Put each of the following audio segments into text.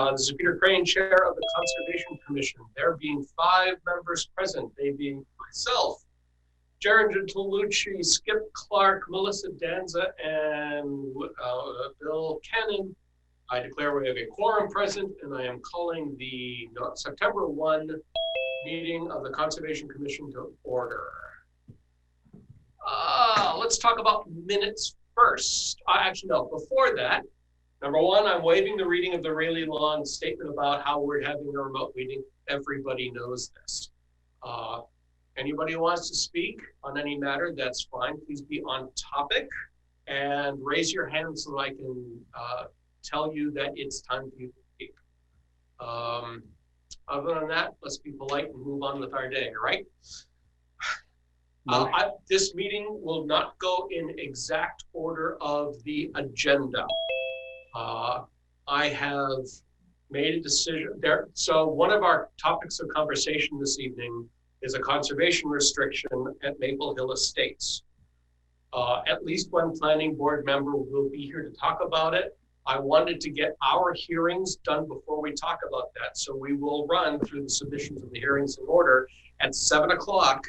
This is Peter Crane, Chair of the Conservation Commission. There being 5 members present, they being myself, Jaron Gentolucci, Skip Clark, Melissa Danza, and Bill Cannon. I declare we have a quorum present, and I am calling the September 1 meeting of the Conservation Commission to order. Let's talk about minutes first. Actually, no, before that, number 1, I'm waiving the reading of the really long statement about how we're having a remote meeting. Everybody knows this. Anybody who wants to speak on any matter, that's fine. Please be on topic and raise your hand so I can tell you that it's time for you to speak. Other than that, let's be polite and move on with our day, right? This meeting will not go in exact order of the agenda. I have made a decision there. So one of our topics of conversation this evening is a conservation restriction at Maple Hill Estates. At least one planning board member will be here to talk about it. I wanted to get our hearings done before we talk about that. So we will run through the submissions of the hearings in order at 7 o'clock.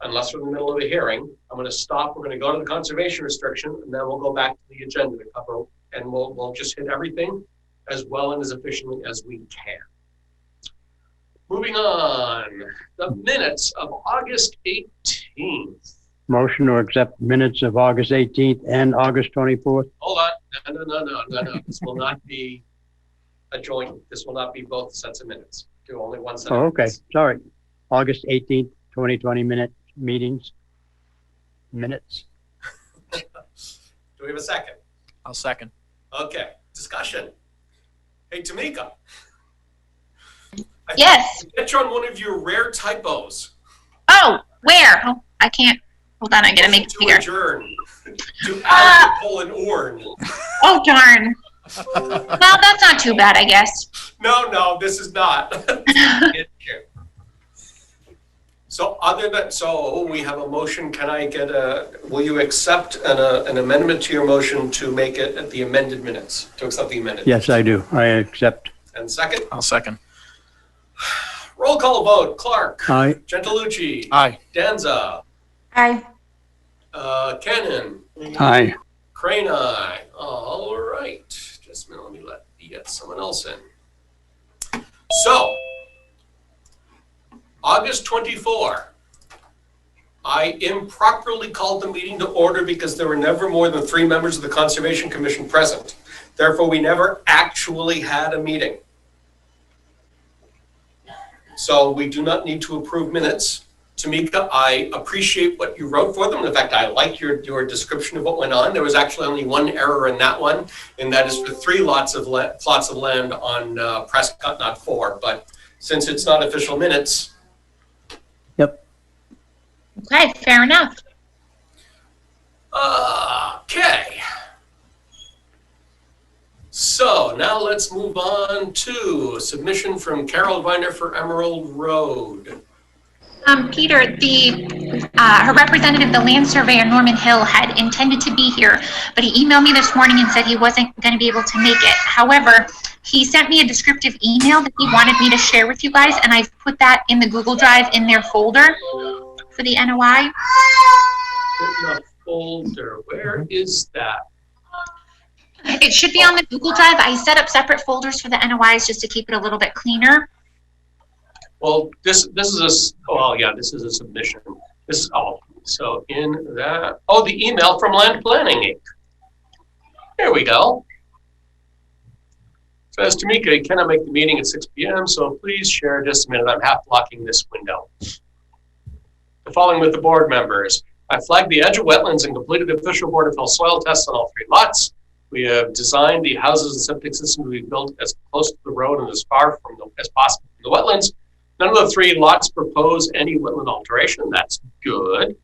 Unless we're in the middle of a hearing, I'm going to stop. We're going to go to the conservation restriction, and then we'll go back to the agenda to cover, and we'll just hit everything as well and as efficiently as we can. Moving on, the minutes of August 18th. Motion to accept minutes of August 18th and August 24th. Hold on, no. This will not be a joint. This will not be both sets of minutes. Do only one set. Oh, of okay. minutes. Sorry. August 18th, 2020 minutes. Do we have a second? I'll second. Okay, discussion. Hey, Tamika. Yes. I get you on one of your rare typos. Oh, where? Oh, I can't. Hold on, I gotta make it To bigger. adjourn. To add colon orn. Oh, darn. Well, that's not too bad, I guess. No, this is not. So we have a motion. Can I get will you accept an amendment to your motion to make it the amended minutes, to accept the amended? Yes, I do. I accept. And second? I'll second. Roll call vote. Clark. Aye. Gentolucci. Aye. Danza. Aye. Cannon. Aye. Crane, aye. All right. Just a minute, let me get someone else in. So, August 24, I improperly called the meeting to order because there were never more than 3 members of the Conservation Commission present. Therefore, we never actually had a meeting. So we do not need to approve minutes. Tamika, I appreciate what you wrote for them. In fact, I like your description of what went on. There was actually only one error in that one, and that is for 3 plots of land on Prescott, not 4. But since it's not official minutes. Yep. Okay, fair enough. Okay. So now let's move on to a submission from Carol Viner for Emerald Road. Peter, her representative, the land surveyor, Norman Hill, had intended to be here, but he emailed me this morning and said he wasn't going to be able to make it. However, he sent me a descriptive email that he wanted me to share with you guys, and I've put that in the Google Drive in their folder for the NOI. In the folder, where is that? It should be on the Google Drive. I set up separate folders for the NOIs just to keep it a little bit cleaner. Well, this is a submission. So in that, the email from Land Planning Inc. Here we go. Says Tamika, you cannot make the meeting at 6 p.m., so please share just a minute. I'm half blocking this window. The following with the board members. I flagged the edge of wetlands and completed official Board of Health soil tests on all 3 lots. We have designed the houses and septic systems to be built as close to the road and as far as possible from the wetlands. None of the 3 lots propose any wetland alteration. That's good.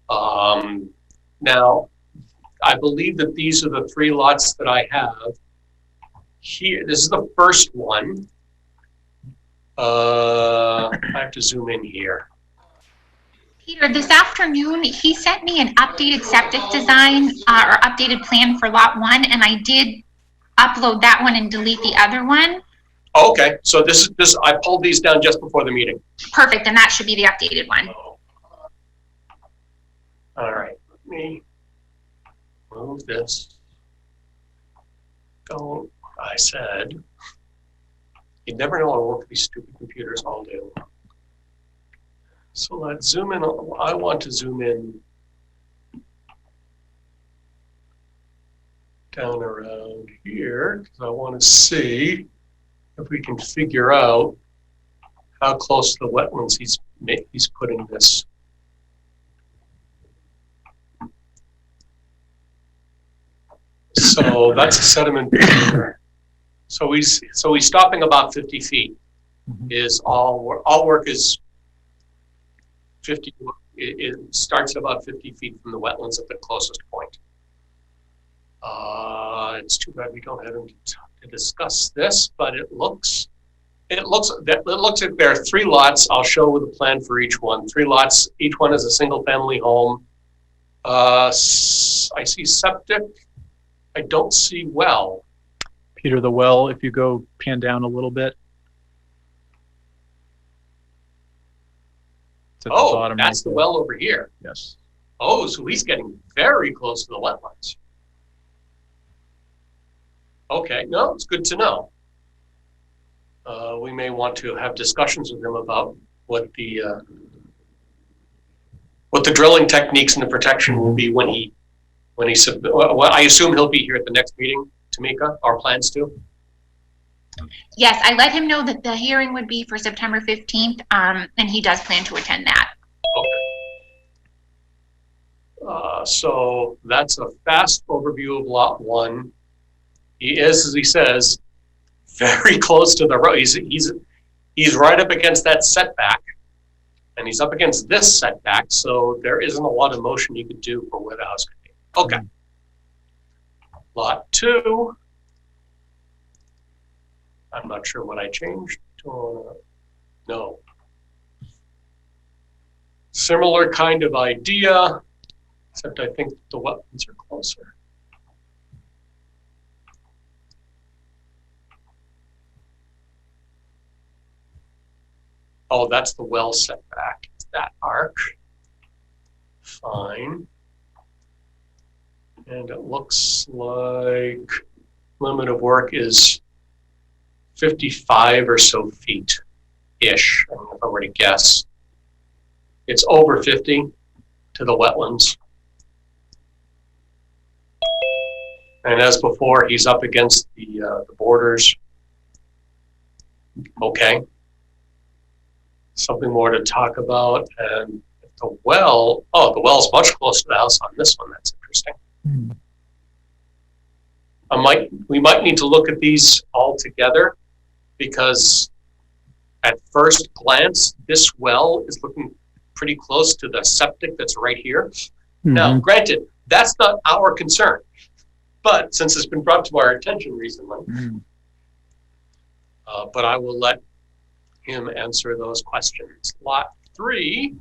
Now, I believe that these are the 3 lots that I have here. This is the first one. I have to zoom in here. Peter, this afternoon, he sent me an updated septic design or updated plan for lot 1, and I did upload that one and delete the other one. Okay, so this, I pulled these down just before the meeting. Perfect, and that should be the updated one. All right, let me move this. Don't, I said, you never know how to work these stupid computers all day long. So let's zoom in. I want to zoom in down around here because I want to see if we can figure out how close to the wetlands he's putting this. So that's a sediment barrier. So he's stopping about 50 feet. Is all work is 50. It starts at about 50 feet from the wetlands at the closest point. It's too bad we don't have him to discuss this, but it looks like there are 3 lots. I'll show the plan for each one. 3 lots. Each one is a single-family home. I see septic. I don't see well. Peter, the well, if you go pan down a little bit. It's at the bottom that's right the well over here. Yes. Oh, so he's getting very close to the wetlands. Okay, no, it's good to know. We may want to have discussions with him about what the drilling techniques and the protection will be when he well, I assume he'll be here at the next meeting, Tamika, our plans to. Yes, I let him know that the hearing would be for September 15th, and he does plan to attend that. Okay. So that's a fast overview of lot 1. He is, as he says, very close to the road. He's right up against that setback, and he's up against this setback, so there isn't a lot of motion you could do for where the house could be. Okay. Lot 2. I'm not sure what I changed. No. Similar kind of idea, except I think the wetlands are closer. Oh, that's the well setback. That arc. Fine. And it looks like limit of work is 55 or so feet-ish, I don't know if I were to guess. It's over 50 to the wetlands. And as before, he's up against the borders. Okay. Something more to talk about. And the well, the well's much closer to the house on this one. That's interesting. We might need to look at these all together because at first glance, this well is looking pretty close to the septic that's right here. Now, granted, that's not our concern, but since it's been brought to our attention recently, but I will let him answer those questions. Lot 3,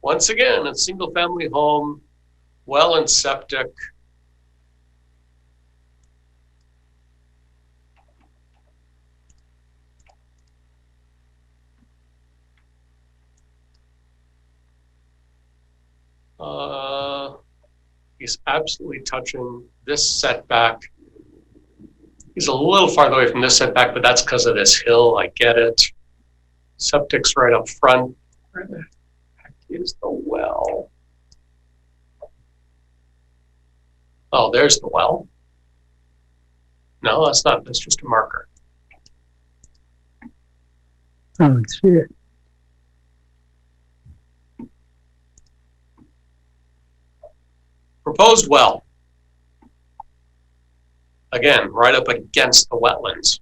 once again, a single family home, well and septic. He's absolutely touching this setback. He's a little farther away from this setback, but that's because of this hill. I get it. Septic's right up front. Where the heck is the well? Oh, there's the well. No, that's not. That's just a marker. Oh, I see it. Proposed well. Again, right up against the wetlands.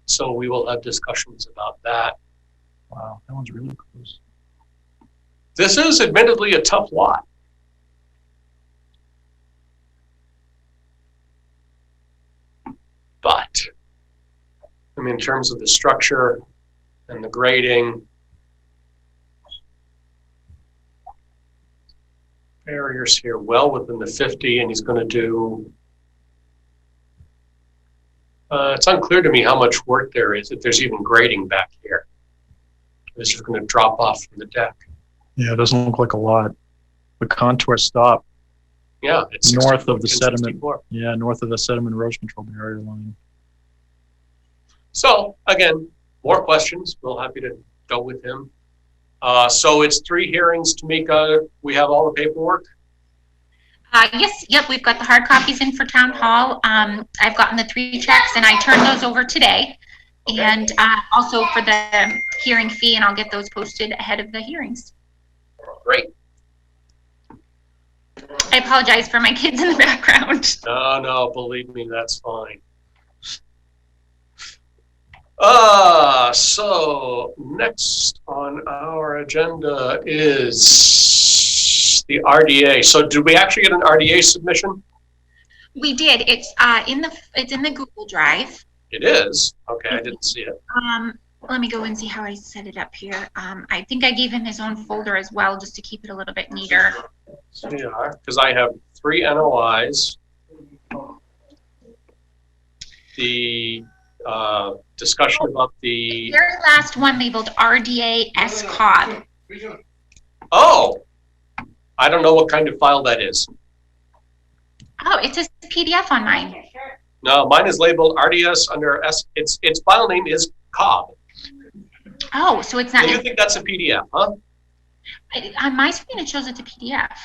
So we will have discussions about that. Wow, that one's really close. This is admittedly a tough lot. But, I mean, in terms of the structure and the grading, barriers here well within the 50, and he's going to do It's unclear to me how much work there is, if there's even grading back here. This is going to drop off from the deck. Yeah, it doesn't look like a lot. The contour stop. Yeah, it's North of the 64. sediment. Yeah, north of the sediment erosion control barrier line. So again, more questions. We'll happy to go with him. So it's 3 hearings, Tamika. We have all the paperwork. Yes, yep, we've got the hard copies in for town hall. I've gotten the 3 checks and I turned those over today. Okay. And also for the hearing fee, and I'll get those posted ahead of the hearings. Great. I apologize for my kids in the background. No, believe me, that's fine. So next on our agenda is the RDA. So did we actually get an RDA submission? We did. It's in the Google Drive. It is? Okay, I didn't see it. Let me go and see how I set it up here. I think I gave him his own folder as well, just to keep it a little bit neater. Yeah, because I have 3 NOIs. The discussion about the... Very last one labeled RDA SCOB. Oh! I don't know what kind of file that is. Oh, it says PDF on mine. No, mine is labeled RDS under S. Its file name is COB. Oh, so it's not. So you think that's a PDF, huh? On my screen, it shows it's a PDF.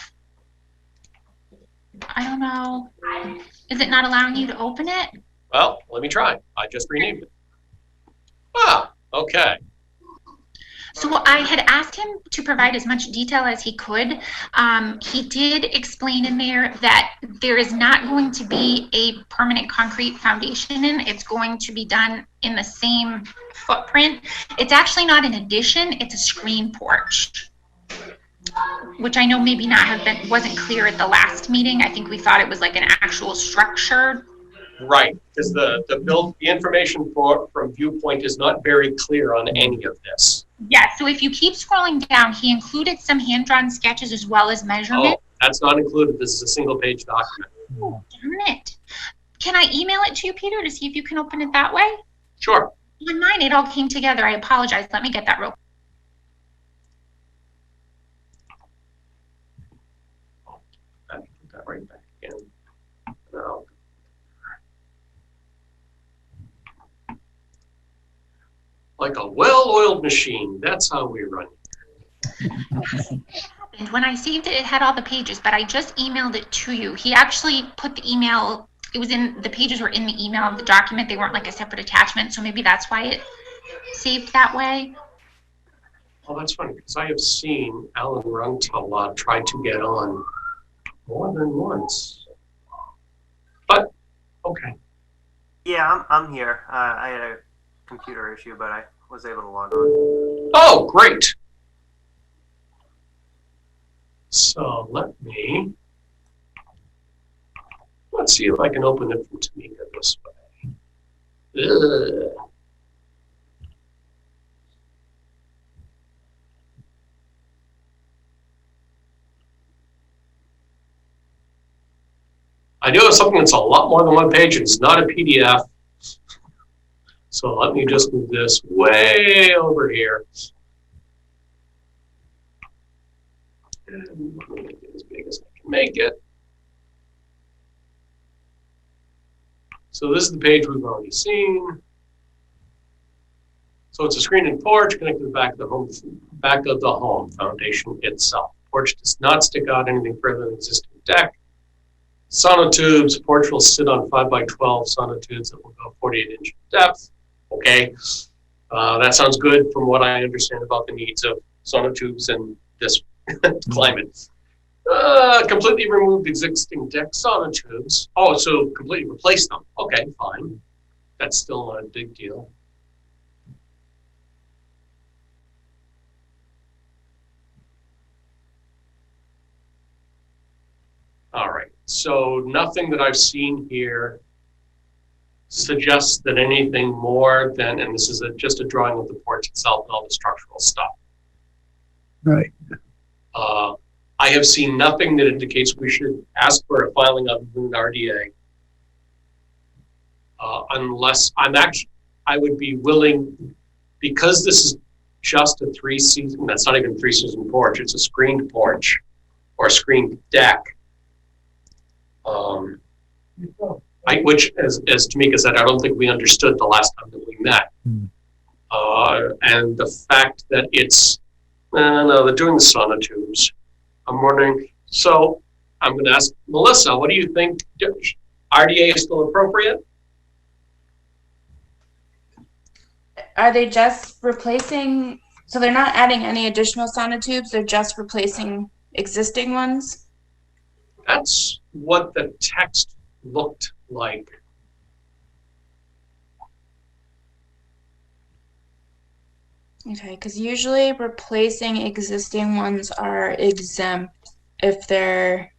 I don't know. Is it not allowing you to open it? Well, let me try. I just renamed it. Ah, okay. So I had asked him to provide as much detail as he could. He did explain in there that there is not going to be a permanent concrete foundation in. It's going to be done in the same footprint. It's actually not an addition, it's a screen porch, which I know maybe wasn't clear at the last meeting. I think we thought it was like an actual structure. Right, because the information from Viewpoint is not very clear on any of this. Yeah, so if you keep scrolling down, he included some hand-drawn sketches as well as measurements. Oh, that's not included. This is a single-page document. Oh, darn it. Can I email it to you, Peter, to see if you can open it that way? Sure. On mine, it all came together. I apologize. Let me get that real quick. Put that right back in. No. Like a well-oiled machine. That's how we run. And when I saved it, it had all the pages, but I just emailed it to you. He actually put the email, the pages were in the email of the document. They weren't like a separate attachment, so maybe that's why it saved that way. Oh, that's funny, because I have seen Alan Rungtala try to get on more than once. But, okay. Yeah, I'm here. I had a computer issue, but I was able to log on. Oh, great. So let's see if I can open it from Tamika this way. Ugh. I do have something that's a lot more than 1 page. It's not a PDF. So let me just move this way over here. And make it as big as I can make it. So this is the page we've already seen. So it's a screen and porch connected to the back of the home foundation itself. Porch does not stick out anything further than the existing deck. Sonotubes, porch will sit on 5x12 sonotubes that will go 48-inch depth. Okay, that sounds good from what I understand about the needs of sonotubes in this climate. Completely removed existing deck sonotubes. Oh, so completely replace them. Okay, fine. That's still not a big deal. All right, so nothing that I've seen here suggests that anything more than, and this is just a drawing of the porch itself and all the structural stuff. Right. I have seen nothing that indicates we should ask for a filing of an RDA. unless I would be willing, because this is just a 3-season, that's not even 3-season porch, it's a screened porch or screened deck. Which, as Tamika said, I don't think we understood the last time that we met. And the fact that it's, no, they're doing the sonotubes. I'm wondering, so I'm going to ask Melissa, what do you think? RDA is still appropriate? Are they just replacing, so they're not adding any additional sonotubes, they're just replacing existing ones? That's what the text looked like. Okay, because usually replacing existing ones are exempt if they're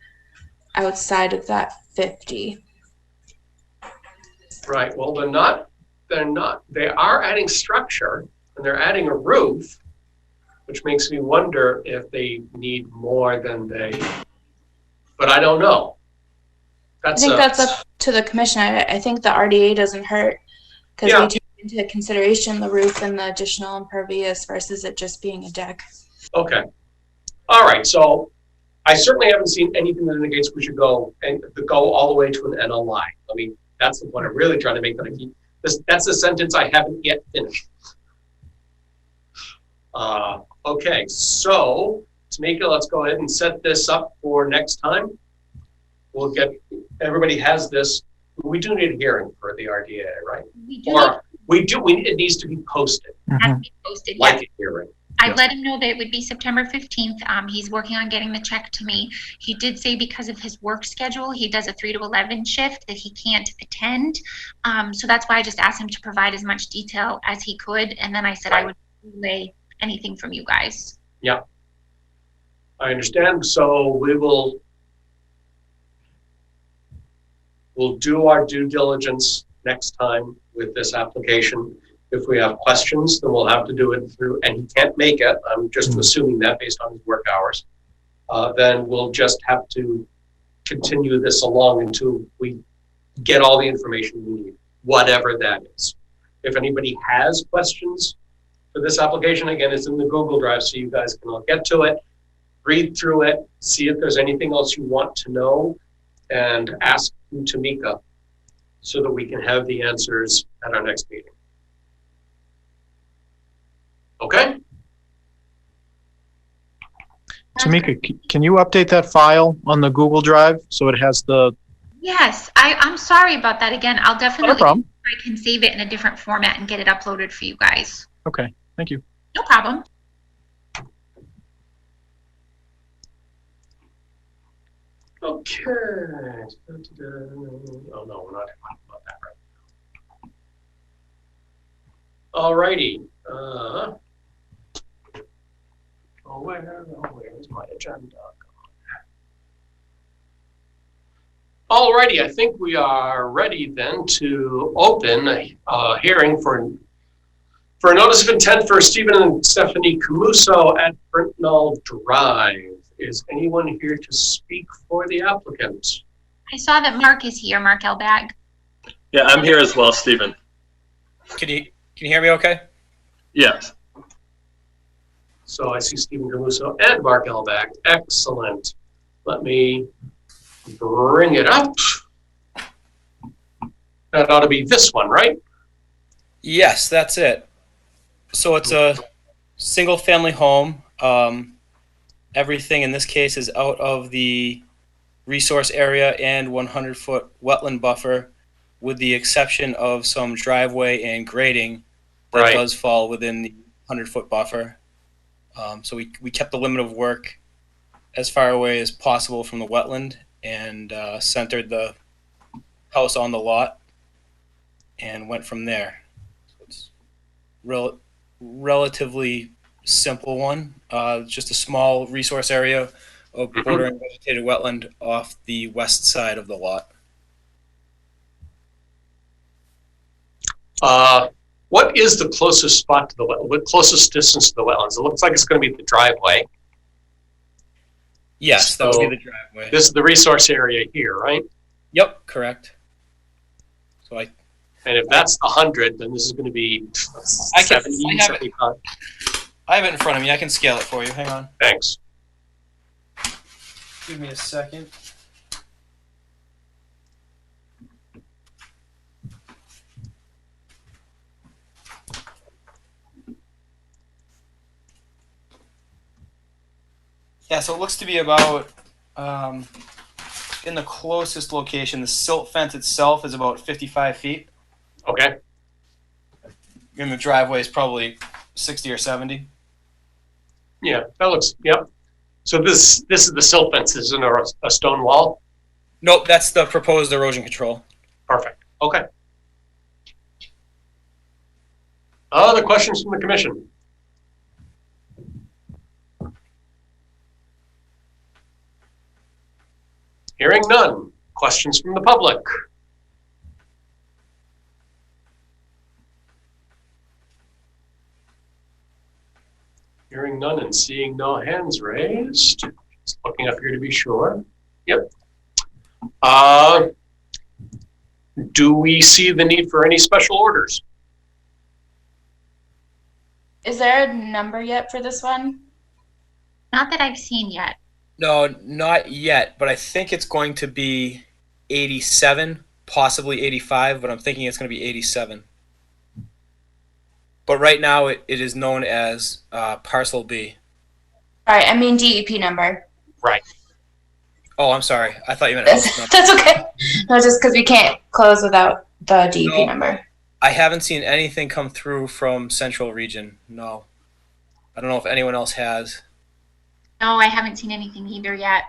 outside of that 50. Right, well, they are adding structure and they're adding a roof, which makes me wonder if they need more than but I don't know. I think that's up to the commission. I think the RDA doesn't hurt because we take into consideration the roof and the additional impervious versus it just being a deck. Okay. All right. So I certainly haven't seen anything that indicates we should go all the way to an NLI. I mean, that's the point I'm really trying to make. That's a sentence I haven't yet finished. Okay. So Tamika, let's go ahead and set this up for next time. We'll get, everybody has this. We do need a hearing for the RDA, right? We do. It needs to be posted. It has to be posted, like yes. a hearing. I let him know that it would be September 15th. He's working on getting the check to me. He did say because of his work schedule, he does a 3 to 11 shift that he can't attend. So that's why I just asked him to provide as much detail as he could. And then I said I would relay anything from you guys. Yeah. I understand. So we'll do our due diligence next time with this application. If we have questions, then we'll have to do it through, and he can't make it, I'm just assuming that based on his work hours, then we'll just have to continue this along until we get all the information we need, whatever that is. If anybody has questions for this application, again, it's in the Google Drive, so you guys can all get to it, read through it, see if there's anything else you want to know, and ask Tamika so that we can have the answers at our next meeting. Okay? Tamika, can you update that file on the Google Drive so it has the... Yes, I'm sorry about that again. I'll definitely, No problem. I can save it in a different format and get it uploaded for you guys. Okay, thank you. No problem. Okay. Oh no, we're not talking about that right now. All righty. Where's my agenda? All righty, I think we are ready then to open a hearing for a notice of intent for Stephen and Stephanie Camuso at Brintnal Drive. Is anyone here to speak for the applicant? I saw that Mark is here, Mark Elbag. Yeah, I'm here as well, Stephen. Can you hear me okay? Yes. So I see Stephen Camuso and Mark Elbag. Excellent. Let me bring it up. That ought to be this one, right? Yes, that's it. So it's a single family home. Everything in this case is out of the resource area and 100-foot wetland buffer, with the exception of some driveway and grading that does fall within the 100-foot buffer. So we kept the limit of work as far away as possible from the wetland and centered the house on the lot and went from there. So it's relatively simple one, just a small resource area of bordering vegetated wetland off the west side of the lot. What is the closest spot to the wetland? What closest distance to the wetlands? It looks like it's going to be the driveway. Yes, that would be the driveway. This is the resource area here, right? Yep, correct. So I And if that's the 100, then this is going to be 70, 75. I have it in front of me. I can scale it for you. Hang on. Thanks. Give me a second. Yeah, so it looks to be about, in the closest location, the silt fence itself is about 55 feet. Okay. And the driveway is probably 60 or 70. Yeah, that looks, yep. So this is the silt fence, isn't a stone wall? Nope, that's the proposed erosion control. Perfect. Okay. Other questions from the commission? Hearing none. Questions from the public? Hearing none and seeing no hands raised. Just looking up here to be sure. Yep. Do we see the need for any special orders? Is there a number yet for this one? Not that I've seen yet. No, not yet, but I think it's going to be 87, possibly 85, but I'm thinking it's going to be 87. But right now it is known as Parcel B. All right, I mean DEP number. Right. Oh, I'm sorry. I thought you meant house number. That's okay. No, just because we can't close without the DEP number. I haven't seen anything come through from Central Region. No. I don't know if anyone else has. No, I haven't seen anything either yet.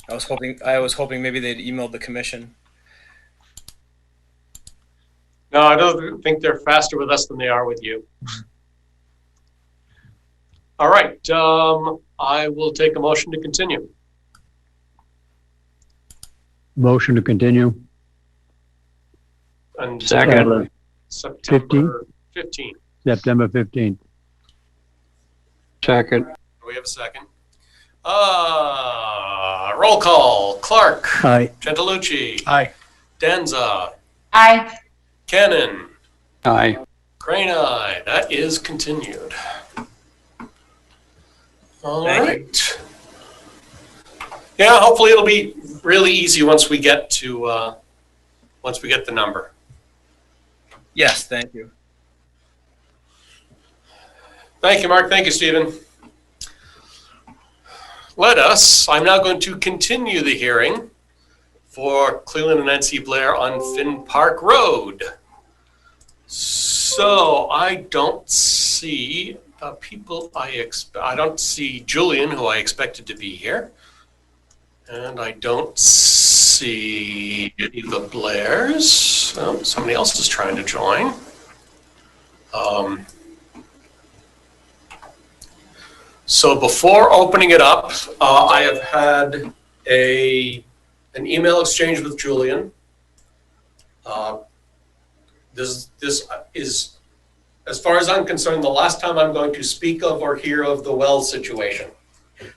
I was hoping maybe they'd emailed the commission. No, I don't think they're faster with us than they are with you. All right, I will take a motion to continue. Motion to continue. And Second. September 15th. September 15th. Second. We have a second. Roll call. Clark. Aye. Gentilucci. Aye. Danza. Aye. Cannon. Aye. Crane, aye. That is continued. All Thank right. Yeah, hopefully it'll be really easy once we get to the number. Yes, thank you. Thank you, Mark. Thank you, Stephen. I'm now going to continue the hearing for Cleveland and Nancy Blair on Finn Park Road. So I don't see people I don't see Julian, who I expected to be here. And I don't see any of the Blairs. Oh, somebody else is trying to join. So before opening it up, I have had an email exchange with Julian. This is, as far as I'm concerned, the last time I'm going to speak of or hear of the well situation,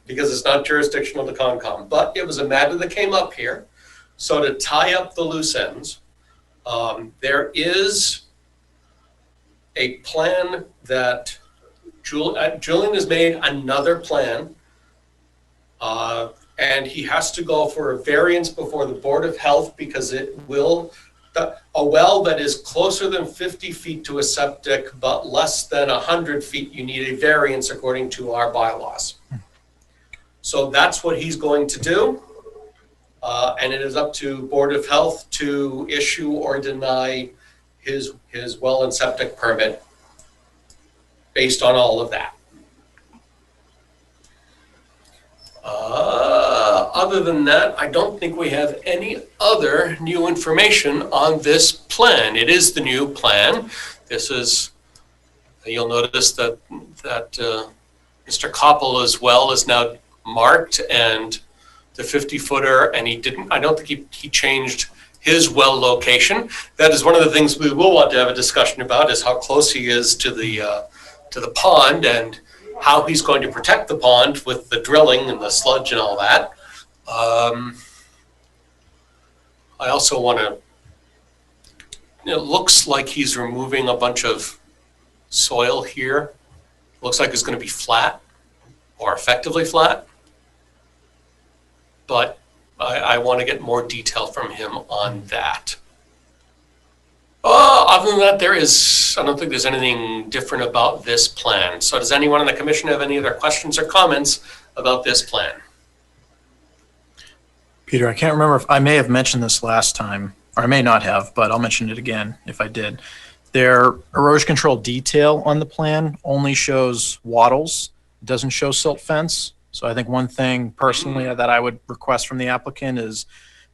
because it's not jurisdictional to Concom. But it was a matter that came up here. So to tie up the loose ends, there is a plan that Julian has made another plan, and he has to go for a variance before the Board of Health because it will, a well that is closer than 50 feet to a septic but less than 100 feet, you need a variance according to our bylaws. So that's what he's going to do, and it is up to Board of Health to issue or deny his well and septic permit based on all of that. Other than that, I don't think we have any other new information on this plan. It is the new plan. This is, you'll notice that Mr. Koppel as well is now marked, and the 50-footer, and I don't think he changed his well location. That is one of the things we will want to have a discussion about, is how close he is to the pond and how he's going to protect the pond with the drilling and the sludge and all that. I also want to, it looks like he's removing a bunch of soil here. Looks like it's going to be flat or effectively flat. But I want to get more detail from him on that. Other than that, I don't think there's anything different about this plan. So does anyone on the commission have any other questions or comments about this plan? Peter, I can't remember if I may have mentioned this last time, or I may not have, but I'll mention it again if I did. Their erosion control detail on the plan only shows wattles. It doesn't show silt fence. So I think one thing personally that I would request from the applicant is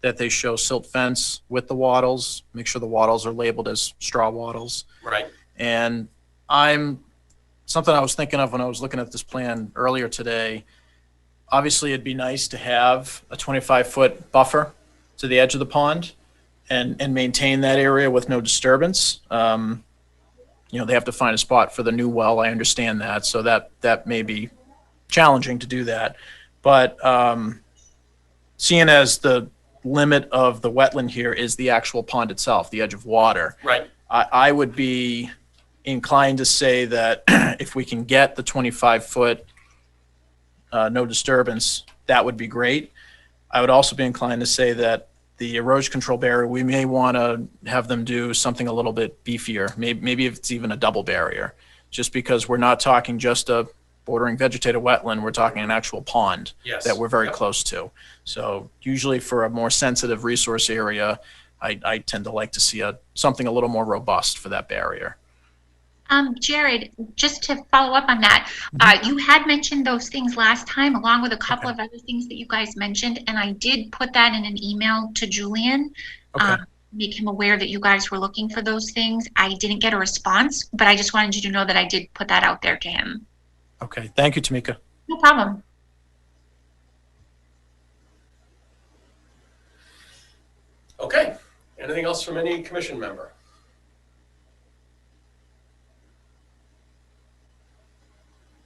that they show silt fence with the wattles, make sure the wattles are labeled as straw wattles. Right. And something I was thinking of when I was looking at this plan earlier today, obviously it'd be nice to have a 25-foot buffer to the edge of the pond and maintain that area with no disturbance. They have to find a spot for the new well. I understand that. So that may be challenging to do that. But seeing as the limit of the wetland here is the actual pond itself, the edge of water. Right. I would be inclined to say that if we can get the 25-foot no disturbance, that would be great. I would also be inclined to say that the erosion control barrier, we may want to have them do something a little bit beefier. Maybe if it's even a double barrier, just because we're not talking just a bordering vegetated wetland, we're talking an actual pond that we're very close to. So usually for a more sensitive resource area, I tend to like to see something a little more robust for that barrier. Jared, just to follow up on that, you had mentioned those things last time, along with a couple of other things that you guys mentioned, and I did put that in an email to Julian, make him aware that you guys were looking for those things. I didn't get a response, but I just wanted you to know that I did put that out there to him. Okay, thank you, Tamika. No problem. Okay, anything else from any commission member?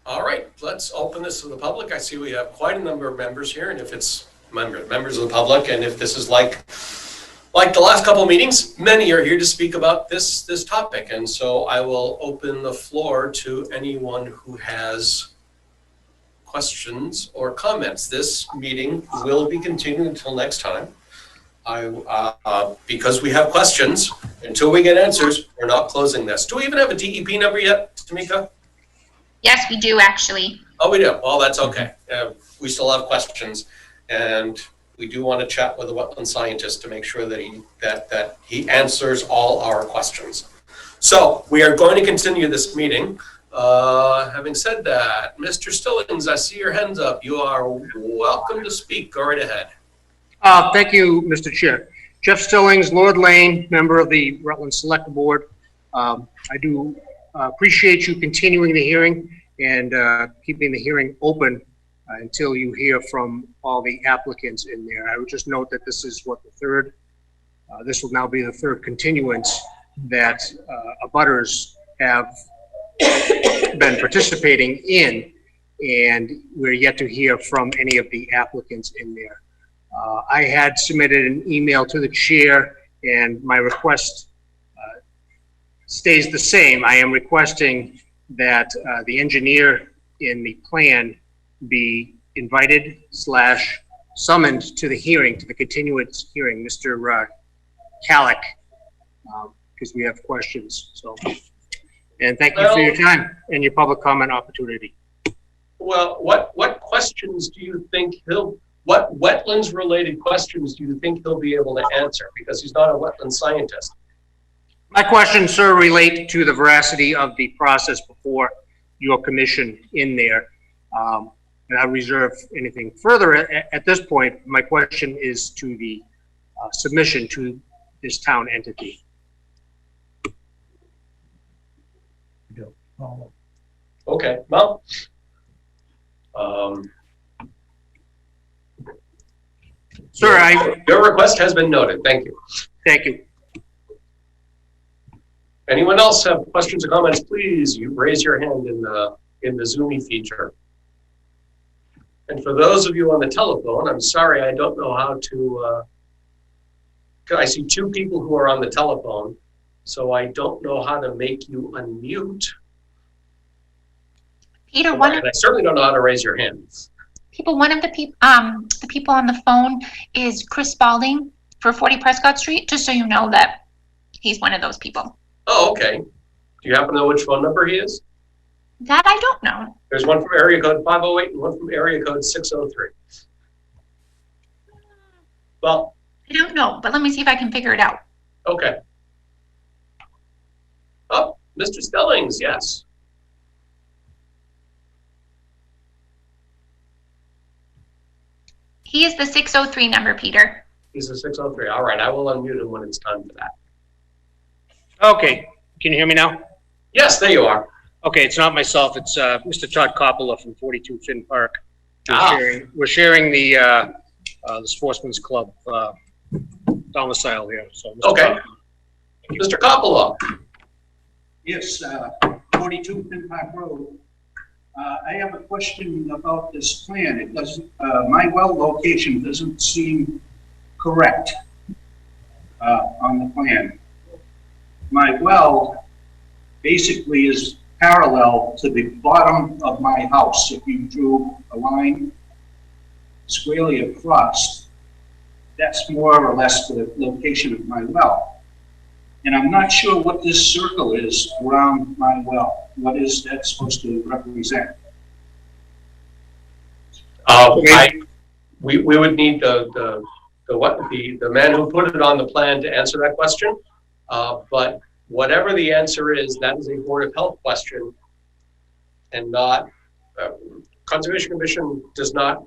All right, let's open this to the public. I see we have quite a number of members here, and if it's members of the public, and if this is like the last couple of meetings, many are here to speak about this topic, and so I will open the floor to anyone who has questions or comments. This meeting will be continued until next time. Because we have questions, until we get answers, we're not closing this. Do we even have a DEP number yet, Tamika? Yes, we do actually. Oh, we do. Well, that's okay. We still have questions, and we do want to chat with the wetland scientist to make sure that he answers all our questions. So we are going to continue this meeting. Having said that, Mr. Stillings, I see your hands up. You are welcome to speak. Go right ahead. Thank you, Mr. Chair. Jeff Stillings, Lord Lane, member of the Rutland Select Board. I do appreciate you continuing the hearing and keeping the hearing open until you hear from all the applicants in there. I would just note that this is this will now be the third continuance that abutters have been participating in, and we're yet to hear from any of the applicants in there. I had submitted an email to the chair, and my request stays the same. I am requesting that the engineer in the plan be invited / summoned to the hearing, to the continuance hearing, Mr. Calic, because we have questions. So, and thank you for your time and your public comment opportunity. Well, what questions do you think what wetlands related questions do you think he'll be able to answer? Because he's not a wetland scientist. My questions, sir, relate to the veracity of the process before your commission in there. And I reserve anything further at this point. My question is to the submission to this town entity. Okay, well, sir, your request has been noted. Thank you. Thank you. Anyone else have questions or comments? Please, you raise your hand in the Zoomy feature. And for those of you on the telephone, I'm sorry, I don't know how to I see two people who are on the telephone, so I don't know how to make you unmute. Peter, And I certainly don't know how to raise your hand. one of the people on the phone is Chris Spalding for 40 Prescott Street, just so you know that he's one of those people. Oh, okay. Do you happen to know which phone number he is? That I don't know. There's one from area code 508 and one from area code 603. Well, I don't know, but let me see if I can figure it out. okay. Oh, Mr. Stellings, yes. He is the 603 number, Peter. He's a 603. All right, I will unmute him when it's time for that. Okay, can you hear me now? Yes, there you are. Okay, it's not myself, it's Mr. Todd Coppola from 42 Finn Park. Ah. We're sharing the Sportsman's Club domicile here, so. Mr. Okay. Coppola. Mr. Coppola. Yes, 42 Finn Park Road. I have a question about this plan. It doesn't, my well location doesn't seem correct on the plan. My well basically is parallel to the bottom of my house. If you drew a line squarely across, that's more or less the location of my well. And I'm not sure what this circle is around my well. What is that supposed to represent? We would need the man who put it on the plan to answer that question. But whatever the answer is, that is a Board of Health question, and not Conservation Commission does not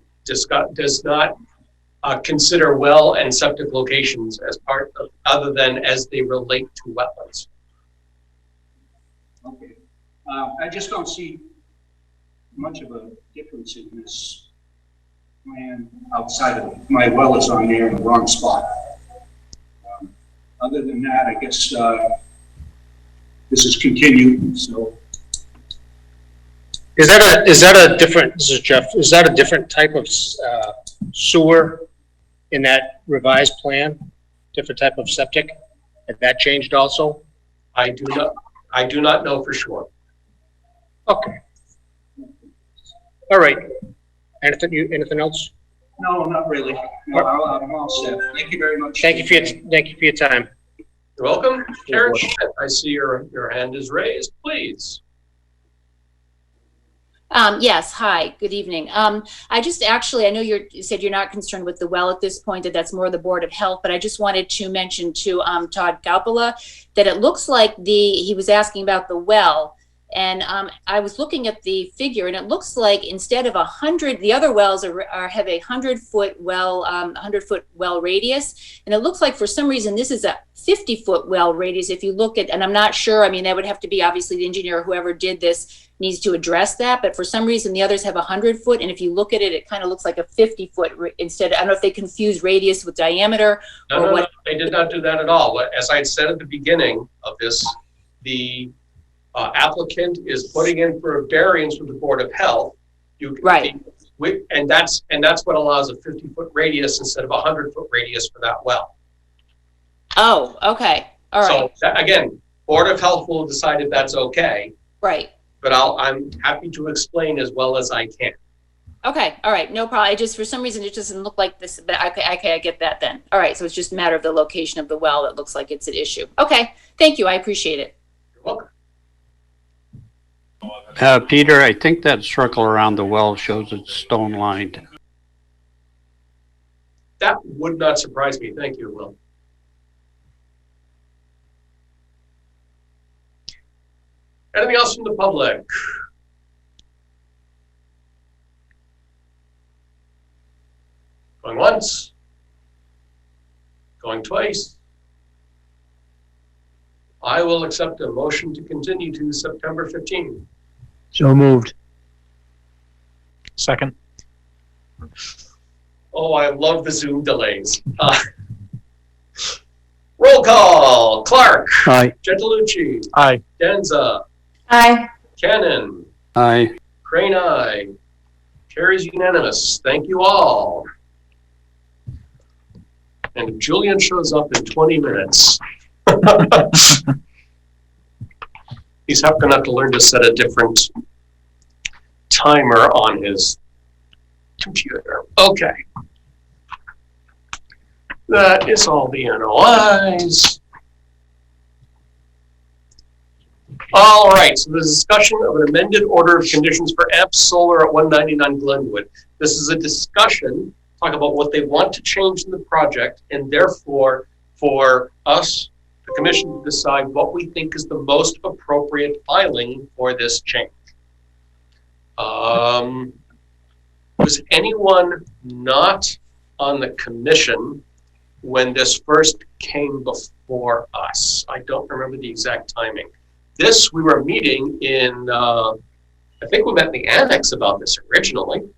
consider well and septic locations as part of, other than as they relate to wetlands. Okay. I just don't see much of a difference in this plan outside of my well is on there in the wrong spot. Other than that, I guess this is continued, so. Is that a different, this is Jeff, is that a different type of sewer in that revised plan? Different type of septic? Had that changed also? I do not know for sure. Okay. All right. Anything else? No, not really. No, I'm all set. Thank you very much. Thank you for your time. You're welcome. Karen Schmidt, I see your hand is raised. Please. Yes, hi, good evening. I just actually, I know you said you're not concerned with the well at this point, that that's more the Board of Health, but I just wanted to mention to Todd Coppola that it looks like he was asking about the well, and I was looking at the figure, and it looks like instead of 100, the other wells have a 100-foot well, 100-foot well radius, and it looks like for some reason this is a 50-foot well radius. If you look at, and I'm not sure, I mean, that would have to be obviously the engineer or whoever did this needs to address that, but for some reason the others have 100-foot, and if you look at it, it kind of looks like a 50-foot instead. I don't know if they confuse radius with diameter or what. No, they did not do that at all. As I had said at the beginning of this, the applicant is putting in for a variance with the Board of Health. Right. And that's what allows a 50-foot radius instead of a 100-foot radius for that well. Oh, okay. All right. So again, Board of Health will decide if that's okay. Right. But I'm happy to explain as well as I can. Okay, all right, no problem. I just, for some reason, it doesn't look like this, but okay, I get that then. All right, so it's just a matter of the location of the well that looks like it's an issue. Okay, thank you, I appreciate it. You're welcome. Peter, I think that circle around the well shows it's stone lined. That would not surprise me. Thank you, Will. Anything else from the public? Going once? Going twice? I will accept a motion to continue to September 15th. So moved. Second. Oh, I love the Zoom delays. Roll call. Clark. Aye. Gentilucci. Aye. Denza. Aye. Cannon. Aye. Crane, aye. Carries unanimous. Thank you all. And if Julian shows up in 20 minutes, he's going to have to learn to set a different timer on his computer. Okay. That is all the NOIs. All right, so the discussion of an amended order of conditions for AMP Solar at 199 Glenwood. This is a discussion, talk about what they want to change in the project, and therefore, for us, the commission, to decide what we think is the most appropriate filing for this change. Was anyone not on the commission when this first came before us? I don't remember the exact timing. This, we were meeting in, I think we met in the annex about this originally.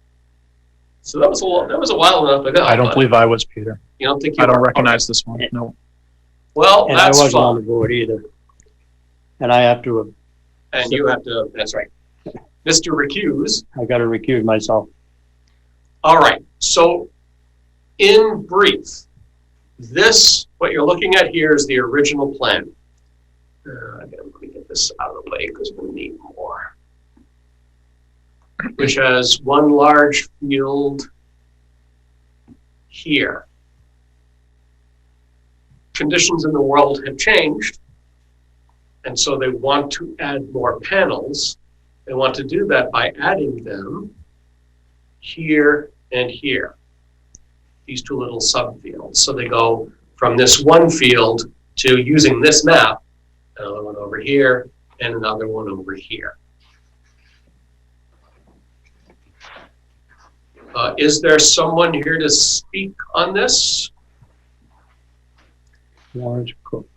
So that was a while enough ago. I don't believe I was, Peter. You don't think you I don't were? recognize this one, no. Well, And that's I wasn't on the fine. board either. And I have to, And you have to, that's right. Mr. Recuse. I got to recuse myself. All right, so in brief, this, what you're looking at here is the original plan. Let me get this out of the way because we need more. Which has one large field here. Conditions in the world have changed, and so they want to add more panels. They want to do that by adding them here and here, these two little subfields. So they go from this one field to using this map, another one over here, and another one over here. Is there someone here to speak on this? Lawrence Cook.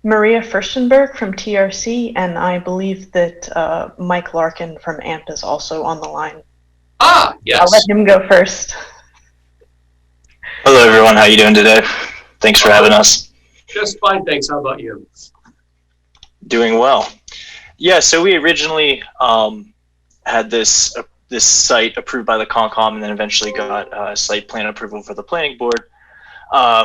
Maria Furstenberg from TRC, and I believe that Mike Larkin from AMP is also on the line. Ah, yes. I'll let him go first. Hello, everyone. How you doing today? Thanks for having us. Just fine, thanks. How about you? Doing well. Yeah, so we originally had this site approved by the Concom, and then eventually got site plan approval for the planning board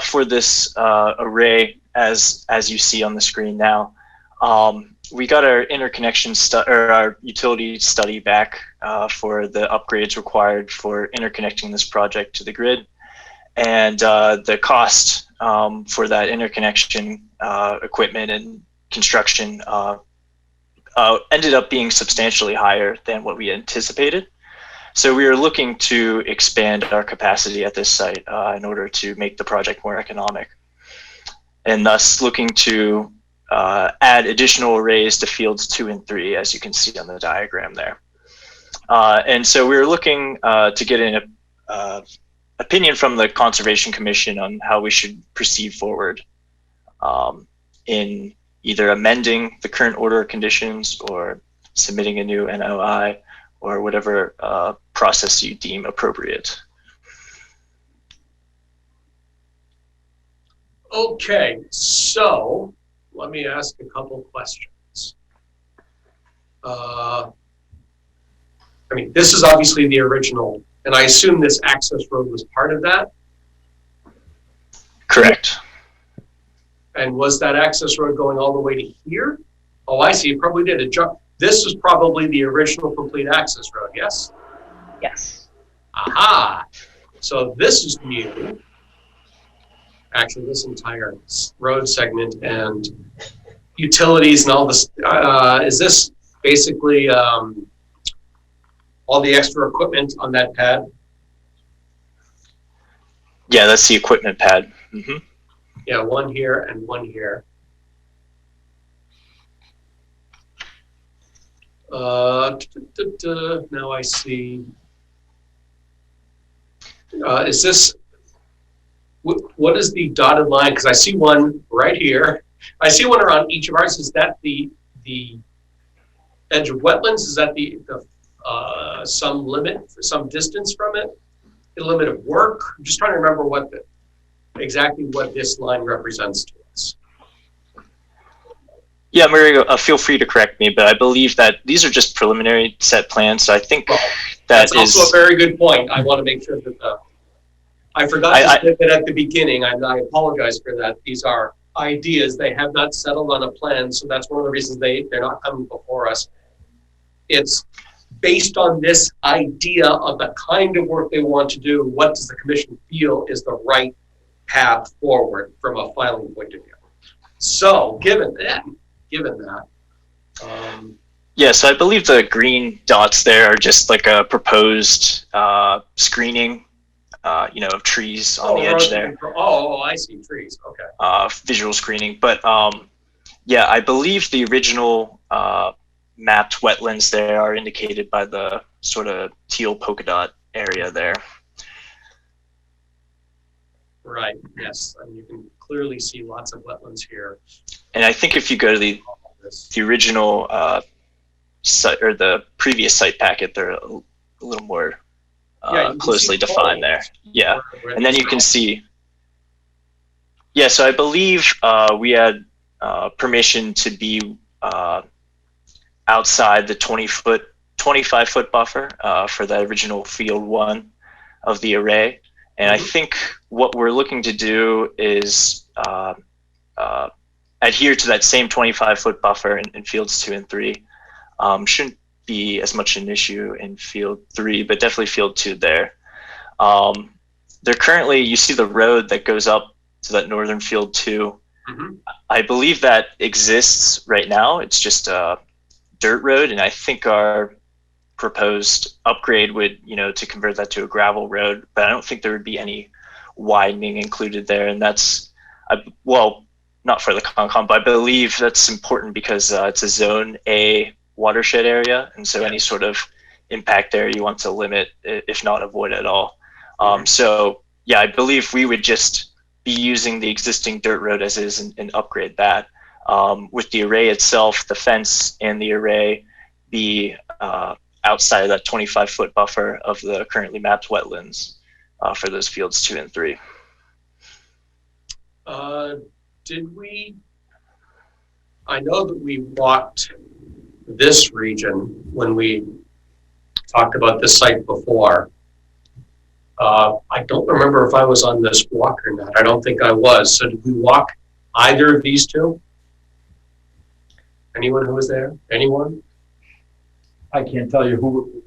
for this array, as you see on the screen now. We got our interconnection or our utility study back for the upgrades required for interconnecting this project to the grid, and the cost for that interconnection equipment and construction ended up being substantially higher than what we anticipated. So we are looking to expand our capacity at this site in order to make the project more economic, and thus looking to add additional arrays to fields 2 and 3, as you can see on the diagram there. And so we're looking to get an opinion from the Conservation Commission on how we should proceed forward in either amending the current order of conditions or submitting a new NOI or whatever process you deem appropriate. Okay, so let me ask a couple questions. I mean, this is obviously the original, and I assume this access road was part of that? Correct. And was that access road going all the way to here? Oh, I see, it probably did. This is probably the original complete access road, yes? Yes. Aha! So this is new. Actually, this entire road segment and utilities and all this, is this basically all the extra equipment on that pad? Yeah, that's the equipment pad. Mm-hmm. Yeah, one here and one here. Now I see. Is this, what is the dotted line? Because I see one right here. I see one around each of ours. Is that the edge of wetlands? Is that the some limit, some distance from it? The limit of work? I'm just trying to remember what exactly what this line represents to us. Yeah, Maria, feel free to correct me, but I believe that these are just preliminary set plans. So I think that's also a very good point. I want to make sure that I forgot to say that at the beginning. I apologize for that. These are ideas. They have not settled on a plan, so that's one of the reasons they're not coming before us. It's based on this idea of the kind of work they want to do. What does the commission feel is the right path forward from a filing point of view? So, given that. Yeah, so I believe the green dots there are just like a proposed screening, of trees on the edge there. Oh, I see, trees, okay. Visual screening, but yeah, I believe the original mapped wetlands there are indicated by the sort of teal polka dot area there. Right, yes, and you can clearly see lots of wetlands here. And I think if you go to the original site or the previous site packet, they're a little more closely defined there. Yeah, and then you can see. Yeah, so I believe we had permission to be outside the 25-foot buffer for the original field 1 of the array. And I think what we're looking to do is adhere to that same 25-foot buffer in fields 2 and 3. Shouldn't be as much an issue in field 3, but definitely field 2 there. They're currently, you see the road that goes up to that northern field 2. I believe that exists right now. It's just a dirt road, and I think our proposed upgrade would, to convert that to a gravel road, but I don't think there would be any widening included there. And that's, well, not for the Concom, but I believe that's important because it's a Zone A watershed area, and so any sort of impact there you want to limit, if not avoid at all. So yeah, I believe we would just be using the existing dirt road as is and upgrade that. With the array itself, the fence and the array be outside of that 25-foot buffer of the currently mapped wetlands for those fields 2 and 3. I know that we walked this region when we talked about this site before. I don't remember if I was on this walk or not. I don't think I was. So did we walk either of these two? Anyone who was there? Anyone? I can't tell you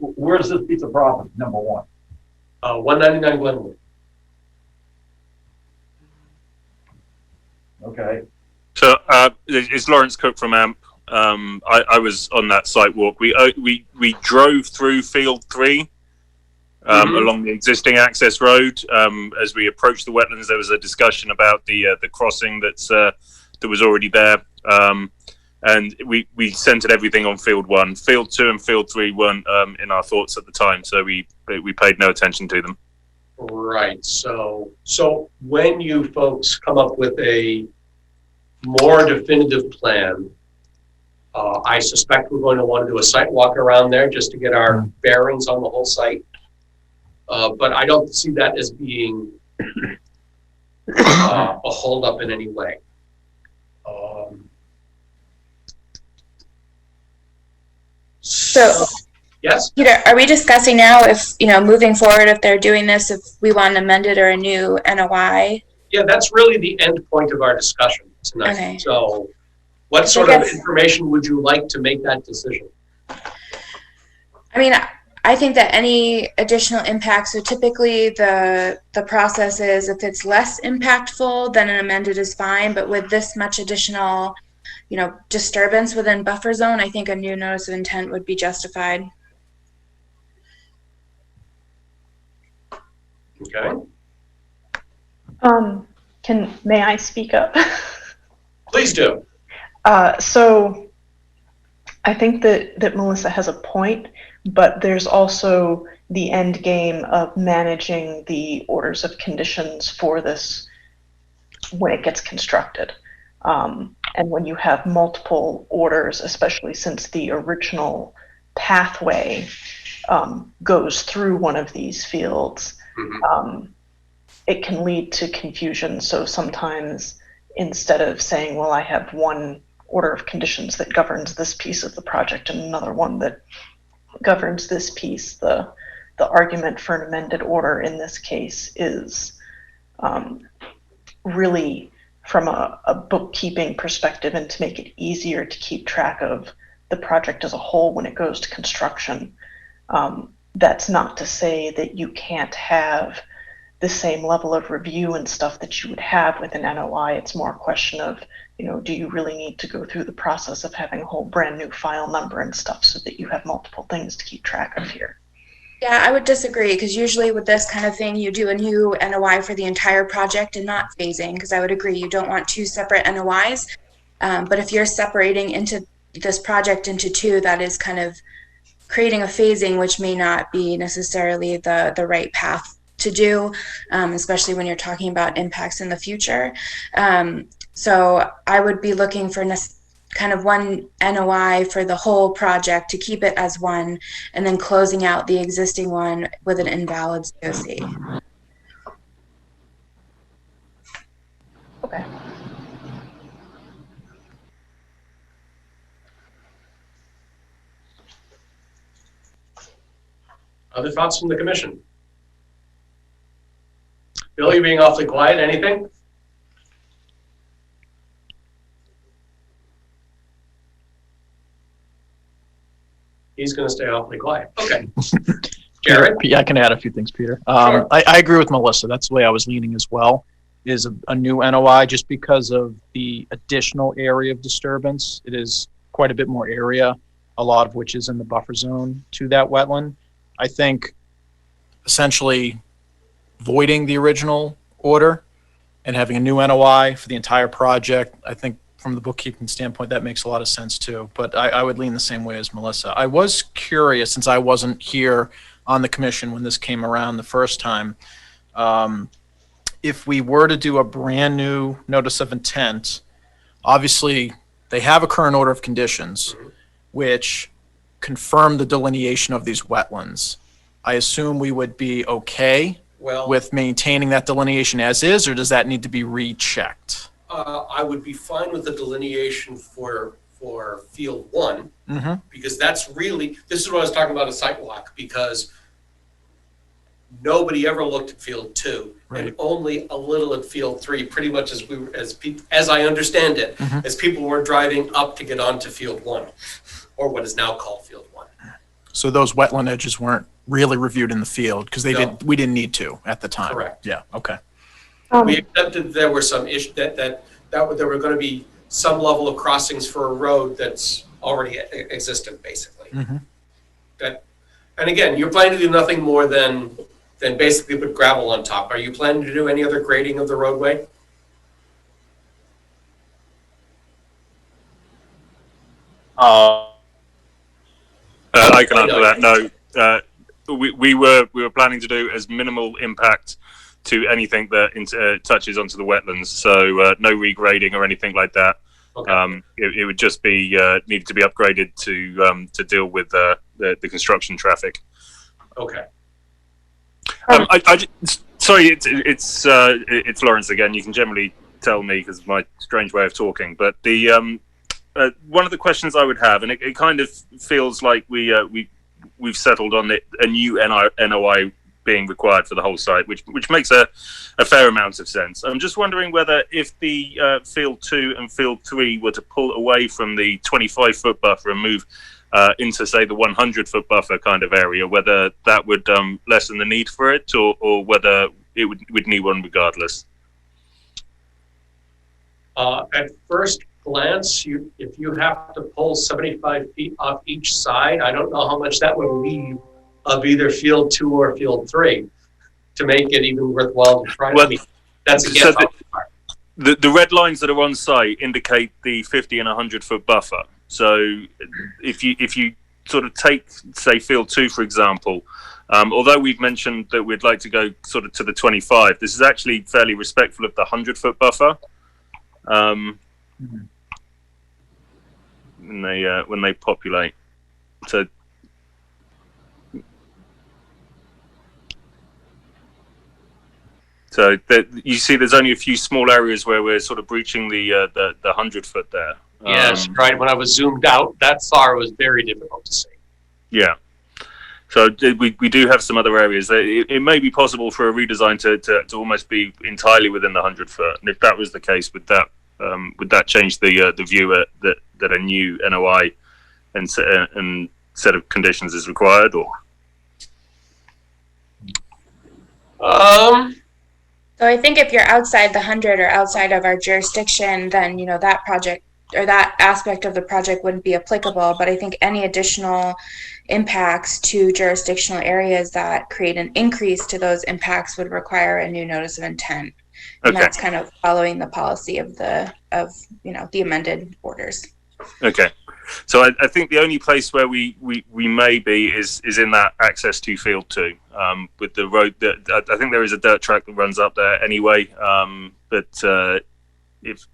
where's this piece of property, number 1? 199 Glenwood. Okay. So it's Lawrence Cook from AMP. I was on that site walk. We drove through field 3 along the existing access road. As we approached the wetlands, there was a discussion about the crossing that was already there. And we centered everything on field 1. Field 2 and field 3 weren't in our thoughts at the time, so we paid no attention to them. Right. So when you folks come up with a more definitive plan, I suspect we're going to want to do a site walk around there just to get our bearings on the whole site. But I don't see that as being a holdup in any way. So, yes, Peter, are we discussing now if, moving forward, if they're doing this, if we want an amended or a new NOI? Yeah, that's really the end point of our discussion tonight. Okay. So what sort of information would you like to make that decision? I mean, I think that any additional impact, so typically the process is if it's less impactful, then an amended is fine. But with this much additional, disturbance within buffer zone, I think a new notice of intent would be justified. Okay. May I speak up? Please do. So I think that Melissa has a point, but there's also the end game of managing the orders of conditions for this when it gets constructed. And when you have multiple orders, especially since the original pathway goes through one of these fields, it can lead to confusion. So sometimes instead of saying, well, I have one order of conditions that governs this piece of the project and another one that governs this piece, the argument for an amended order in this case is really from a bookkeeping perspective and to make it easier to keep track of the project as a whole when it goes to construction. That's not to say that you can't have the same level of review and stuff that you would have with an NOI. It's more a question of, do you really need to go through the process of having a whole brand new file number and stuff so that you have multiple things to keep track of here? Yeah, I would disagree, because usually with this kind of thing, you do a new NOI for the entire project and not phasing, because I would agree you don't want two separate NOIs. But if you're separating into this project into two, that is kind of creating a phasing, which may not be necessarily the right path to do, especially when you're talking about impacts in the future. So I would be looking for kind of one NOI for the whole project to keep it as one, and then closing out the existing one with an invalid COC. Okay. Other thoughts from the commission? Bill, you're being awfully quiet. Anything? He's going to stay awfully quiet. Okay. Jared? Yeah, I can add a few things, Peter. Sure. I agree with Melissa. That's the way I was leaning as well, is a new NOI just because of the additional area of disturbance. It is quite a bit more area, a lot of which is in the buffer zone to that wetland. I think essentially voiding the original order and having a new NOI for the entire project, I think from the bookkeeping standpoint, that makes a lot of sense too. But I would lean the same way as Melissa. I was curious, since I wasn't here on the commission when this came around the first time, if we were to do a brand new notice of intent, obviously they have a current order of conditions, which confirm the delineation of these wetlands. I assume we would be okay with maintaining that delineation as is, or does that need to be rechecked? I would be fine with the delineation for field one, because that's really, this is what I was talking about a site walk, because nobody ever looked at field two, and only a little at field three, pretty much as I understand it, as people were driving up to get onto field one, or what is now called field one. So those wetland edges weren't really reviewed in the field because we didn't need to at the time. Correct. Yeah. Okay. We accepted there were some issues that there were going to be some level of crossings for a road that's already existent, basically. That, and again, you're planning to do nothing more than basically put gravel on top. Are you planning to do any other grading of the roadway? I can answer that. No, we were planning to do as minimal impact to anything that touches onto the wetlands. So no regrading or anything like that. Okay. It would just be needed to be upgraded to deal with the construction traffic. Okay. Sorry, it's Lawrence again. You can generally tell me because of my strange way of talking. But the one of the questions I would have, and it kind of feels like we've settled on a new NOI being required for the whole site, which makes a fair amount of sense. I'm just wondering whether if the field 2 and field 3 were to pull away from the 25-foot buffer and move into, say, the 100-foot buffer kind of area, whether that would lessen the need for it, or whether it would need one regardless. At first glance, if you have to pull 75 feet off each side, I don't know how much that would leave of either field 2 or field 3 to make it even worthwhile to try. Well, that's a guess. So the red lines that are on site indicate the 50 and 100-foot buffer. So if you sort of take, say, field 2, for example, although we've mentioned that we'd like to go sort of to the 25, this is actually fairly respectful of the 100-foot buffer. When they populate. So you see, there's only a few small areas where we're sort of breaching the 100-foot there. Yes, right. When I was zoomed out that far, it was very difficult to see. Yeah. So we do have some other areas. It may be possible for a redesign to almost be entirely within the 100 foot. And if that was the case, would that change the view that a new NOI and set of conditions is required, or? So I think if you're outside the 100 or outside of our jurisdiction, then, you know, that project or that aspect of the project wouldn't be applicable. But I think any additional impacts to jurisdictional areas that create an increase to those impacts would require a new notice of intent. And Okay. that's kind of following the policy of the amended orders. Okay. So I think the only place where we may be is in that access to field 2, with the road. I think there is a dirt track that runs up there anyway. But if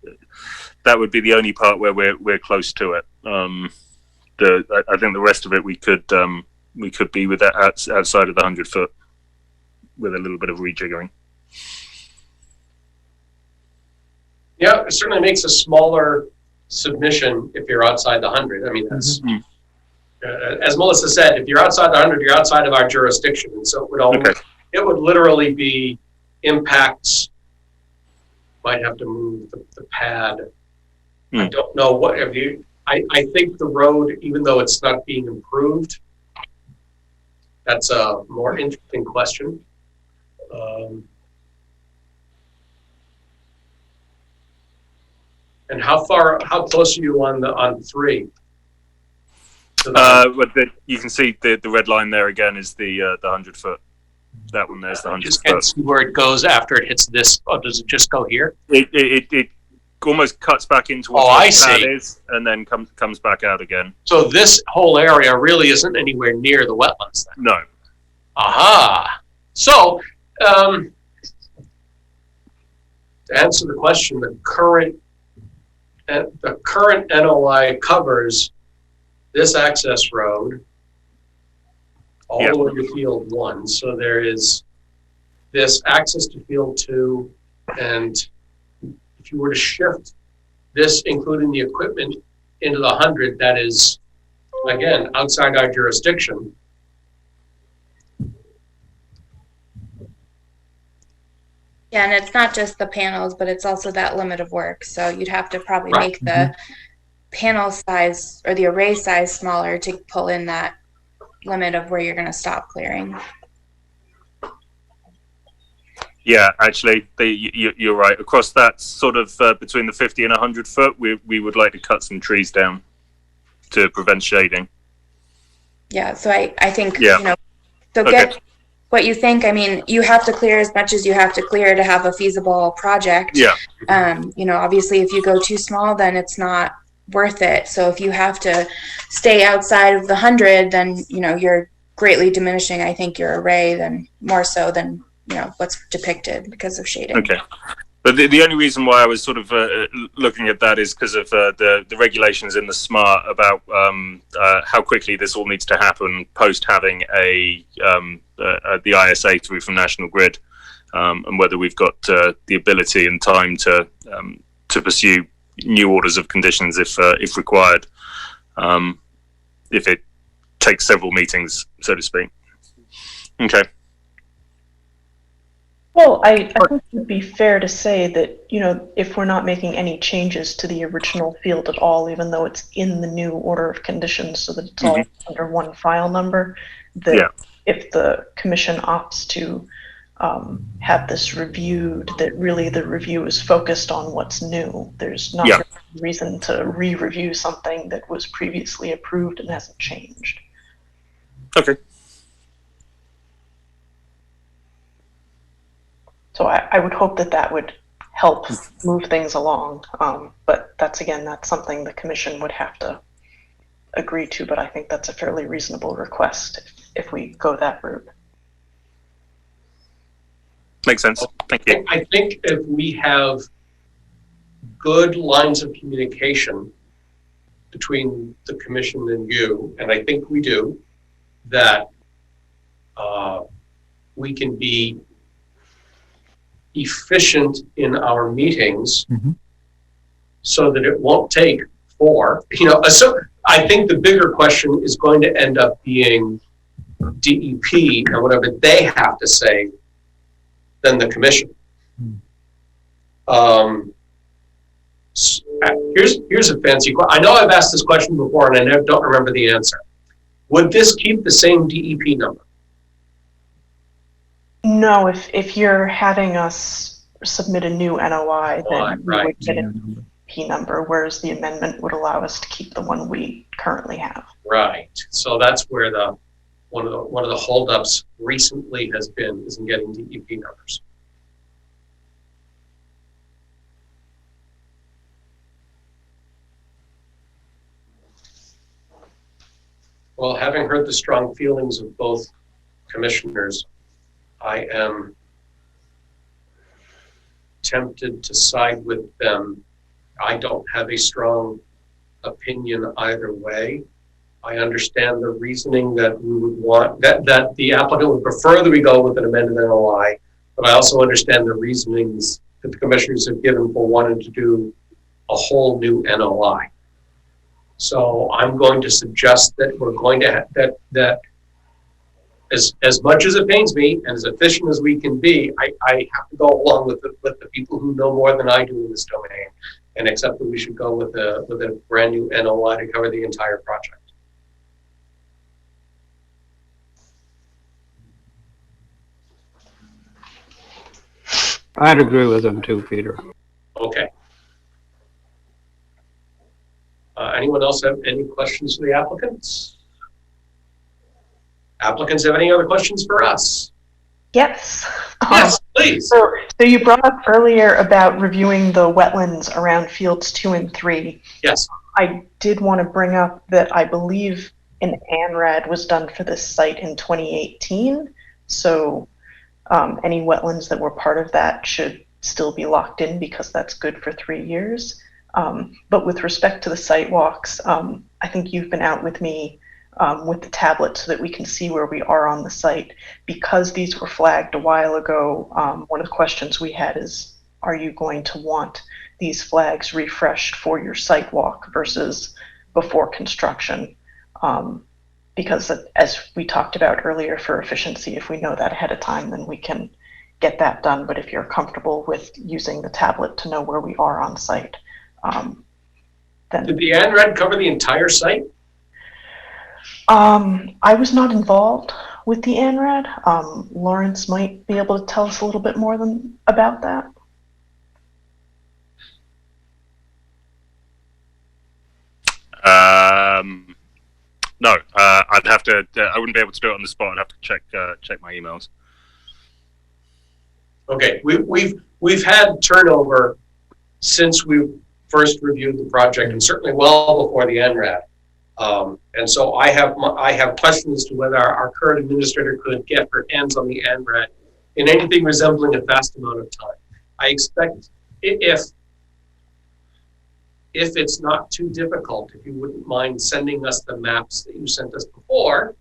that would be the only part where we're close to it. I think the rest of it we could be with that outside of the 100 foot with a little bit of rejiggering. Yeah, it certainly makes a smaller submission if you're outside the 100. I mean, that's as Melissa said, if you're outside the 100, you're outside of our jurisdiction, and so it would literally be impacts. Might have to move the pad. I don't know what have you. I think the road, even though it's not being improved, that's a more interesting question. And how close are you on 3? But you can see the red line there again is the 100 foot. That one there's the 100 just foot. can't see where it goes after it hits this. Oh, does it just go here? It almost cuts back into what the pad is, and then comes back out again. So this whole area really isn't anywhere near the wetlands then? No. Aha. So, to answer the question, the current NOI covers this access road all the way to field 1. So there is this access to field 2, and if you were to shift this, including the equipment, into the 100, that is, again, outside our jurisdiction. Yeah, and it's not just the panels, but it's also that limit of work. So you'd have to probably make the panel size or the array size smaller to pull in that limit of where you're going to stop clearing. Yeah, actually, you're right. Across that sort of between the 50 and 100 foot, we would like to cut some trees down to prevent shading. Yeah, so I think, you know, so get what you think. I mean, you have to clear as much as you have to clear to have a feasible project. Yeah. You know, obviously, if you go too small, then it's not worth it. So if you have to stay outside of the 100, then, you know, you're greatly diminishing, I think, your array, then more so than, you know, what's depicted because of shading. Okay. But the only reason why I was sort of looking at that is because of the regulations in the SMART about how quickly this all needs to happen post having the ISA through from National Grid, and whether we've got the ability and time to pursue new orders of conditions if required, if it takes several meetings, so to speak. Okay. Well, I think it would be fair to say that, you know, if we're not making any changes to the original field at all, even though it's in the new order of conditions so that it's all under one file number, that if the commission opts to have this reviewed, that really the review is focused on what's new. There's not really a reason to re-review something that was previously approved and hasn't changed. Okay. So I would hope that that would help move things along. But that's something the commission would have to agree to, but I think that's a fairly reasonable request if we go that route. Makes sense. Thank you. I think if we have good lines of communication between the commission and you, and I think we do, that we can be efficient in our meetings so that it won't take 4. You know, so I think the bigger question is going to end up being DEP and whatever they have to say than the commission. Here's a fancy question. I know I've asked this question before and I don't remember the answer. Would this keep the same DEP number? No, if you're having us submit a new NOI, then we would get a P number, whereas the amendment would allow us to keep the one we currently have. Right. So that's where one of the holdups recently has been, is in getting DEP numbers. Well, having heard the strong feelings of both commissioners, I am tempted to side with them. I don't have a strong opinion either way. I understand the reasoning that we would want, that the applicant would prefer that we go with an amended NOI, but I also understand the reasonings that the commissioners have given for wanting to do a whole new NOI. So I'm going to suggest that we're going to have that as much as it pains me and as efficient as we can be, I have to go along with the people who know more than I do in this domain and accept that we should go with a brand new NOI to cover the entire project. I'd agree with them too, Peter. Okay. Anyone else have any questions for the applicants? Applicants have any other questions for us? Yes. Yes, please. So you brought up earlier about reviewing the wetlands around fields 2 and 3. Yes. I did want to bring up that I believe an ANRAD was done for this site in 2018. So any wetlands that were part of that should still be locked in because that's good for 3 years. But with respect to the site walks, I think you've been out with me with the tablet so that we can see where we are on the site. Because these were flagged a while ago, one of the questions we had is, are you going to want these flags refreshed for your site walk versus before construction? Because as we talked about earlier, for efficiency, if we know that ahead of time, then we can get that done. But if you're comfortable with using the tablet to know where we are on site, then... Did the ANRAD cover the entire site? I was not involved with the ANRAD. Lawrence might be able to tell us a little bit more about that. No, I'd have to. I wouldn't be able to do it on the spot. I'd have to check my emails. Okay, we've had turnover since we first reviewed the project, and certainly well before the NRAD. And so I have questions as to whether our current administrator could get her hands on the NRAD in anything resembling a fast amount of time. I expect if it's not too difficult, if you wouldn't mind sending us the maps that you sent us before,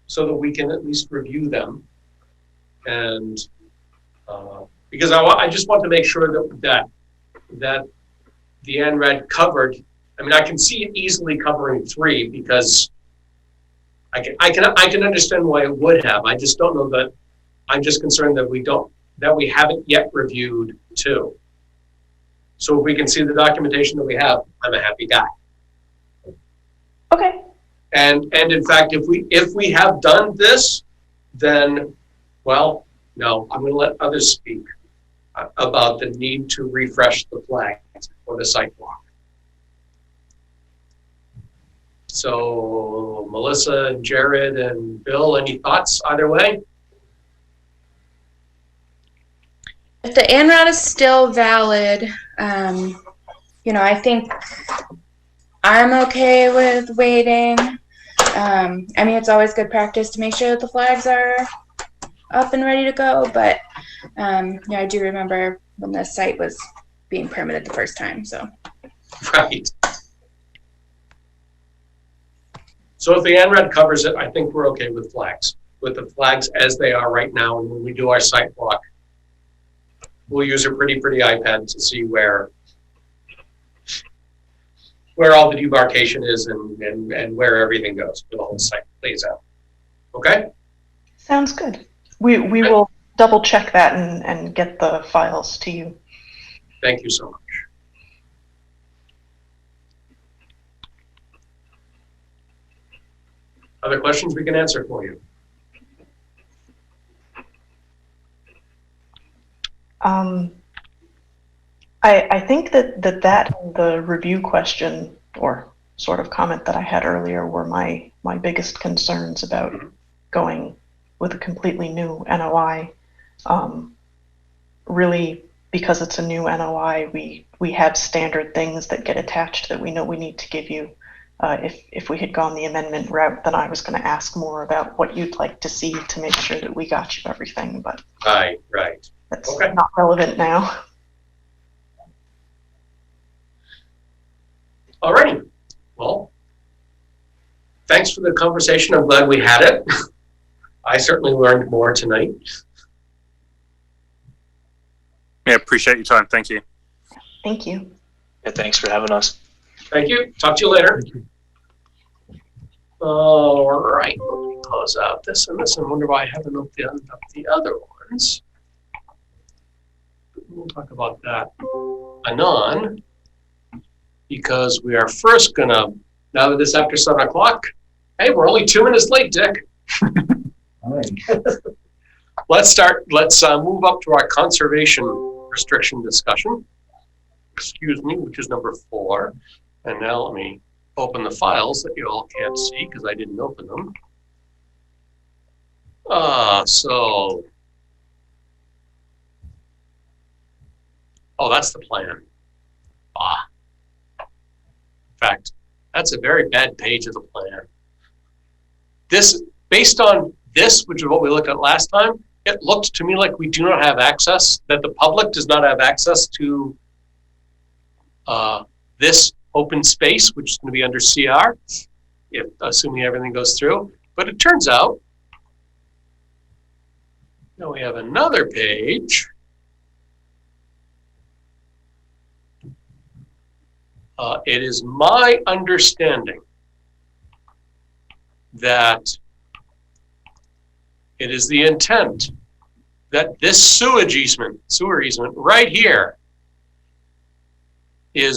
so that we can at least review them. And because I just want to make sure that the NRAD covered. I mean, I can see it easily covering 3 because I can understand why it would have. I just don't know that. I'm just concerned that we haven't yet reviewed 2. So if we can see the documentation that we have, I'm a happy guy. Okay. And in fact, if we have done this, then, well, no, I'm going to let others speak about the need to refresh the flags for the sidewalk. So Melissa and Jared and Bill, any thoughts either way? If the ANRAD is still valid, I think I'm okay with waiting. I mean, it's always good practice to make sure that the flags are up and ready to go, but I do remember when the site was being permitted the first time, so. Right. So if the ANRAD covers it, I think we're okay with the flags as they are right now. And when we do our site walk, we'll use a pretty iPad to see where all the demarcation is and where everything goes, where the whole site plays out. Okay? Sounds good. We will double check that and get the files to you. Thank you so much. Other questions we can answer for you? I think that the review question or sort of comment that I had earlier were my biggest concerns about going with a completely new NOI. Really, because it's a new NOI, we have standard things that get attached that we know we need to give you. If we had gone the amendment route, then I was going to ask more about what you'd like to see to make sure that we got you everything, but right. That's okay. Not relevant now. Alrighty. Well, thanks for the conversation. I'm glad we had it. I certainly learned more tonight. Yeah, appreciate your time. Thank you. Thank you. Yeah, thanks for having us. Thank you. Talk to you later. All right. Let me close out this and this and wonder why I haven't opened up the other ones. We'll talk about that anon, because we are first gonna, now that it's after 7 o'clock, hey, we're only 2 minutes late, Dick. Let's move up to our conservation restriction discussion. Excuse me, which is number 4. And now let me open the files that you all can't see because I didn't open them. Oh, that's the plan. In fact, that's a very bad page of the plan. This, based on this, which is what we looked at last time, it looked to me like we do not have access, that the public does not have access to this open space, which is going to be under CR, if assuming everything goes through. But it turns out, now we have another page. It is my understanding that it is the intent that this sewer easement right here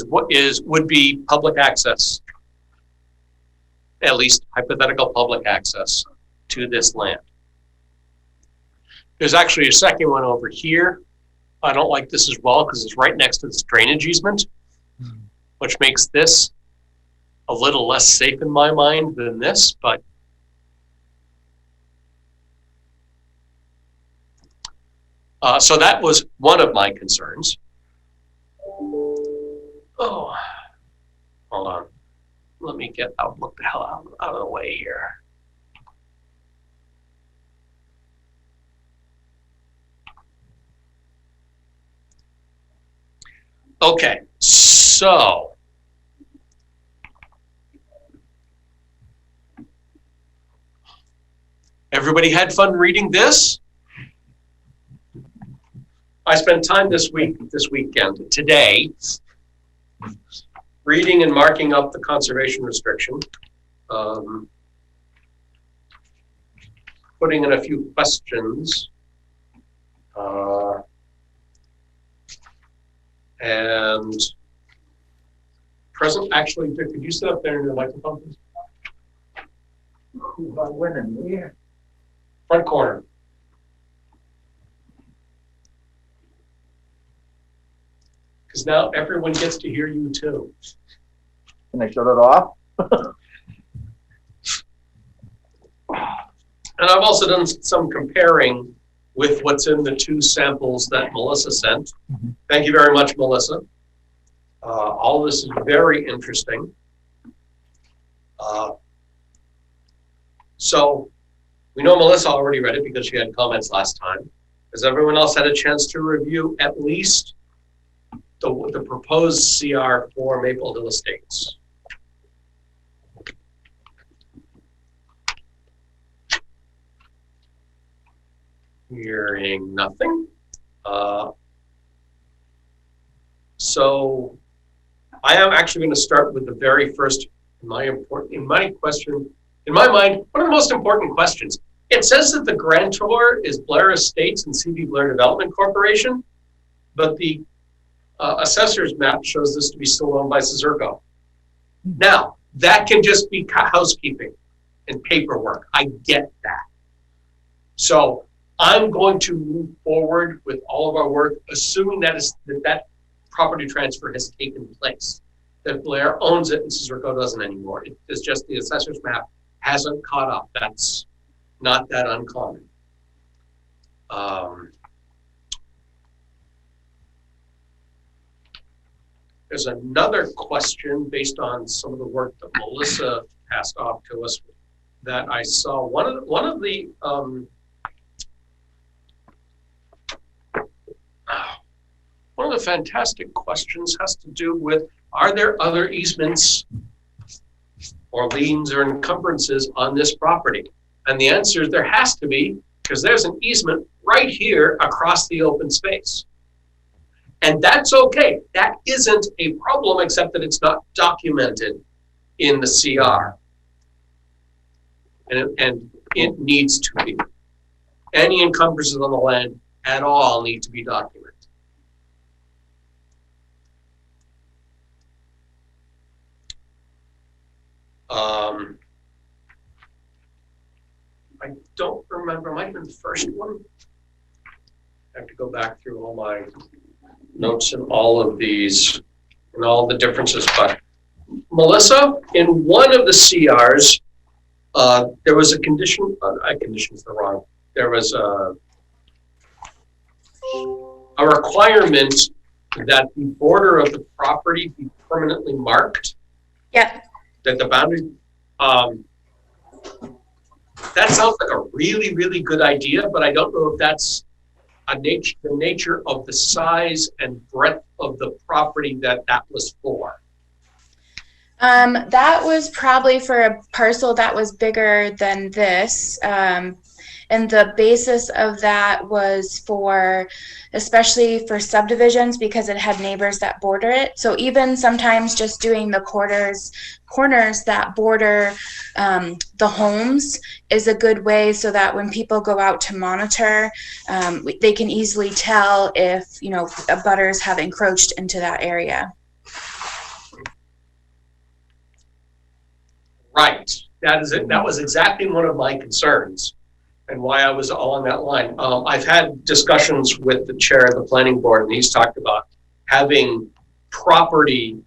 would be public access, at least hypothetical public access to this land. There's actually a second one over here. I don't like this as well because it's right next to this drainage easement, which makes this a little less safe in my mind than this, but so that was one of my concerns. Oh, hold on. Let me look the hell out of the way here. Okay, so everybody had fun reading this? I spent time this weekend, today, reading and marking up the conservation restriction, putting in a few questions, and actually, Dick, could you sit up there in your microphone, please? When and where? Front corner. Because now everyone gets to hear you too. Can I shut it off? And I've also done some comparing with what's in the 2 samples that Melissa sent. Mm-hmm. Thank you very much, Melissa. All this is very interesting. So we know Melissa already read it because she had comments last time. Has everyone else had a chance to review at least the proposed CR for Maple Hill Estates? Hearing nothing. So I am actually going to start with the very first, in my mind, one of the most important questions. It says that the grantor is Blair Estates and C.B. Blair Development Corporation, but the assessor's map shows this to be still owned by Cizurco. Now, that can just be housekeeping and paperwork. I get that. So I'm going to move forward with all of our work, assuming that property transfer has taken place, that Blair owns it and Cizurco doesn't anymore. It's just the assessor's map hasn't caught up. That's not that uncommon. There's another question based on some of the work that Melissa passed off to us that I saw. One of the fantastic questions has to do with, are there other easements or liens or encumbrances on this property? And the answer is there has to be, because there's an easement right here across the open space. And that's okay. That isn't a problem, except that it's not documented in the CR. And it needs to be. Any encumbrances on the land at all need to be documented. I don't remember, might have been the first one. I have to go back through all my notes and all of these and all the differences. But Melissa, in one of the CRs, there was a condition, condition's the wrong, there was a requirement that the border of the property be permanently marked. Yeah. That the boundary, that sounds like a really, really good idea, but I don't know if that's the nature of the size and breadth of the property that was for. That was probably for a parcel that was bigger than this. And the basis of that was for, especially for subdivisions, because it had neighbors that border it. So even sometimes just doing the corners that border the homes is a good way, so that when people go out to monitor, they can easily tell if, abutters have encroached into that area. Right. That is it. That was exactly one of my concerns and why I was along that line. I've had discussions with the chair of the planning board, and he's talked about having property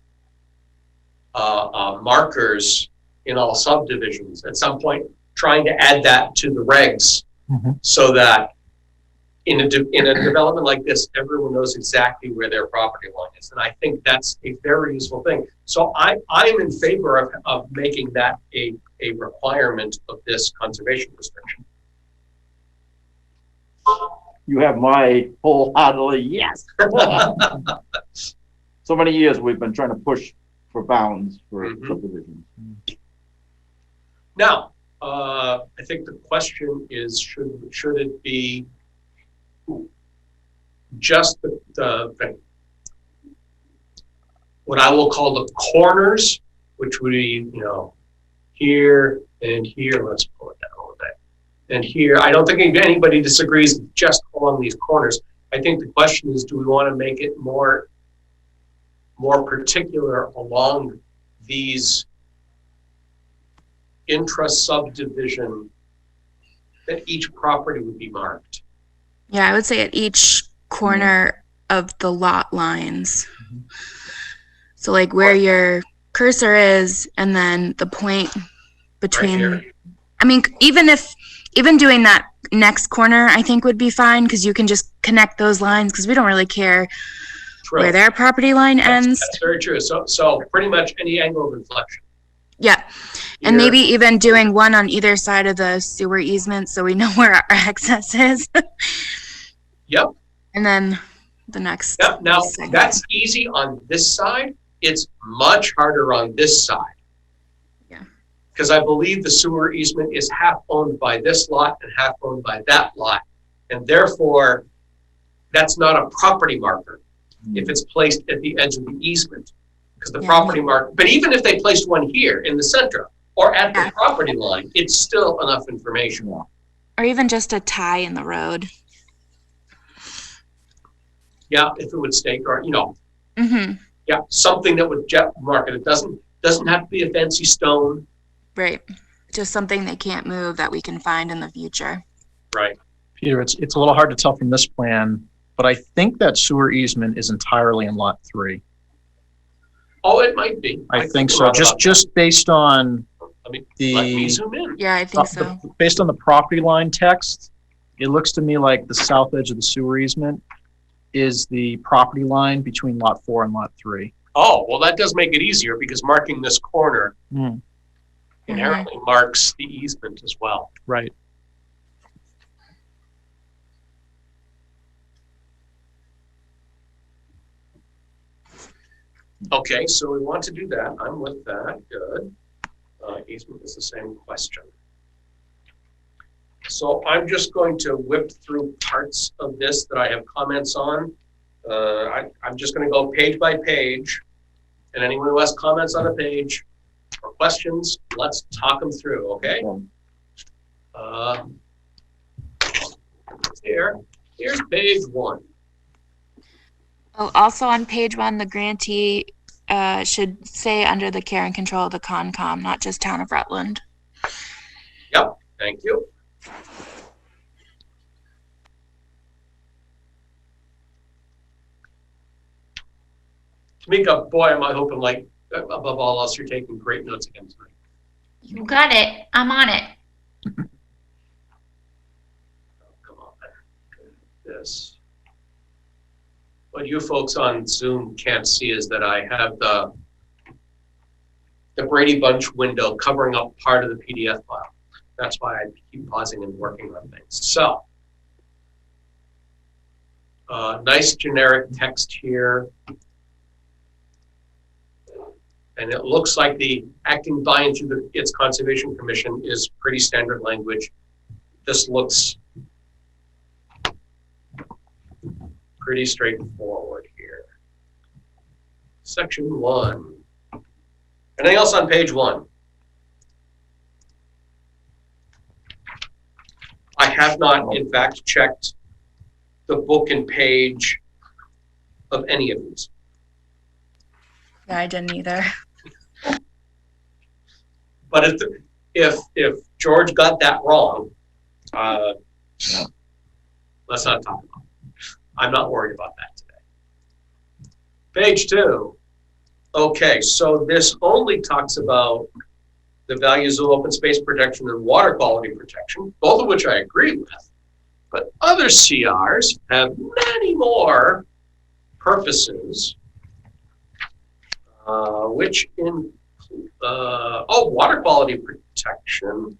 markers in all subdivisions. At some point, trying to add that to the regs, so that in a development like this, everyone knows exactly where their property line is. And I think that's a very useful thing. So I'm in favor of making that a requirement of this conservation restriction. You have my wholeheartedly yes. So many years we've been trying to push for bounds for subdivisions. Now, I think the question is, should it be just the what I will call the corners, which would be, here and here. Let's pull it down a little bit. And here, I don't think anybody disagrees just along these corners. I think the question is, do we want to make it more particular along these intra-subdivision, that each property would be marked? Yeah, I would say at each corner of the lot lines. So like where your cursor is, and then the point between, right, I mean, even doing that next corner, I think would be fine, because you can just connect those lines, because we don't really care where their property line ends. That's very true. So pretty much any angle of inflection. Yeah. And maybe even doing one on either side of the sewer easement, so we know where our access is. Yep. And then the next. Yep. Now, that's easy on this side. It's much harder on this side. Yeah. Because I believe the sewer easement is half owned by this lot and half owned by that lot. And therefore, that's not a property marker if it's placed at the edge of the easement. Because the property marker, but even if they placed one here in the center or at the property line, it's still enough information. Or even just a tie in the road. Yeah, if it would stake or, Mm-hmm. yeah, something that would mark it. It doesn't have to be a fancy stone. Right. Just something they can't move that we can find in the future. Right. Peter, it's a little hard to tell from this plan, but I think that sewer easement is entirely in lot 3. Oh, it might be. I think so. Just based on let me zoom in. Yeah, I think so. Based on the property line text, it looks to me like the south edge of the sewer easement is the property line between lot 4 and lot 3. Oh, well, that does make it easier because marking this corner inherently marks the easement as well. Right. Okay, so we want to do that. I'm with that. Good. Easement is the same question. So I'm just going to whip through parts of this that I have comments on. I'm just going to go page by page, and anyone who has comments on a page or questions, let's talk them through, okay? Here's page 1. Oh, also on page 1, the grantee should say under the care and control of the Concom, not just Town of Rutland. Yep, thank you. Tamika, boy, am I hoping, like, above all else, you're taking great notes again tonight. You got it. I'm on it. Come on. This. What you folks on Zoom can't see is that I have the Brady Bunch window covering up part of the PDF file. That's why I keep pausing and working on things. So, nice generic text here. And it looks like the acting by and through its Conservation Commission is pretty standard language. This looks pretty straightforward here. Section 1. Anything else on page 1? I have not, in fact, checked the book and page of any of these. Yeah, I didn't either. But if George got that wrong, let's not talk about it. I'm not worried about that today. Page 2. Okay, so this only talks about the values of open space protection and water quality protection, both of which I agree with. But other CRs have many more purposes, which include, water quality protection.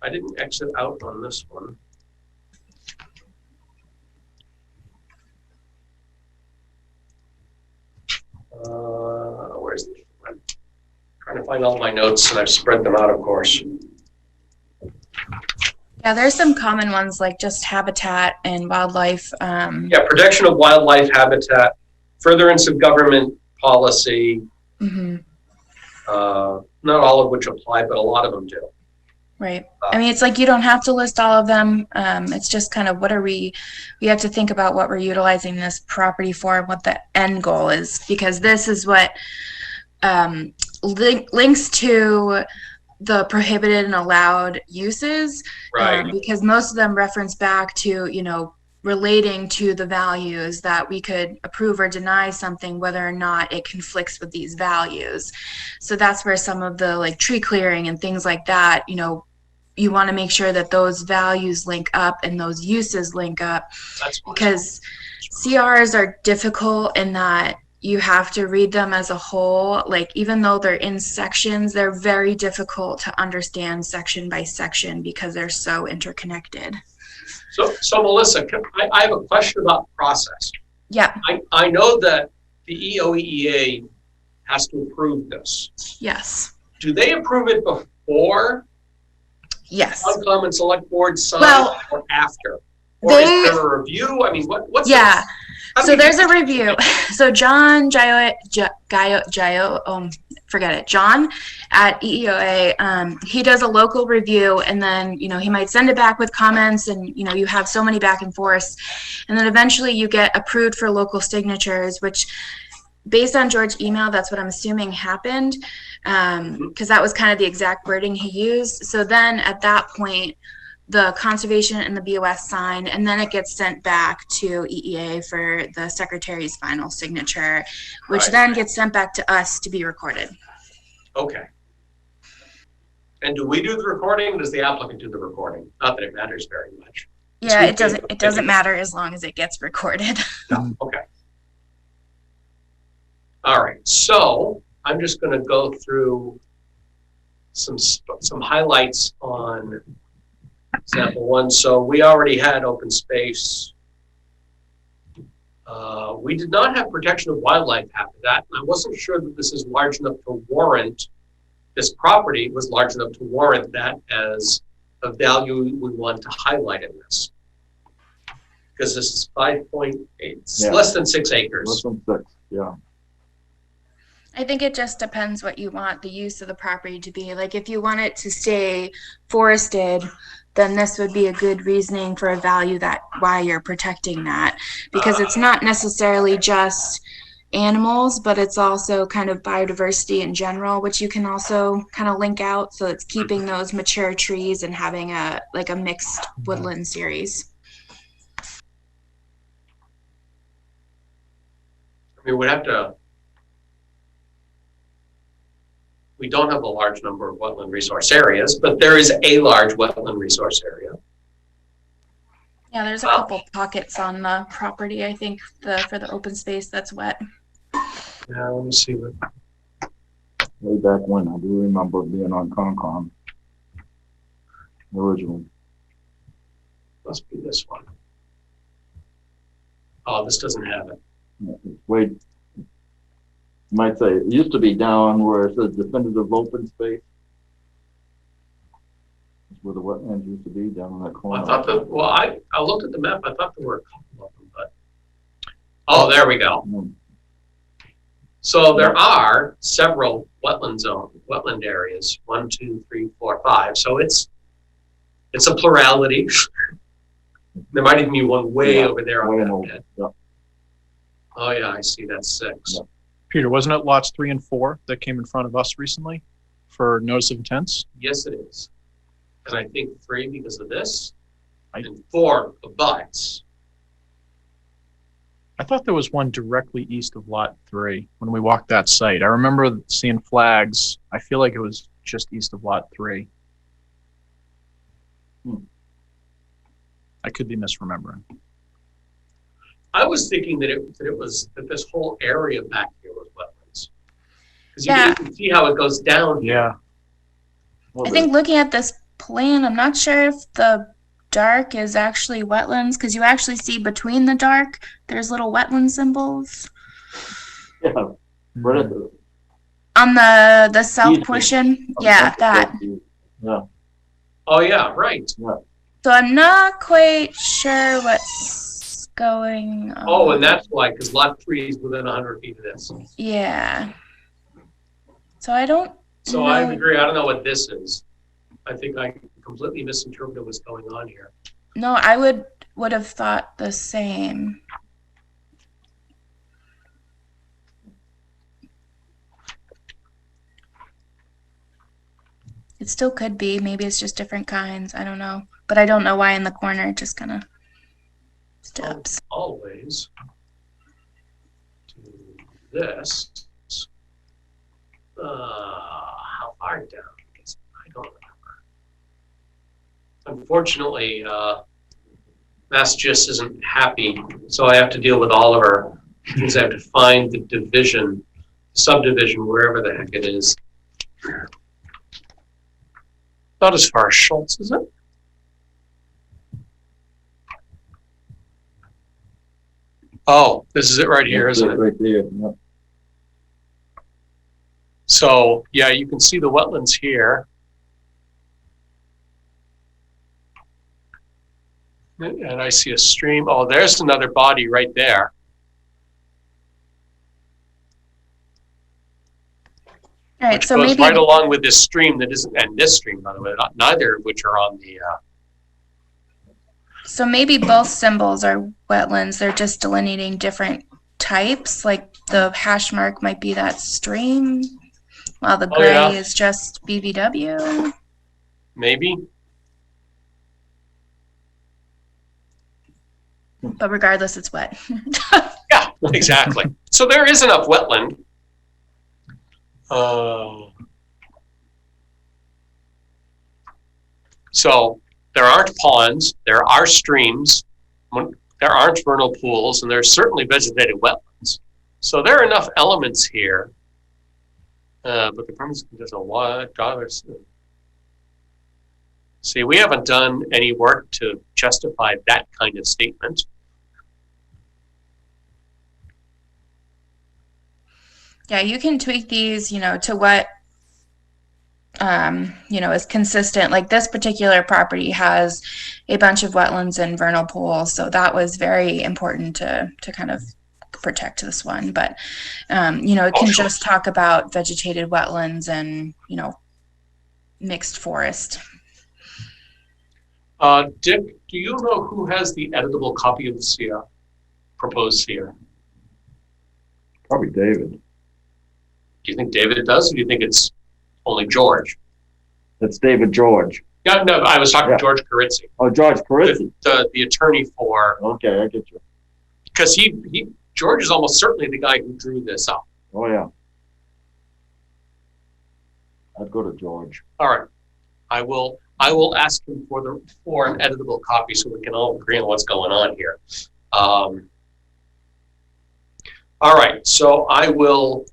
I didn't exit out on this one. Where's the, I'm trying to find all my notes and I've spread them out, of course. Yeah, there's some common ones like just habitat and wildlife. Yeah, protection of wildlife habitat, furtherance of government policy. Mm-hmm. Not all of which apply, but a lot of them do. Right. I mean, it's like you don't have to list all of them. It's just kind of what are we have to think about what we're utilizing this property for and what the end goal is, because this is what links to the prohibited and allowed uses. Right. Because most of them reference back to, relating to the values that we could approve or deny something, whether or not it conflicts with these values. So that's where some of the like tree clearing and things like that, you want to make sure that those values link up and those uses link up. That's because CRs are difficult in that you have to read them as a whole. Like, even though they're in sections, they're very difficult to understand section by section because they're so interconnected. So Melissa, I have a question about the process. Yeah. I know that the EOEEA has to approve this. Yes. Do they approve it before? Yes. Concom and select board sign, or after? Or They, is there a review? I mean, what's yeah. So there's a review. So John forget it. John at EEOA, he does a local review, and then, you know, he might send it back with comments, and, you know, you have so many back and forths, and then eventually you get approved for local signatures, which, based on George's email, that's what I'm assuming happened, because that was kind of the exact wording he used. So then at that point, the conservation and the BOS sign, and then it gets sent back to EEA for the secretary's final signature, which then gets sent back to us to be recorded. Okay. And do we do the recording? Does the applicant do the recording? Not that it matters very much. Yeah, it doesn't matter as long as it gets recorded. No. Okay. All right. So I'm just going to go through some highlights on example one. So we already had open space. We did not have protection of wildlife after that. And I wasn't sure that this is large enough to warrant, this property was large enough to warrant that as a value we want to highlight in this. Because this is 5.8, less than 6 acres. Less than 6, yeah. I think it just depends what you want the use of the property to be. Like, if you want it to stay forested, then this would be a good reasoning for a value that why you're protecting that, because it's not necessarily just animals, but it's also kind of biodiversity in general, which you can also kind of link out. So it's keeping those mature trees and having a mixed woodland series. I mean, we don't have a large number of wetland resource areas, but there is a large wetland resource area. Yeah, there's a couple pockets on the property, I think, for the open space that's wet. Yeah, let me see what. Way back when, I do remember being on Concom originally. Must be this one. Oh, this doesn't have it. Wait, you might say, it used to be down where it says definitive open space. That's where the wetlands used to be, down in that corner. I thought I looked at the map, I thought there were a couple of them, but. Oh, there we go. So there are several wetland areas, 1, 2, 3, 4, 5. So it's a plurality. There might even be one way over there on that bit. Yeah. Oh yeah, I see. That's 6. Yeah. Peter, wasn't it lots 3 and 4 that came in front of us recently for notice of intents? Yes, it is. And I think 3 because of this, and 4 abuts. I thought there was one directly east of lot 3 when we walked that site. I remember seeing flags. I feel like it was just east of lot 3. I could be misremembering. I was thinking that this whole area back here was wetlands. Because you can see how it goes down. Yeah. I think looking at this plan, I'm not sure if the dark is actually wetlands, because you actually see between the dark, there's little wetland symbols. Yeah. On the south portion. Yeah, that. Yeah. Oh yeah, right. Yeah. So I'm not quite sure what's going on. Oh, and that's why, because lot 3 is within 100 feet of this. Yeah. So I don't So know. I agree. I don't know what this is. I think I completely misinterpreted what's going on here. No, I would have thought the same. It still could be. Maybe it's just different kinds. I don't know. But I don't know why in the corner it just kind of steps. Always do this. How far down? Because I don't remember. Unfortunately, MassGIS isn't happy, so I have to deal with all of our things. I have to find the division, subdivision, wherever the heck it is. Not as far as Schultz, is it? Oh, this is it right here, isn't it? Right there. Yeah. So, yeah, you can see the wetlands here. And I see a stream. Oh, there's another body right there. All right, which so goes maybe right along with this stream that isn't, and this stream, by the way, neither of which are on the. So maybe both symbols are wetlands. They're just delineating different types. Like the hash mark might be that stream, while the gray is just BVW. Maybe. But regardless, it's wet. Yeah, exactly. So there is enough wetland. So there aren't ponds, there are streams, there aren't vernal pools, and there's certainly vegetated wetlands. So there are enough elements here. But the problem is there's a lot of dollars. See, we haven't done any work to justify that kind of statement. Yeah, you can tweak these, to what, is consistent. Like this particular property has a bunch of wetlands and vernal pools, so that was very important to kind of protect this one. But, it can just talk about vegetated wetlands and, mixed forest. Dick, do you know who has the editable copy of the proposed CR? Probably David. Do you think David does, or do you think it's only George? That's David George. Yeah, no, I was talking to George Carizzi. Oh, George Carizzi. The attorney for. Okay, I get you. Because George is almost certainly the guy who drew this up. Oh yeah. I'd go to George. All right, I will ask him for an editable copy so we can all agree on what's going on here. All right, so I will.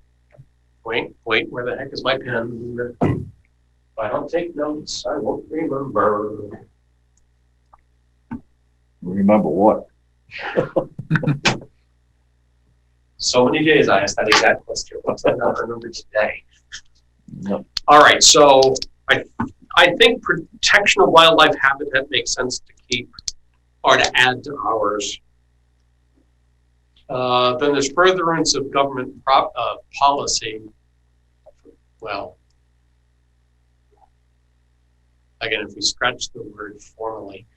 Wait, where the heck is my pen? If I don't take notes, I won't remember. Remember what? So many days I asked that exact question. What's I not remember today? Yep. All right, so I think protection of wildlife habitat makes sense to keep or to add to ours. Then there's furtherance of government policy. Well, again, if we scratch the word formally,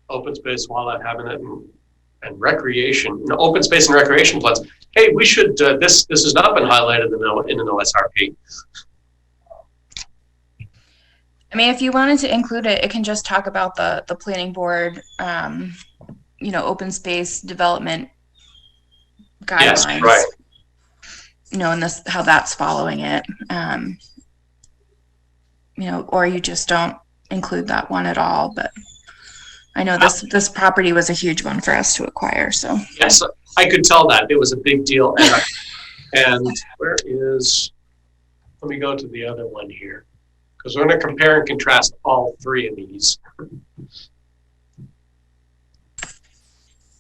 open space, wildlife habitat, and recreation, open space and recreation plans. Hey, we should. This has not been highlighted in an OSRP. I mean, if you wanted to include it, it can just talk about the planning board, open space development guidelines. Yes, right. And this how that's following it. Or you just don't include that one at all. But I know this property was a huge one for us to acquire. So yes, I could tell that it was a big deal. And where is? Let me go to the other one here, because we're going to compare and contrast all three of these.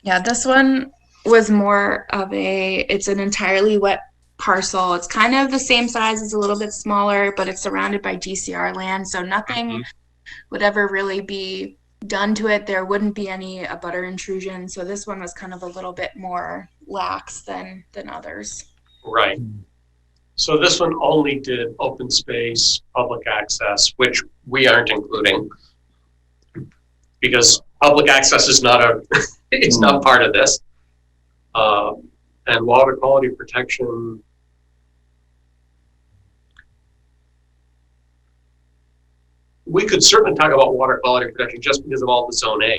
Yeah, this one was more of it's an entirely wet parcel. It's kind of the same size, it's a little bit smaller, but it's surrounded by DCR land, so nothing would ever really be done to it. There wouldn't be any abutter intrusion, so this one was kind of a little bit more lax than others. Right. So this one only did open space, public access, which we aren't including because public access is not it's not part of this. And water quality protection. We could certainly talk about water quality protection just because of all the zone A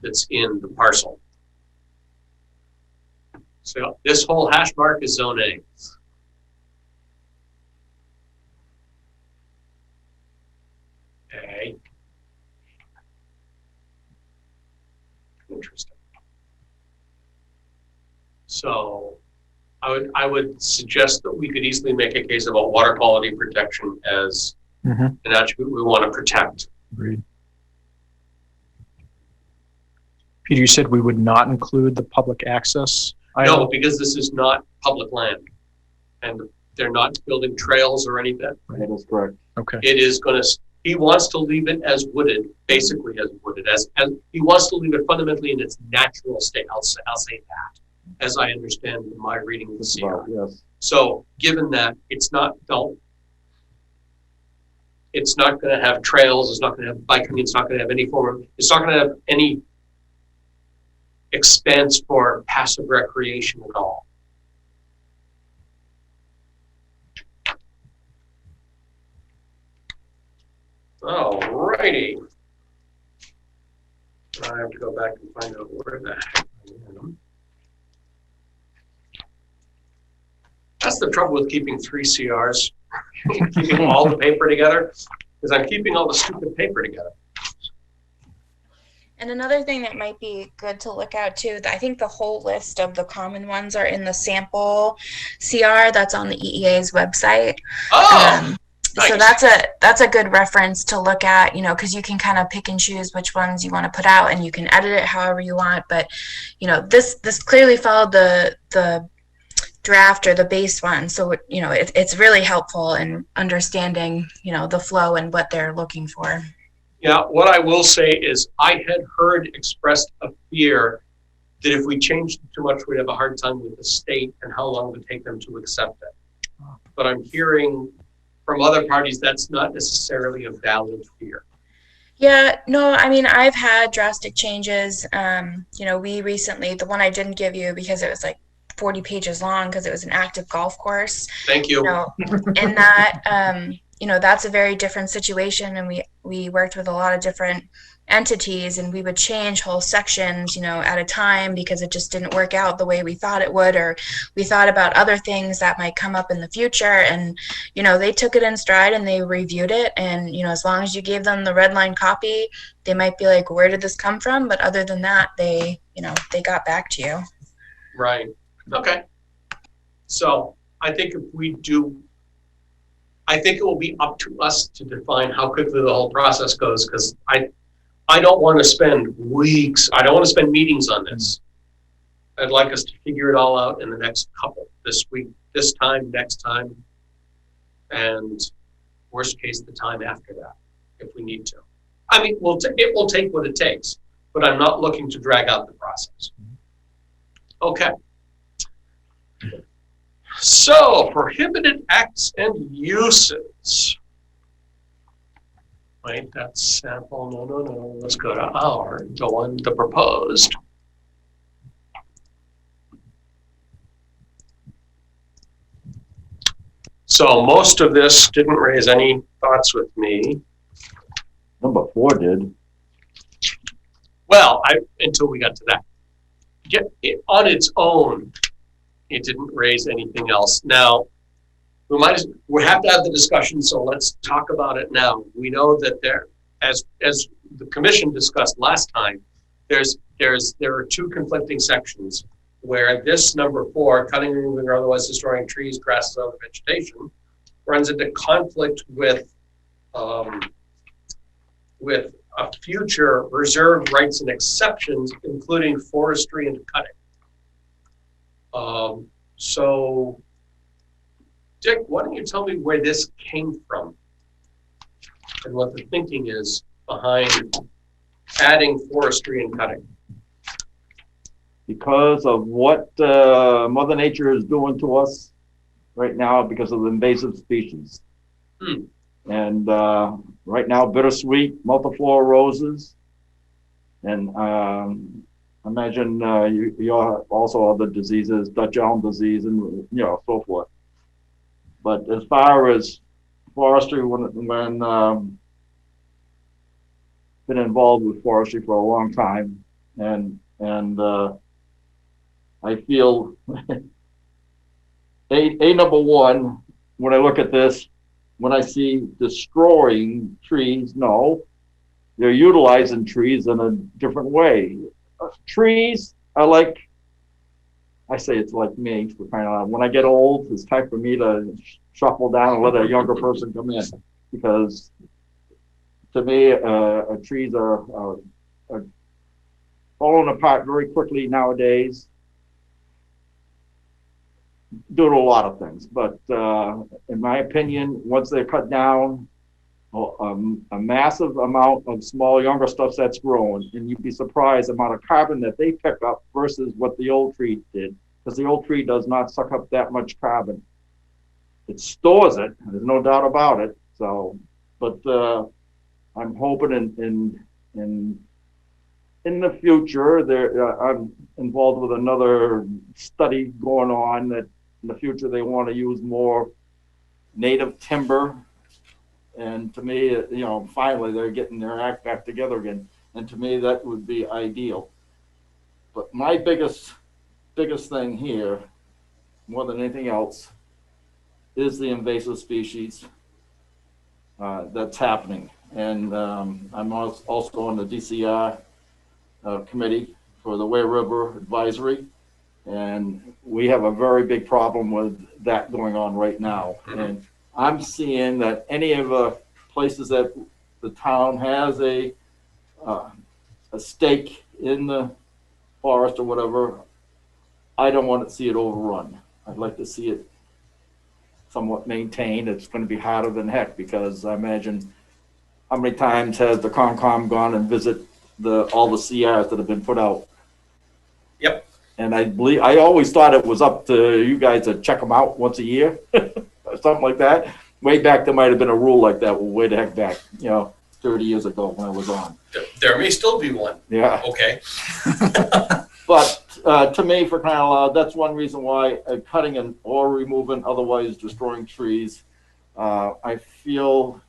that's in the parcel. So this whole hash mark is zone A. Okay. Interesting. So I would suggest that we could easily make a case about water quality protection as an attribute we want to protect. Agreed. Peter, you said we would not include the public access item? No, because this is not public land, and they're not building trails or anything. That is correct. Okay. It is going to. He wants to leave it as wooded, basically as wooded, as he wants to leave it fundamentally in its natural state. I'll say that, as I understand my reading of the CR. Yes. So given that it's not built, it's not going to have trails, it's not going to have biking, it's not going to have any form of, it's not going to have any expense for passive recreation at all. Alrighty. I have to go back and find out where the heck I am. That's the trouble with keeping 3 CRs, keeping all the paper together, is I'm keeping all the stupid paper together. And another thing that might be good to look at too, I think the whole list of the common ones are in the sample CR that's on the EEA's website. Oh, nice. So that's a good reference to look at, you know, because you can kind of pick and choose which ones you want to put out, and you can edit it however you want. But you know, this clearly followed the draft or the base one, so you know it's really helpful in understanding, you know, the flow and what they're looking for. Yeah, what I will say is I had heard expressed a fear that if we changed it too much, we'd have a hard time with the state and how long it would take them to accept it. But I'm hearing from other parties that's not necessarily a valid fear. Yeah, no, I mean, I've had drastic changes. You know, we recently, the one I didn't give you because it was like 40 pages long because it was an active golf course. Thank you. You know, and that, you know, that's a very different situation, and we worked with a lot of different entities, and we would change whole sections, you know, at a time because it just didn't work out the way we thought it would, or we thought about other things that might come up in the future. And you know, they took it in stride and they reviewed it, and you know, as long as you gave them the red line copy, they might be like, where did this come from? But other than that, they, you know, they got back to you. Right. Okay. So I think if we do, I think it will be up to us to define how quickly the whole process goes, because I don't want to spend weeks, I don't want to spend meetings on this. I'd like us to figure it all out in the next couple, this week, this time, next time, and worst case, the time after that, if we need to. I mean, it will take what it takes, but I'm not looking to drag out the process. Okay. So, prohibited acts and uses. Wait, that's sample. No. Let's go to the proposed. So most of this didn't raise any thoughts with me. Number 4 did. Well, until we got to that. On its own, it didn't raise anything else. Now, we have to have the discussion, so let's talk about it now. We know that there, as the commission discussed last time, there are 2 conflicting sections where this number 4, cutting, removing, or otherwise destroying trees, grasses, and other vegetation, runs into conflict with a future reserved rights and exceptions, including forestry and cutting. So, Dick, why don't you tell me where this came from and what the thinking is behind adding forestry and cutting? Because of what Mother Nature is doing to us right now because of the invasive species. And right now, bittersweet, multiflora roses, and imagine you also other diseases, Dutch elm disease, and you know, so forth. But as far as forestry, when been involved with forestry for a long time, and I feel a number 1 when I look at this, when I see destroying trees, no, they're utilizing trees in a different way. Trees are like, I say it's like me, for crying out loud. When I get old, it's time for me to shuffle down and let a younger person come in, because to me, trees are falling apart very quickly nowadays due to a lot of things. But in my opinion, once they're cut down, a massive amount of small, younger stuff that's growing, and you'd be surprised the amount of carbon that they pick up versus what the old tree did, because the old tree does not suck up that much carbon. it stores it. There's no doubt about it. So, but I'm hoping in the future, I'm involved with another study going on that in the future they want to use more native timber. And to me, finally they're getting their act back together again. And to me, that would be ideal. But my biggest thing here, more than anything else, is the invasive species that's happening. And I'm also on the DCR committee for the Ware River Advisory. And we have a very big problem with that going on right now. And I'm seeing that any of the places that the town has a stake in the forest or whatever, I don't want to see it overrun. I'd like to see it somewhat maintained. It's going to be harder than heck, because I imagine how many times has the Concom gone and visit all the CRs that have been put out? Yep. And I always thought it was up to you guys to check them out once a year, or something like that. Way back, there might have been a rule like that. Way the heck back, 30 years ago when I was on. There may still be one. Yeah. Okay. But to me, for crying out loud, that's one reason why cutting or removing, otherwise destroying trees, I feel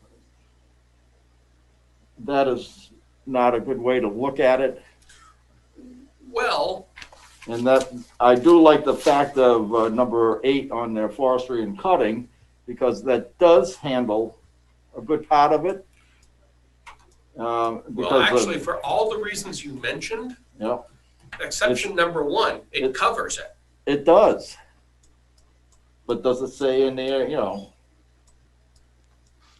that is not a good way to look at it. Well, and that I do like the fact of number 8 on their forestry and cutting, because that does handle a good part of it. Well, actually, for all the reasons you mentioned, yeah, exception number 1, it covers it. It does. But does it say in there,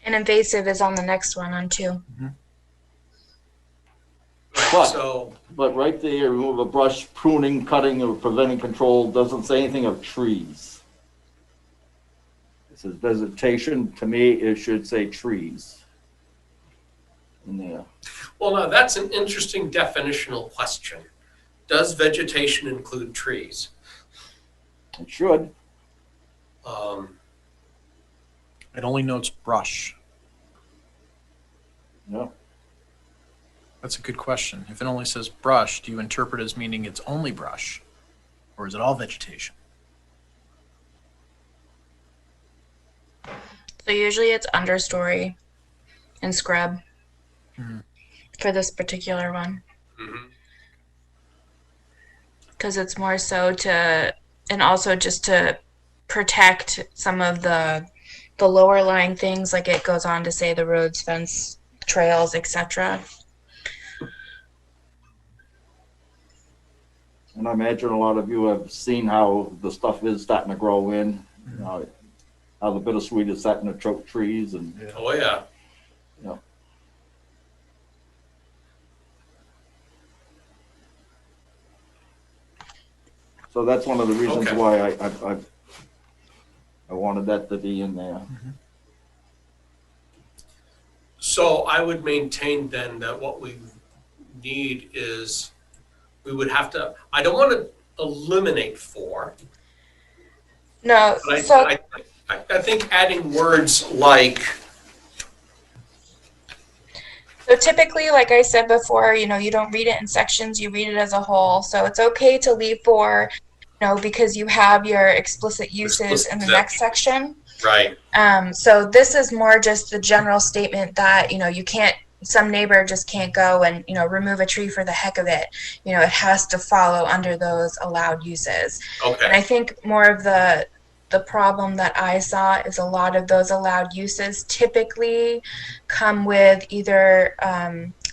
And invasive is on the next one on 2. Mm-hmm. But right there, remove a brush, pruning, cutting, or preventing control, doesn't say anything of trees. It says vegetation. To me, it should say trees in there. Well, now that's an interesting definitional question. Does vegetation include trees? It should. It only notes brush. Yeah. That's a good question. If it only says brush, do you interpret it as meaning it's only brush? Or is it all vegetation? So usually it's understory and scrub for this particular one. Because it's more so to, and also just to protect some of the lower lying things, like it goes on to say the roads, fence, trails, etc. And I imagine a lot of you have seen how the stuff is starting to grow in, how the bittersweet is starting to choke trees. And oh, yeah. Yeah. So that's one of the reasons why I wanted that to be in there. So I would maintain then that what we need is, we would have to, I don't want to eliminate 4. No, but I think adding words like. So typically, like I said before, you don't read it in sections, you read it as a whole. So it's okay to leave 4, because you have your explicit uses in the next section. Right. So this is more just the general statement that, you can't, some neighbor just can't go and, remove a tree for the heck of it. It has to follow under those allowed uses. Okay. And I think more of the problem that I saw is a lot of those allowed uses typically come with either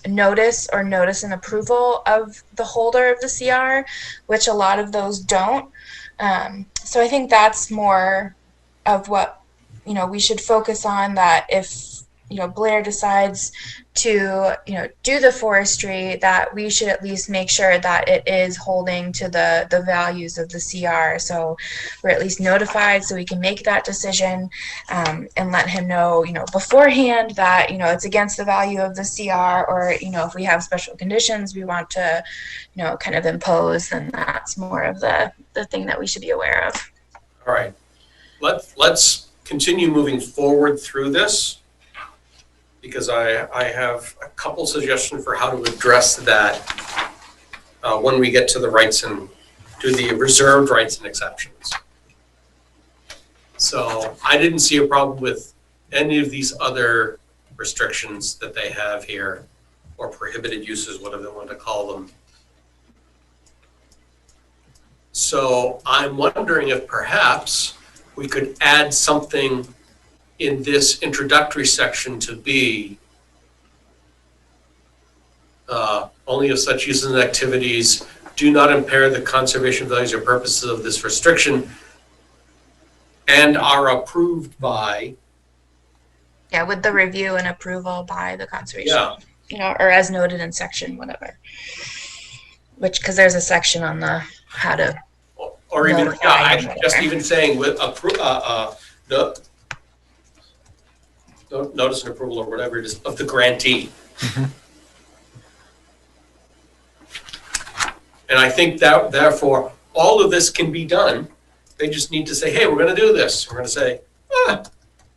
notice or notice and approval of the holder of the CR, which a lot of those don't. So I think that's more of what, we should focus on, that if, Blair decides to, do the forestry, that we should at least make sure that it is holding to the values of the CR. So we're at least notified so we can make that decision, and let him know, beforehand that, it's against the value of the CR, or, if we have special conditions we want to, kind of impose, then that's more of the thing that we should be aware of. All right. Let's continue moving forward through this, because I have a couple suggestions for how to address that when we get to the rights and do the reserved rights and exceptions. So I didn't see a problem with any of these other restrictions that they have here, or prohibited uses, whatever they want to call them. So I'm wondering if perhaps we could add something in this introductory section to be only if such uses and activities do not impair the conservation values or purposes of this restriction and are approved by. Yeah, with the review and approval by the conservation. Yeah. You know, or as noted in section whatever. Which, because there's a section on the how to. Or even, notify yeah, or actually, just whatever. even saying with notice and approval or whatever it is of the grantee. And I think that therefore all of this can be done. They just need to say, hey, we're going to do this. We're going to say,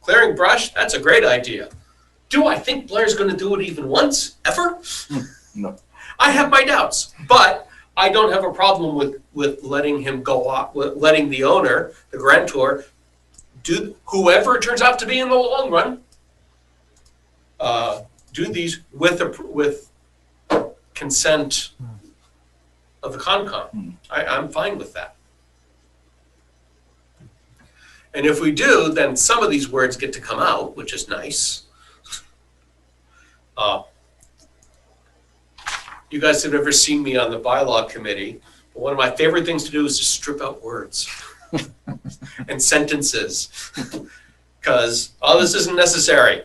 clearing brush, that's a great idea. Do I think Blair's going to do it even once, ever? No. I have my doubts, but I don't have a problem with letting him go off, with letting the owner, the grantor, do whoever it turns out to be in the long run, do these with consent of the Concom. I'm fine with that. And if we do, then some of these words get to come out, which is nice. You guys have never seen me on the bylaw committee, but one of my favorite things to do is to strip out words and sentences, because this isn't necessary.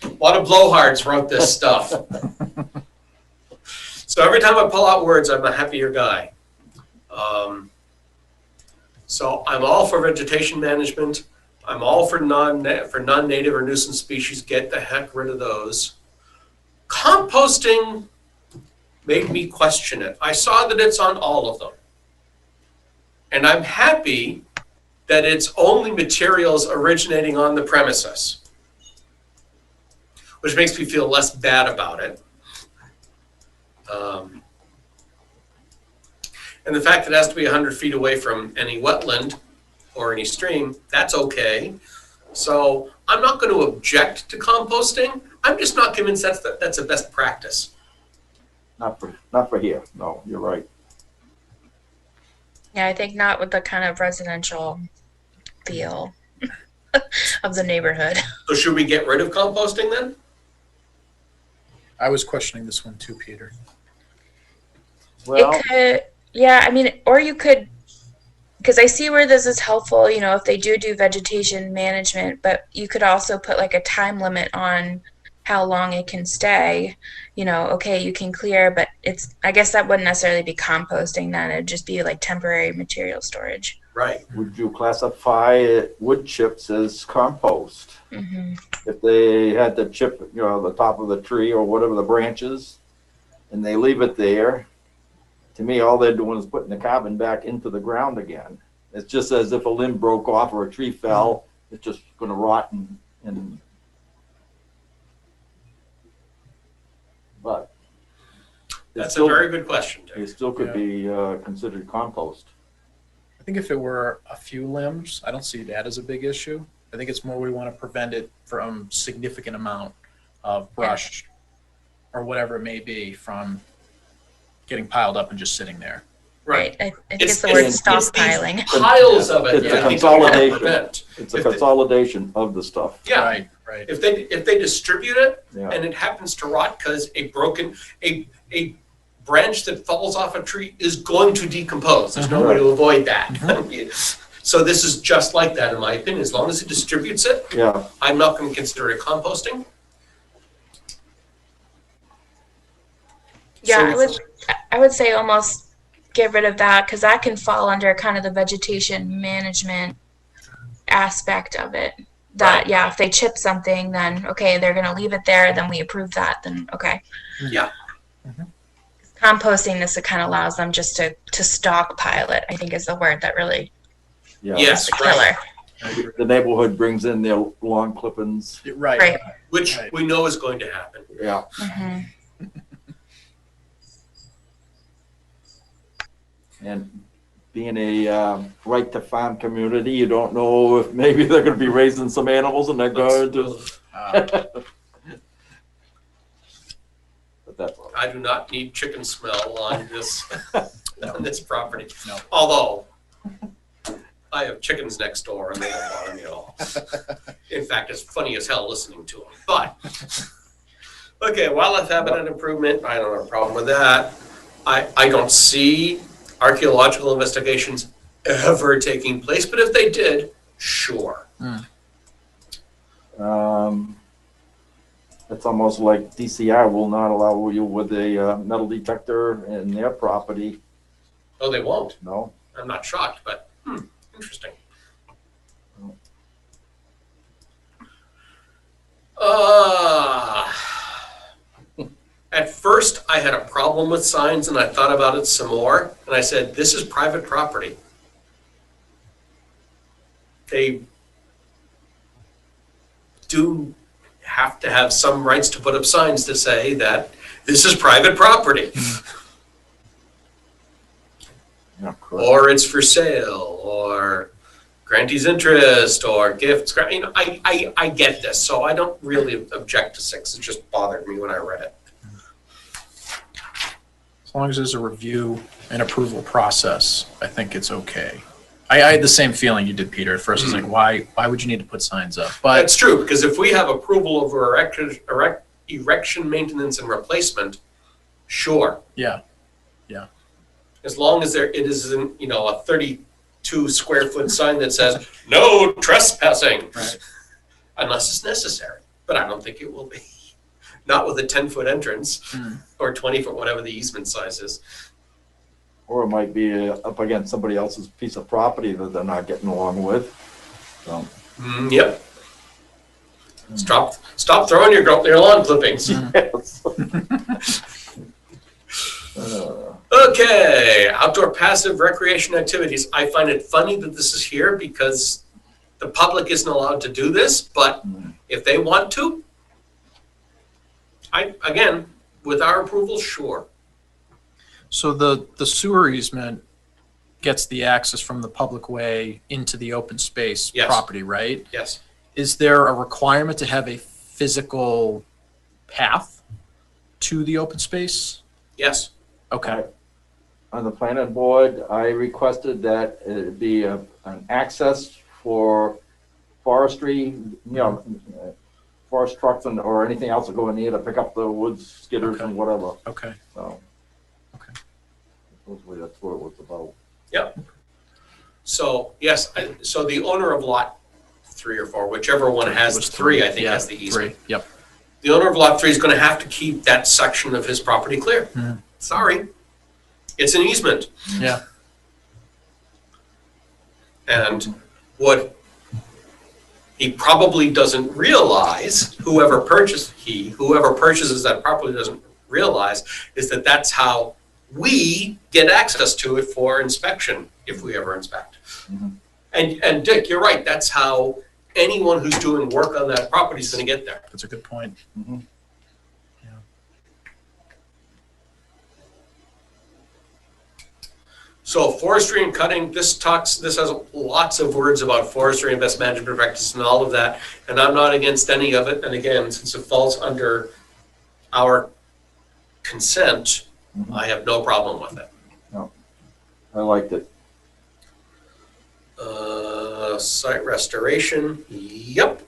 A lot of blowhards wrote this stuff. So every time I pull out words, I'm a happier guy. So I'm all for vegetation management. I'm all for non-native or nuisance species. Get the heck rid of those. Composting made me question it. I saw that it's on all of them. And I'm happy that it's only materials originating on the premises, which makes me feel less bad about it. And the fact that it has to be 100 feet away from any wetland or any stream, that's okay. So I'm not going to object to composting. I'm just not convinced that's a best practice. Not for here. No, you're right. Yeah, I think not with the kind of residential feel of the neighborhood. So should we get rid of composting then? I was questioning this one too, Peter. Well, It could, yeah, I mean, or you could, because I see where this is helpful, you know, if they do vegetation management, but you could also put like a time limit on how long it can stay. You know, okay, you can clear, but I guess that wouldn't necessarily be composting then. It'd just be like temporary material storage. Right. would you classify wood chips as compost? Mm-hmm. If they had to chip, the top of the tree or whatever the branches, and they leave it there, to me, all they're doing is putting the carbon back into the ground again. It's just as if a limb broke off or a tree fell, it's just going to rot and but That's a very good question, Dick. It still could be considered compost. I think if it were a few limbs, I don't see that as a big issue. I think it's more we want to prevent it from significant amount of brush or whatever it may be from getting piled up and just sitting there. Right. I think it's the word stockpiling. Piles of it. It's a consolidation. It's a consolidation of the stuff. Yeah. Right. If they distribute it Yeah. and it happens to rot because a branch that falls off a tree is going to decompose. There's no way to avoid that. So this is just like that, in my opinion. As long as it distributes it, I'm not going to consider it composting. Yeah, I would say almost get rid of that, because that can fall under kind of the vegetation management aspect of it. That, if they chip something, then okay, they're going to leave it there, then we approve that, then okay. Yeah. Composting, this kind of allows them just to stockpile it, I think is the word that really Yes, is the killer. the neighborhood brings in their lawn clippings. Right. Which we know is going to happen. Yeah. And being a right to farm community, you don't know if maybe they're going to be raising some animals and they're going to. But that's all. I do not need chicken smell on this on this property. No. Although I have chickens next door and they don't bother me at all. In fact, it's funny as hell listening to them. But okay, wildlife habitat improvement, I don't have a problem with that. I don't see archaeological investigations ever taking place, but if they did, sure. It's almost like DCR will not allow you with a metal detector in their property. Oh, they won't? No. I'm not shocked, but interesting. At first, I had a problem with signs, and I thought about it some more, and I said, this is private property. They do have to have some rights to put up signs to say that this is private property. Or it's for sale, or grantee's interest, or gifts. You know, I get this, so I don't really object to 6. It just bothered me when I read it. As long as there's a review and approval process, I think it's okay. I had the same feeling you did, Peter. At first, I was like, why would you need to put signs up? But that's true, because if we have approval over erection, maintenance, and replacement, sure. Yeah. As long as it isn't, you know, a 32 square foot sign that says no trespassing, right. Unless it's necessary. But I don't think it will be. Not with a 10-foot entrance or 20-foot, whatever the easement size is. Or it might be up against somebody else's piece of property that they're not getting along with. So. Yep. Stop throwing your lawn clippings. Yes. Okay, outdoor passive recreation activities. I find it funny that this is here because the public isn't allowed to do this, but if they want to, again, with our approval, sure. So the sewer easement gets the access from the public way into the open space property, right? Yes. Is there a requirement to have a physical path to the open space? Yes. Okay. On the planning board, I requested that it be an access for forestry, you know, forest trucks or anything else that go in there to pick up the wood skidders and whatever. Okay. So. Okay. Supposedly that's what it was about. Yep. So yes, so the owner of lot 3 or 4, whichever one has 3, I think has the easement. 3. Yep. The owner of lot 3 is going to have to keep that section of his property clear. Sorry, it's an easement. Yeah. And what he probably doesn't realize, whoever purchases that property doesn't realize, is that that's how we get access to it for inspection, if we ever inspect. And Dick, you're right, that's how anyone who's doing work on that property is going to get there. That's a good point. So forestry and cutting, this has lots of words about forestry and best management practices and all of that, and I'm not against any of it. And again, since it falls under our consent, I have no problem with it. No, I liked it. Site restoration, yep.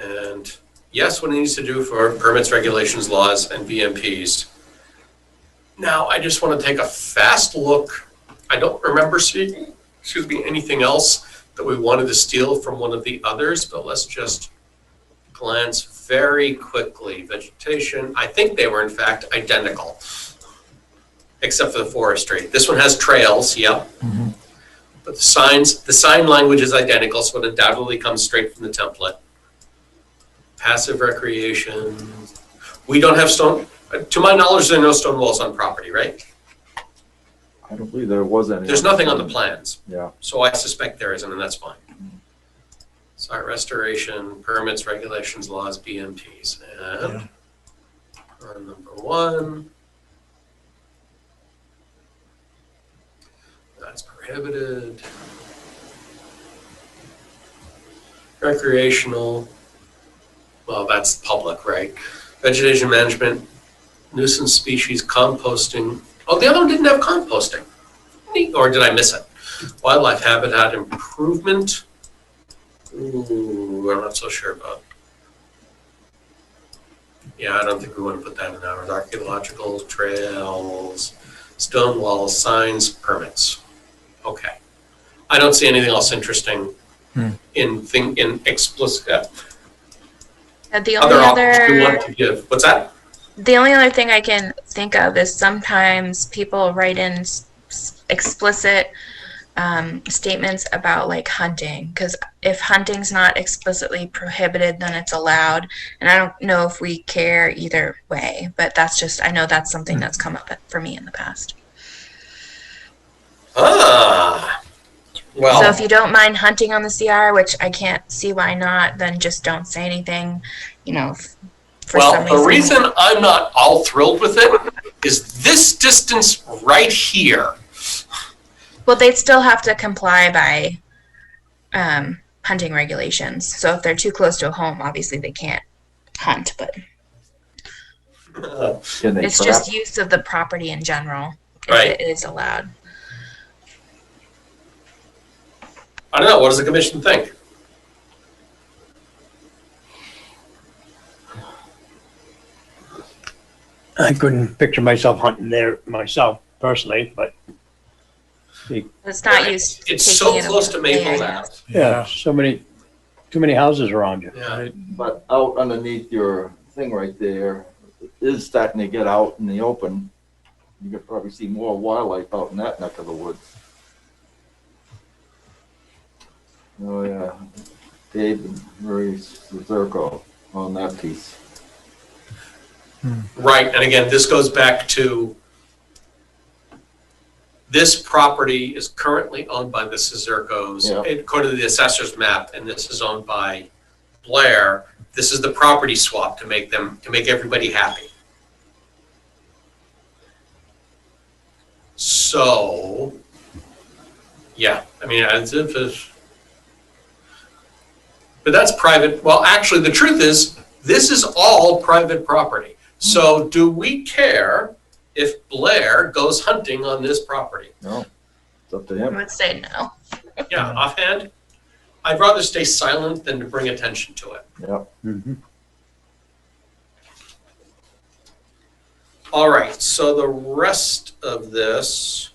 And yes, what it needs to do for permits, regulations, laws, and VMPs. Now, I just want to take a fast look. I don't remember seeing, anything else that we wanted to steal from one of the others, but let's just glance very quickly. Vegetation, I think they were in fact identical, except for the forestry. This one has trails, yep. But the sign language is identical, so it undoubtedly comes straight from the template. Passive recreation. We don't have stone. To my knowledge, there are no stone walls on property, right? I don't believe there was any. There's nothing on the plans. Yeah. So I suspect there isn't, and that's fine. Site restoration, permits, regulations, laws, BMTs. And on number 1, that's prohibited. Recreational, well, that's public, right? Vegetation management, nuisance species, composting. Oh, the other one didn't have composting. Neat. Or did I miss it? Wildlife habitat improvement. Ooh, I'm not so sure about. Yeah, I don't think we want to put that in ours. Archaeological trails, stone walls, signs, permits. Okay. I don't see anything else interesting in explicit. The only other we want to give. What's that? The only other thing I can think of is sometimes people write in explicit statements about like hunting, because if hunting's not explicitly prohibited, then it's allowed, and I don't know if we care either way, but that's just, I know that's something that's come up for me in the past. Well, so if you don't mind hunting on the CR, which I can't see why not, then just don't say anything, you know, for some reason. The reason I'm not all thrilled with it is this distance right here. Well, they'd still have to comply by hunting regulations. So if they're too close to a home, obviously they can't hunt, but it's just use of the property in general. Right. It is allowed. I don't know. What does the commission think? I couldn't picture myself hunting there myself personally, but it's not used. It's so close to Maple Ave. Yeah, too many houses around you. Yeah. But out underneath your thing right there, it is starting to get out in the open. You could probably see more wildlife out in that neck of the woods. Oh yeah, Dave and Maurice Zerko on that piece. Right, and again, this goes back to this property is currently owned by the Cizercos, according to the assessor's map, and this is owned by Blair. This is the property swap to make everybody happy. So, yeah, I mean, but that's private. Well, actually, the truth is, this is all private property. So, do we care if Blair goes hunting on this property? No, it's up to him. I would say no. Yeah, offhand, I'd rather stay silent than to bring attention to it. Yeah. Mm-hmm. All right, so the rest of this,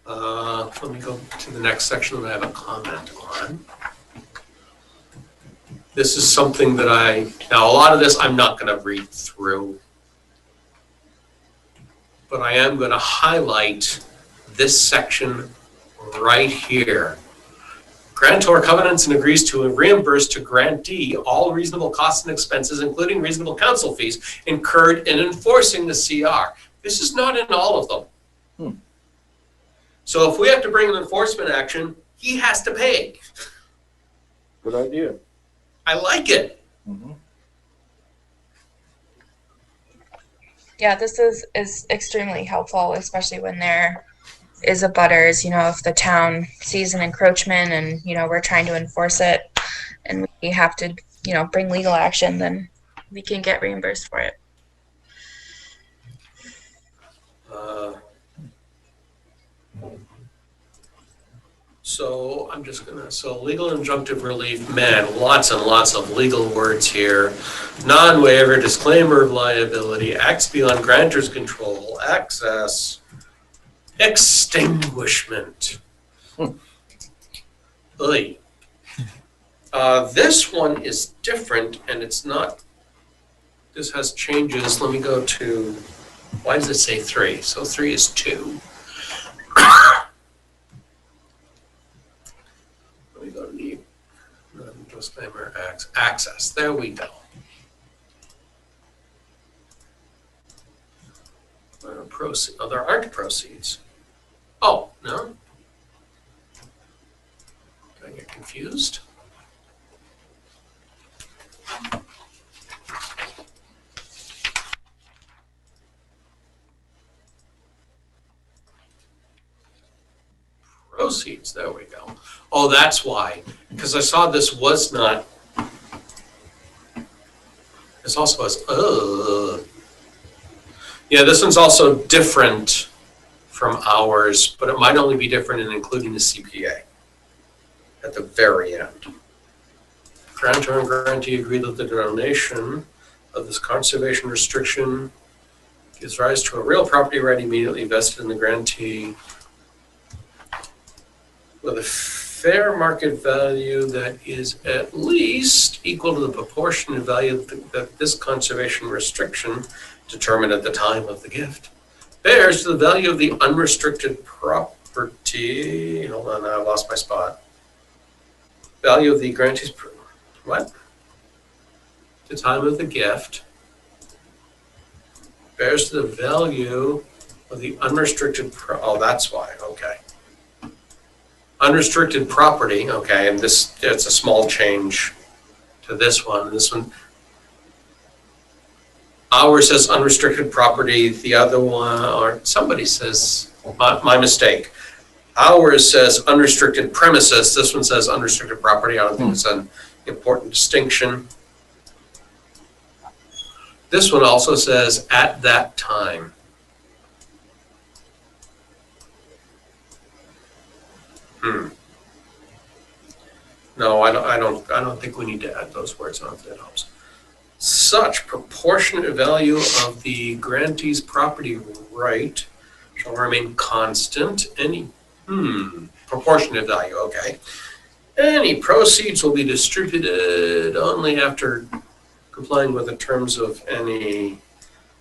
let me go to the next section that I have a comment on. This is something that now a lot of this I'm not going to read through, but I am going to highlight this section right here. Grantor covenants and agrees to reimburse to grantee all reasonable costs and expenses, including reasonable counsel fees, incurred in enforcing the CR. This is not in all of them. So if we have to bring an enforcement action, he has to pay. Good idea. I like it. Mm-hmm. Yeah, this is extremely helpful, especially when there is a butters, you know, if the town sees an encroachment and, you know, we're trying to enforce it and we have to, you know, bring legal action, then we can get reimbursed for it. So I'm just gonna, legal injunctive relief, man, lots and lots of legal words here. Non-waiver, disclaimer of liability, acts beyond grantor's control, access, extinguishment. Oy. This one is different and it's not, this has changes. Let me go to, why does it say 3? So 3 is 2. Let me go to the disclaimer access. There we go. proceeds. Oh, there aren't proceeds. Oh, no. Did I get confused? Proceeds, there we go. Oh, that's why, because I saw this was not, this also has, yeah, this one's also different from ours, but it might only be different in including the CPA at the very end. Grantor and grantee agree that the donation of this conservation restriction gives rise to a real property right immediately vested in the grantee with a fair market value that is at least equal to the proportionate value that this conservation restriction, determined at the time of the gift, bears to the value of the unrestricted property. Hold on, I lost my spot. Value of the grantee's, what? The time of the gift bears to the value of the unrestricted, oh, that's why, okay. Unrestricted property, okay, and this, it's a small change to this one. This one, ours says unrestricted property, the other one, or somebody says, my mistake. Ours says unrestricted premises, this one says unrestricted property. I don't think it's an important distinction. This one also says at that time. No, I don't think we need to add those words on if that helps. Such proportionate value of the grantee's property right shall remain constant. Any proportionate value, okay. Any proceeds will be distributed only after complying with the terms of any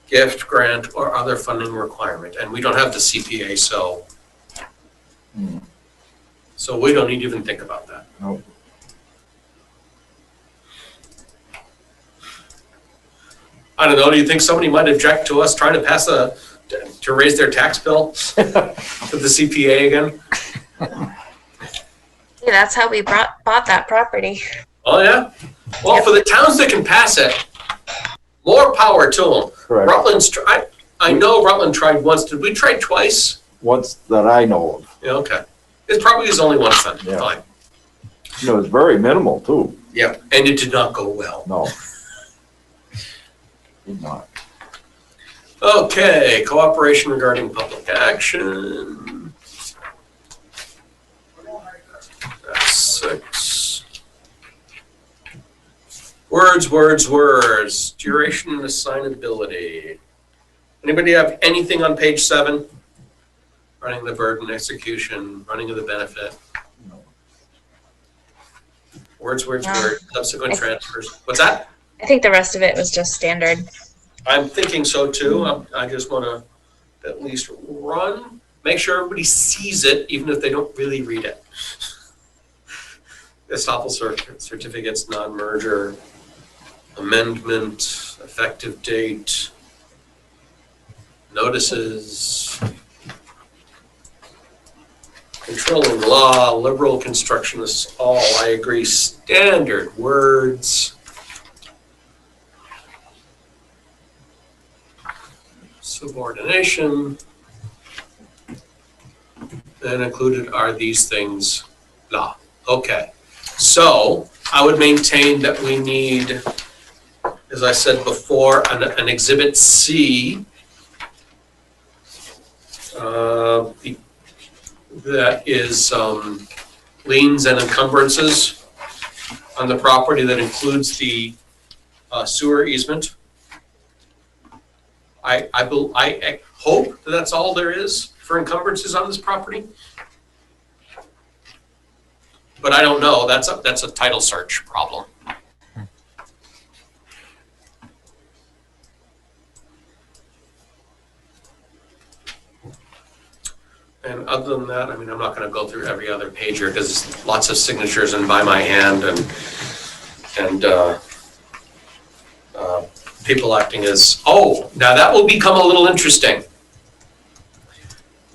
gift, grant, or other funding requirement. And we don't have the CPA, so so we don't need to even think about that. No. I don't know, do you think somebody might object to us trying to pass to raise their tax bill for the CPA again? Yeah, that's how we bought that property. Oh, yeah? Well, for the towns that can pass it, more power to them. Correct. Rutland's, I know Rutland tried once. Did we try twice? Once that I know of. Yeah, okay. It probably is only once then. Yeah. Fine. You know, it's very minimal too. Yep, and it did not go well. No. Did not. Okay, cooperation regarding public action. That's 6. Words. Duration and assignability. Anybody have anything on page 7? Running the burden, execution, running of the benefit. No. Words, subsequent transfers. What's that? I think the rest of it was just standard. I'm thinking so too. I just want to at least run, make sure everybody sees it, even if they don't really read it. Estoppel certificates, non-merger, amendment, effective date, notices, controlling law, liberal constructionists, all, I agree, standard words. Subordination. And included are these things, blah. Okay. So I would maintain that we need, as I said before, an Exhibit C that is liens and encumbrances on the property that includes the sewer easement. I hope that that's all there is for encumbrances on this property. But I don't know. That's a title search problem. And other than that, I mean, I'm not going to go through every other page here because there's lots of signatures and by my hand and people acting as, oh, now that will become a little interesting.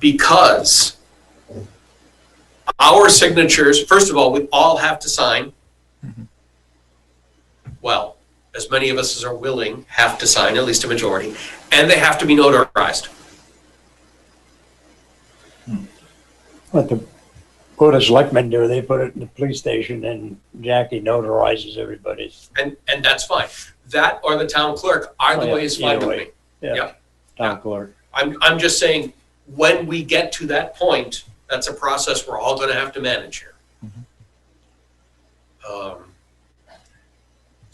because our signatures, first of all, we all have to sign. Well, as many of us as are willing have to sign, at least a majority, and they have to be notarized. What the Board of Selectmen do, they put it in the police station and Jackie notarizes everybody's. And that's fine. That or the town clerk, either way is fine with me. Yeah, Yep. town clerk. I'm just saying, when we get to that point, that's a process we're all gonna have to manage here.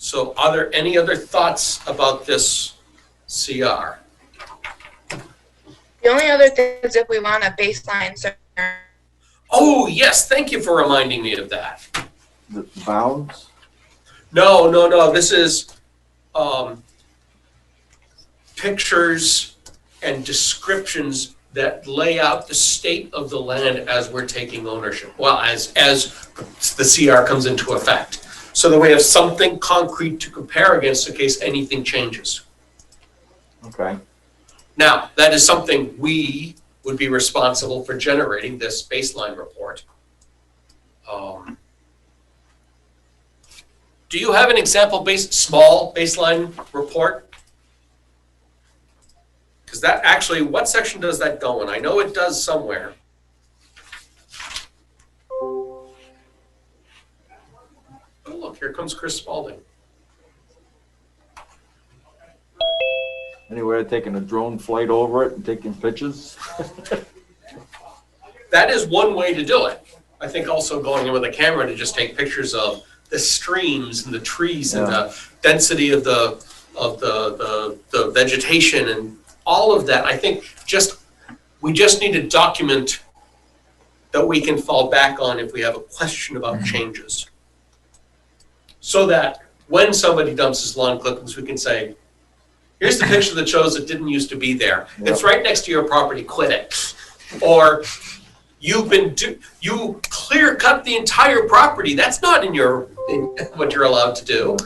So are there any other thoughts about this CR? The only other thing is if we want a baseline, so Oh, yes, thank you for reminding me of that. The bounds? No, this is pictures and descriptions that lay out the state of the land as we're taking ownership. Well, as the CR comes into effect. So that we have something concrete to compare against in case anything changes. Okay. Now, that is something we would be responsible for generating, this baseline report. Do you have an example small baseline report? Because that actually, what section does that go in? I know it does somewhere. Oh, look, here comes Chris Spalding. Anywhere taking a drone flight over it and taking pictures? That is one way to do it. I think also going in with a camera to just take pictures of the streams and the trees and the density of the vegetation and all of that. I think we just need to document that we can fall back on if we have a question about changes. So that when somebody dumps his lawn clippings, we can say, here's the picture that shows it didn't used to be there. Yep. It's right next to your property, quit it. Or you clear cut the entire property. That's not in what you're allowed to do.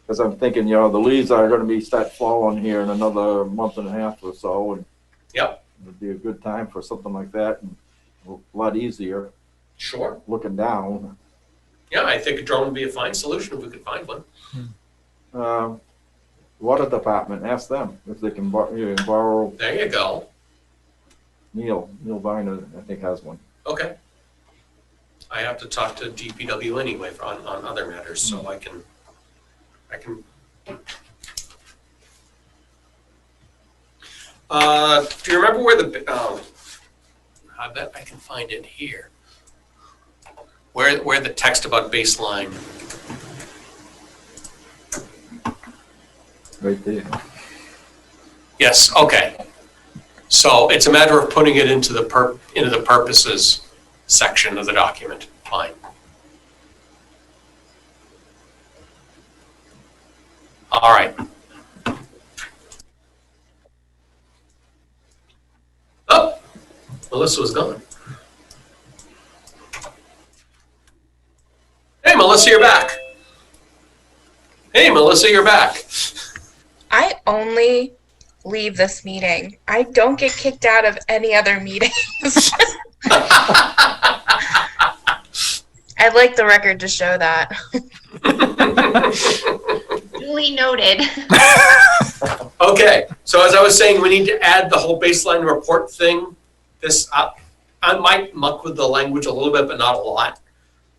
Because I'm thinking, the leaves are going to start falling here in another month and a half or so, and yep, it'd be a good time for something like that, and a lot easier. Sure. Looking down. Yeah, I think a drone would be a fine solution if we could find one. Water department, ask them if they can borrow. There you go. Neil Viner, I think, has one. Okay. I have to talk to DPW anyway on other matters, so I can. Do you remember where I bet I can find it here. Where the text about baseline. Right there. Yes, okay. So it's a matter of putting it into the purposes section of the document. Fine. All right. Oh, Melissa was gone. Hey, Melissa, you're back. Hey, Melissa, you're back. I only leave this meeting. I don't get kicked out of any other meetings. I'd like the record to show that. Duly noted. Okay, so as I was saying, we need to add the whole baseline report thing. I might muck with the language a little bit, but not a lot.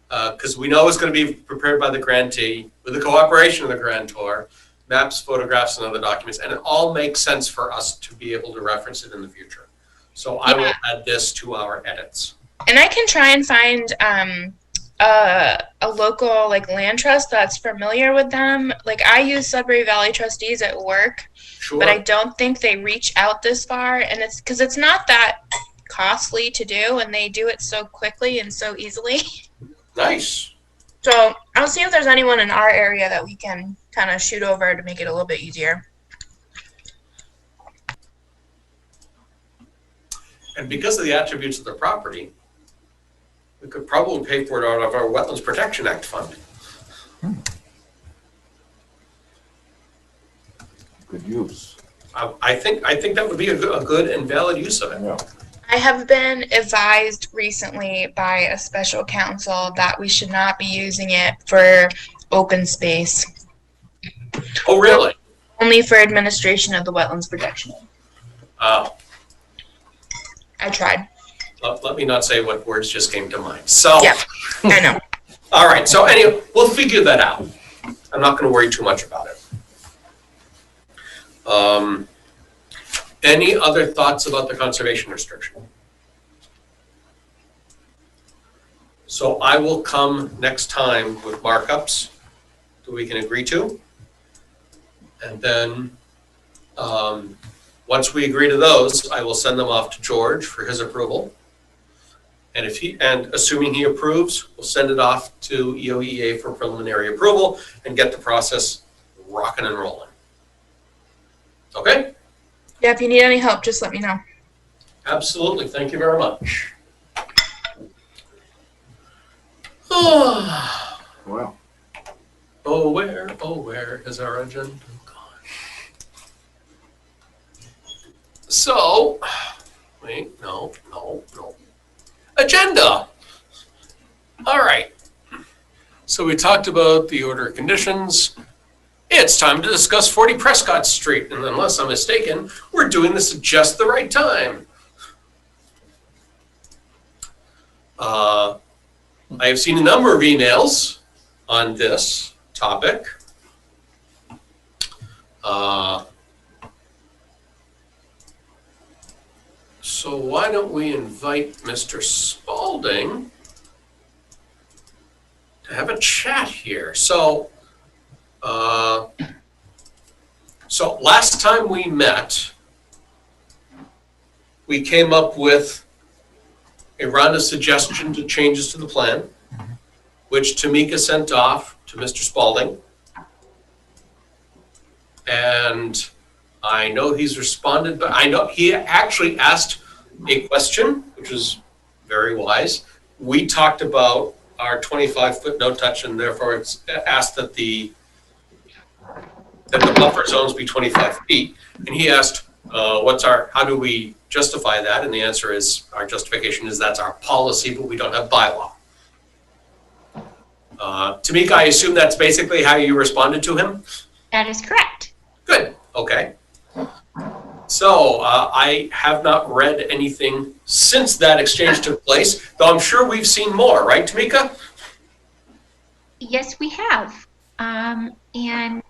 Because we know it's going to be prepared by the grantee with the cooperation of the grantor, maps, photographs, and other documents, and it all makes sense for us to be able to reference it in the future. So I will add this to our edits. And I can try and find a local land trust that's familiar with them. I use Sudbury Valley trustees at work, sure, but I don't think they reach out this far, and it's because it's not that costly to do, and they do it so quickly and so easily. Nice. So I'll see if there's anyone in our area that we can kind of shoot over to make it a little bit easier. And because of the attributes of the property, we could probably pay for it out of our Wetlands Protection Act fund. Good use. I think that would be a good and valid use of it. Yeah. I have been advised recently by a special counsel that we should not be using it for open space. Oh, really? Only for administration of the Wetlands Protection Act. Oh. I tried. Let me not say what words just came to mind. So. Yeah, I know. All right. So anyway, we'll figure that out. I'm not going to worry too much about it. Any other thoughts about the conservation restriction? So I will come next time with markups that we can agree to. And then once we agree to those, I will send them off to George for his approval. And assuming he approves, we'll send it off to EOEA for preliminary approval and get the process rocking and rolling. Okay? Yeah, if you need any help, just let me know. Absolutely. Thank you very much. Well. Oh, where is our agenda gone? So, wait, no. Agenda. All right. So we talked about the order of conditions. It's time to discuss 40 Prescott Street, and unless I'm mistaken, we're doing this at just the right time. I have seen a number of emails on this topic. So why don't we invite Mr. Spalding to have a chat here. So last time we met, we came up with a round of suggestions and changes to the plan, which Tamika sent off to Mr. Spalding. And I know he's responded, but I know he actually asked a question, which was very wise. We talked about our 25-foot no touch, and therefore it's asked that the buffer zones be 25 feet. And he asked, how do we justify that? And the answer is, our justification is that's our policy, but we don't have bylaw. Tamika, I assume that's basically how you responded to him? That is correct. Good, okay. So I have not read anything since that exchange took place, though I'm sure we've seen more, right, Tamika? Yes, we have. And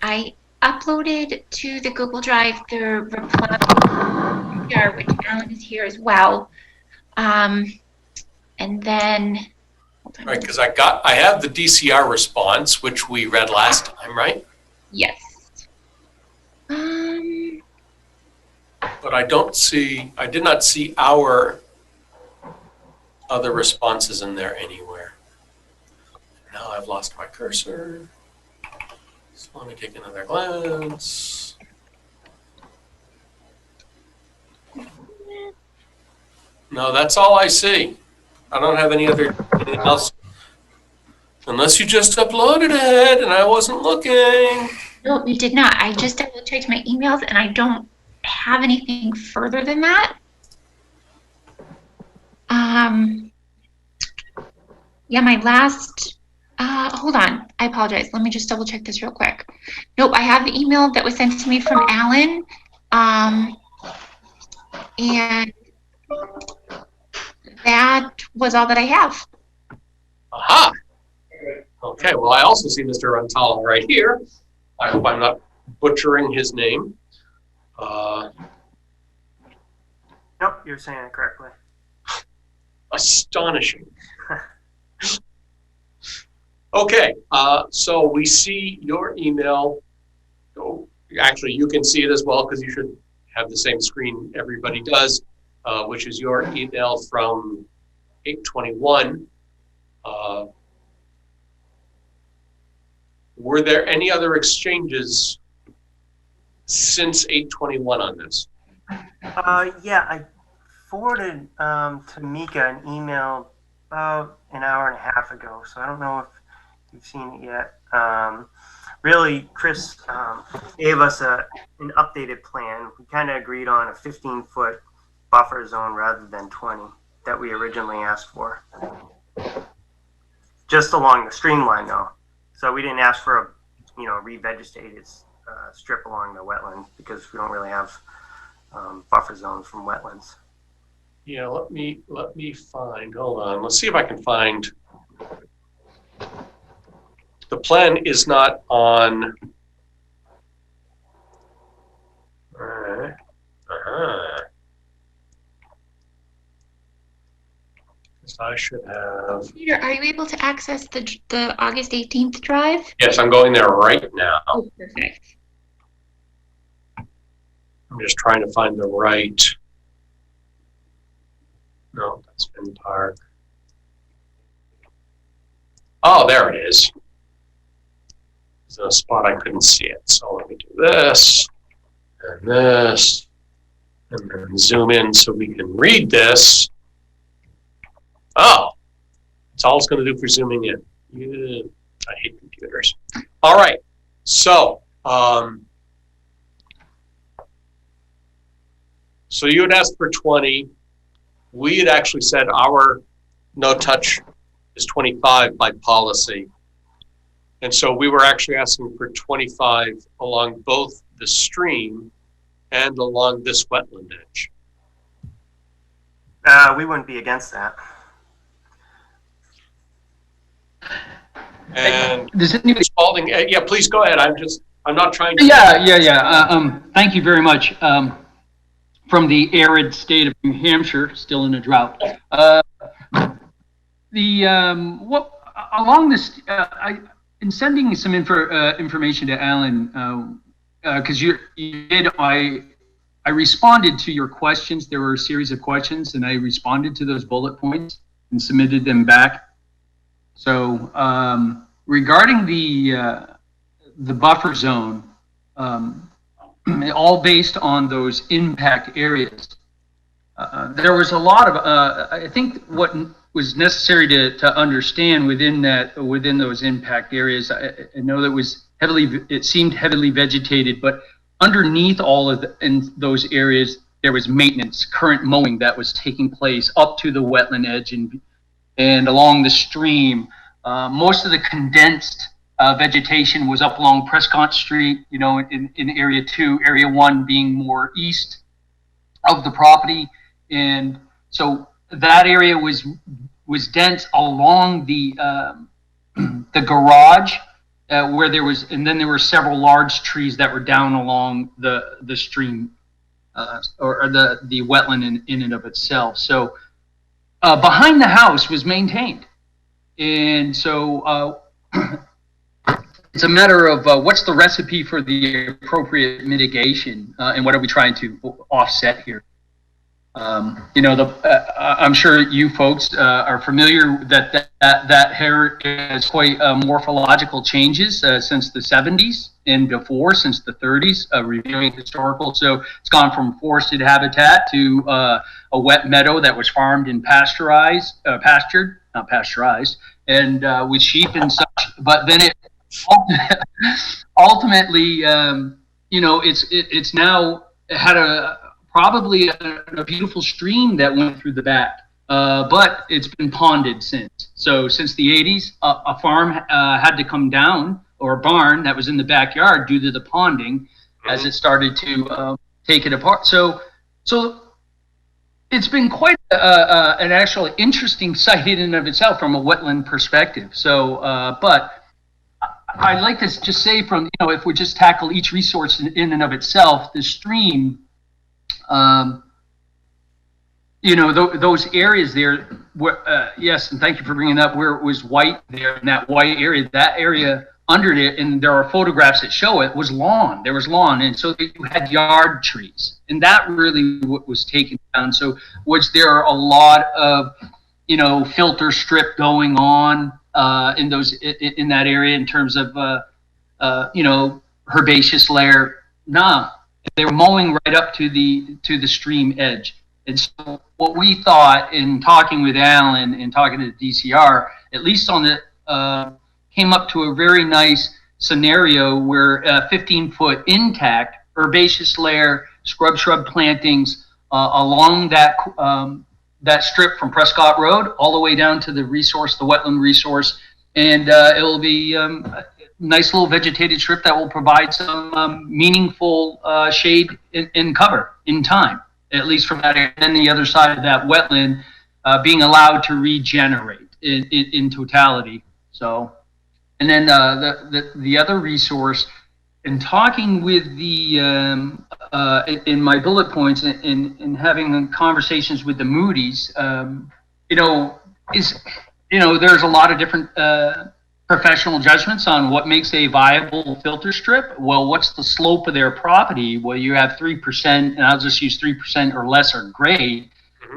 I uploaded to the Google Drive the reply here, which Alan is here as well. And then, right, because I have the DCR response, which we read last time, right? Yes. But I did not see our other responses in there anywhere. Now I've lost my cursor. So let me take another glance. No, that's all I see. I don't have anything else. Unless you just uploaded it and I wasn't looking. No, you did not. I just double checked my emails and I don't have anything further than that. Yeah, my last, hold on. I apologize. Let me just double check this real quick. Nope, I have the email that was sent to me from Alan. And that was all that I have. Aha. Okay, well, I also see Mr. Rantala right here. I hope I'm not butchering his name. Nope, you're saying it correctly. Astonishing. Okay, so we see your email. Oh, actually, you can see it as well because you should have the same screen everybody does, which is your email from 8/21. Were there any other exchanges since 8/21 on this? Yeah, I forwarded to Mika an email about an hour and a half ago, so I don't know if you've seen it yet. Really, Chris gave us an updated plan. We kind of agreed on a 15-foot buffer zone rather than 20 that we originally asked for. Just along the stream line, though. So we didn't ask for a, revegetated strip along the wetland because we don't really have buffer zones from wetlands. Yeah, let me find, hold on. Let's see if I can find. The plan is not on. I should have. Peter, are you able to access the August 18th drive? Yes, I'm going there right now. Oh, perfect. I'm just trying to find the right. No, that's Finn Park. Oh, there it is. It's in a spot I couldn't see it. So let me do this and this, and then zoom in so we can read this. Oh, that's all it's going to do for zooming in. Yeah, I hate computers. All right, so so you had asked for 20. We had actually said our no touch is 25 by policy. And so we were actually asking for 25 along both the stream and along this wetland edge. We wouldn't be against that. And does anybody... Spalding, yeah, please go ahead. I'm not trying to. Yeah. Thank you very much. From the arid state of New Hampshire, still in a drought. Along this, in sending some information to Alan, because I responded to your questions. There were a series of questions, and I responded to those bullet points and submitted them back. So regarding the buffer zone, all based on those impact areas, there was a lot of I think what was necessary to understand within those impact areas. I know that it seemed heavily vegetated, but underneath all of in those areas there was maintenance, current mowing that was taking place up to the wetland edge and along the stream. Most of the condensed vegetation was up along Prescott Street, in area 2, area 1 being more east of the property. And so that area was dense along the garage where there was, and then there were several large trees that were down along the stream or the wetland in and of itself. So behind the house was maintained. And so it's a matter of what's the recipe for the appropriate mitigation, and what are we trying to offset here? I'm sure you folks are familiar that area has quite morphological changes since the 70s and before, since the 30s, reviewing historical. So it's gone from forested habitat to a wet meadow that was farmed and pastured, not pasteurized, and with sheep and such. But then it ultimately, it's now had probably a beautiful stream that went through the back, but it's been ponded since. So since the 80s, a farm had to come down, or a barn that was in the backyard, due to the ponding as it started to take it apart. So it's been quite an actually interesting site in and of itself from a wetland perspective. So, but I'd like to just say if we just tackle each resource in and of itself, the stream, those areas there, where, yes, and thank you for bringing up where it was white there in that white area, that area under it, and there are photographs that show it, was lawn. There was lawn, and so you had yard trees, and that really was taken down. So was there a lot of, filter strip going on in that area in terms of, herbaceous layer? Nah. They were mowing right up to the stream edge. And so what we thought in talking with Alan and talking to the DCR, at least on the came up to a very nice scenario where 15-foot intact herbaceous layer, shrub plantings along that strip from Prescott Road all the way down to the wetland resource, and it will be a nice little vegetated strip that will provide some meaningful shade and cover in time, at least from that area. And then the other side of that wetland being allowed to regenerate in totality. So, and then the other resource, in talking with the in my bullet points and having conversations with the Moody's, there's a lot of different professional judgments on what makes a viable filter strip. Well, what's the slope of their property? Well, you have 3%, and I'll just use 3% or less are great.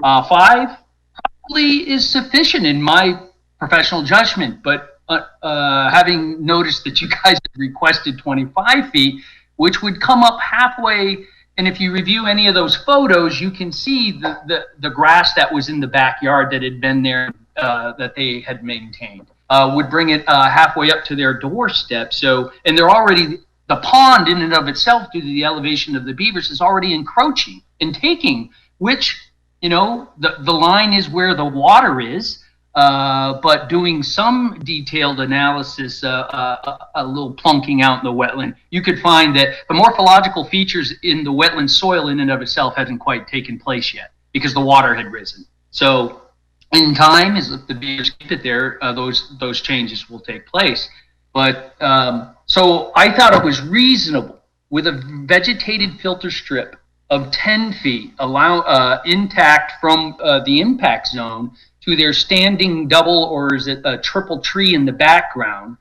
5 probably is sufficient in my professional judgment, but having noticed that you guys had requested 25 feet, which would come up halfway, and if you review any of those photos, you can see the grass that was in the backyard that had been there, that they had maintained, would bring it halfway up to their doorstep. So, and they're already, the pond in and of itself, due to the elevation of the beavers, is already encroaching and taking, which, the line is where the water is. But doing some detailed analysis, a little plunking out in the wetland, you could find that the morphological features in the wetland soil in and of itself hasn't quite taken place yet because the water had risen. So in time, as if the beavers keep it there, those changes will take place. But so I thought it was reasonable with a vegetated filter strip of 10 feet, intact from the impact zone, to their standing double, or is it a triple tree in the background,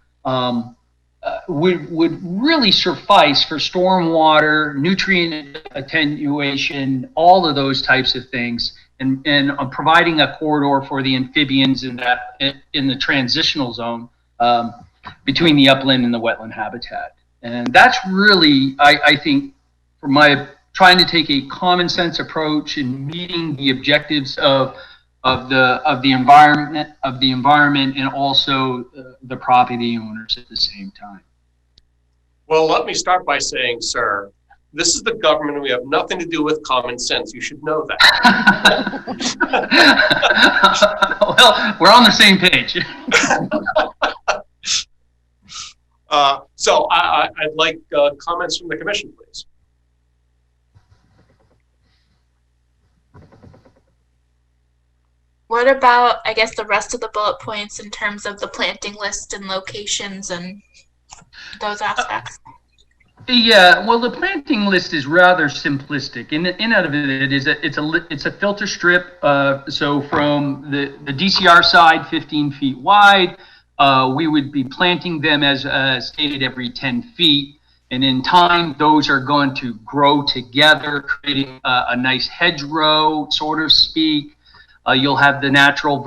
would really suffice for stormwater, nutrient attenuation, all of those types of things, and providing a corridor for the amphibians in the transitional zone between the upland and the wetland habitat. And that's really, I think, for my trying to take a common sense approach in meeting the objectives of the environment and also the property owners at the same time. Well, let me start by saying, sir, this is the government and we have nothing to do with common sense. You should know that. Well, we're on the same page. So I'd like comments from the commission, please. What about, I guess, the rest of the bullet points in terms of the planting list and locations and those aspects? Yeah, well, the planting list is rather simplistic. In and out of it is it's a filter strip. So from the DCR side, 15 feet wide, we would be planting them as stated every 10 feet. And in time, those are going to grow together, creating a nice hedgerow, sort of speak. You'll have the natural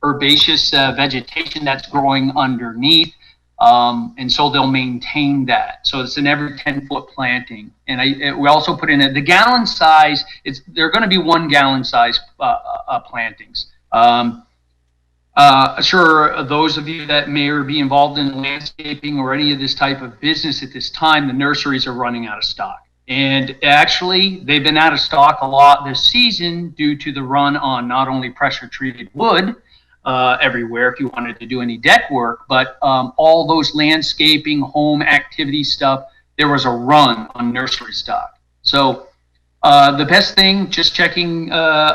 herbaceous vegetation that's growing underneath. And so they'll maintain that. So it's an every 10-foot planting. And we also put in the gallon size. They're going to be 1 gallon size plantings. Sure, those of you that may be involved in landscaping or any of this type of business at this time, the nurseries are running out of stock. And actually, they've been out of stock a lot this season due to the run on not only pressure treated wood everywhere if you wanted to do any deck work, but all those landscaping, home activity stuff, there was a run on nursery stock. So the best thing, just checking like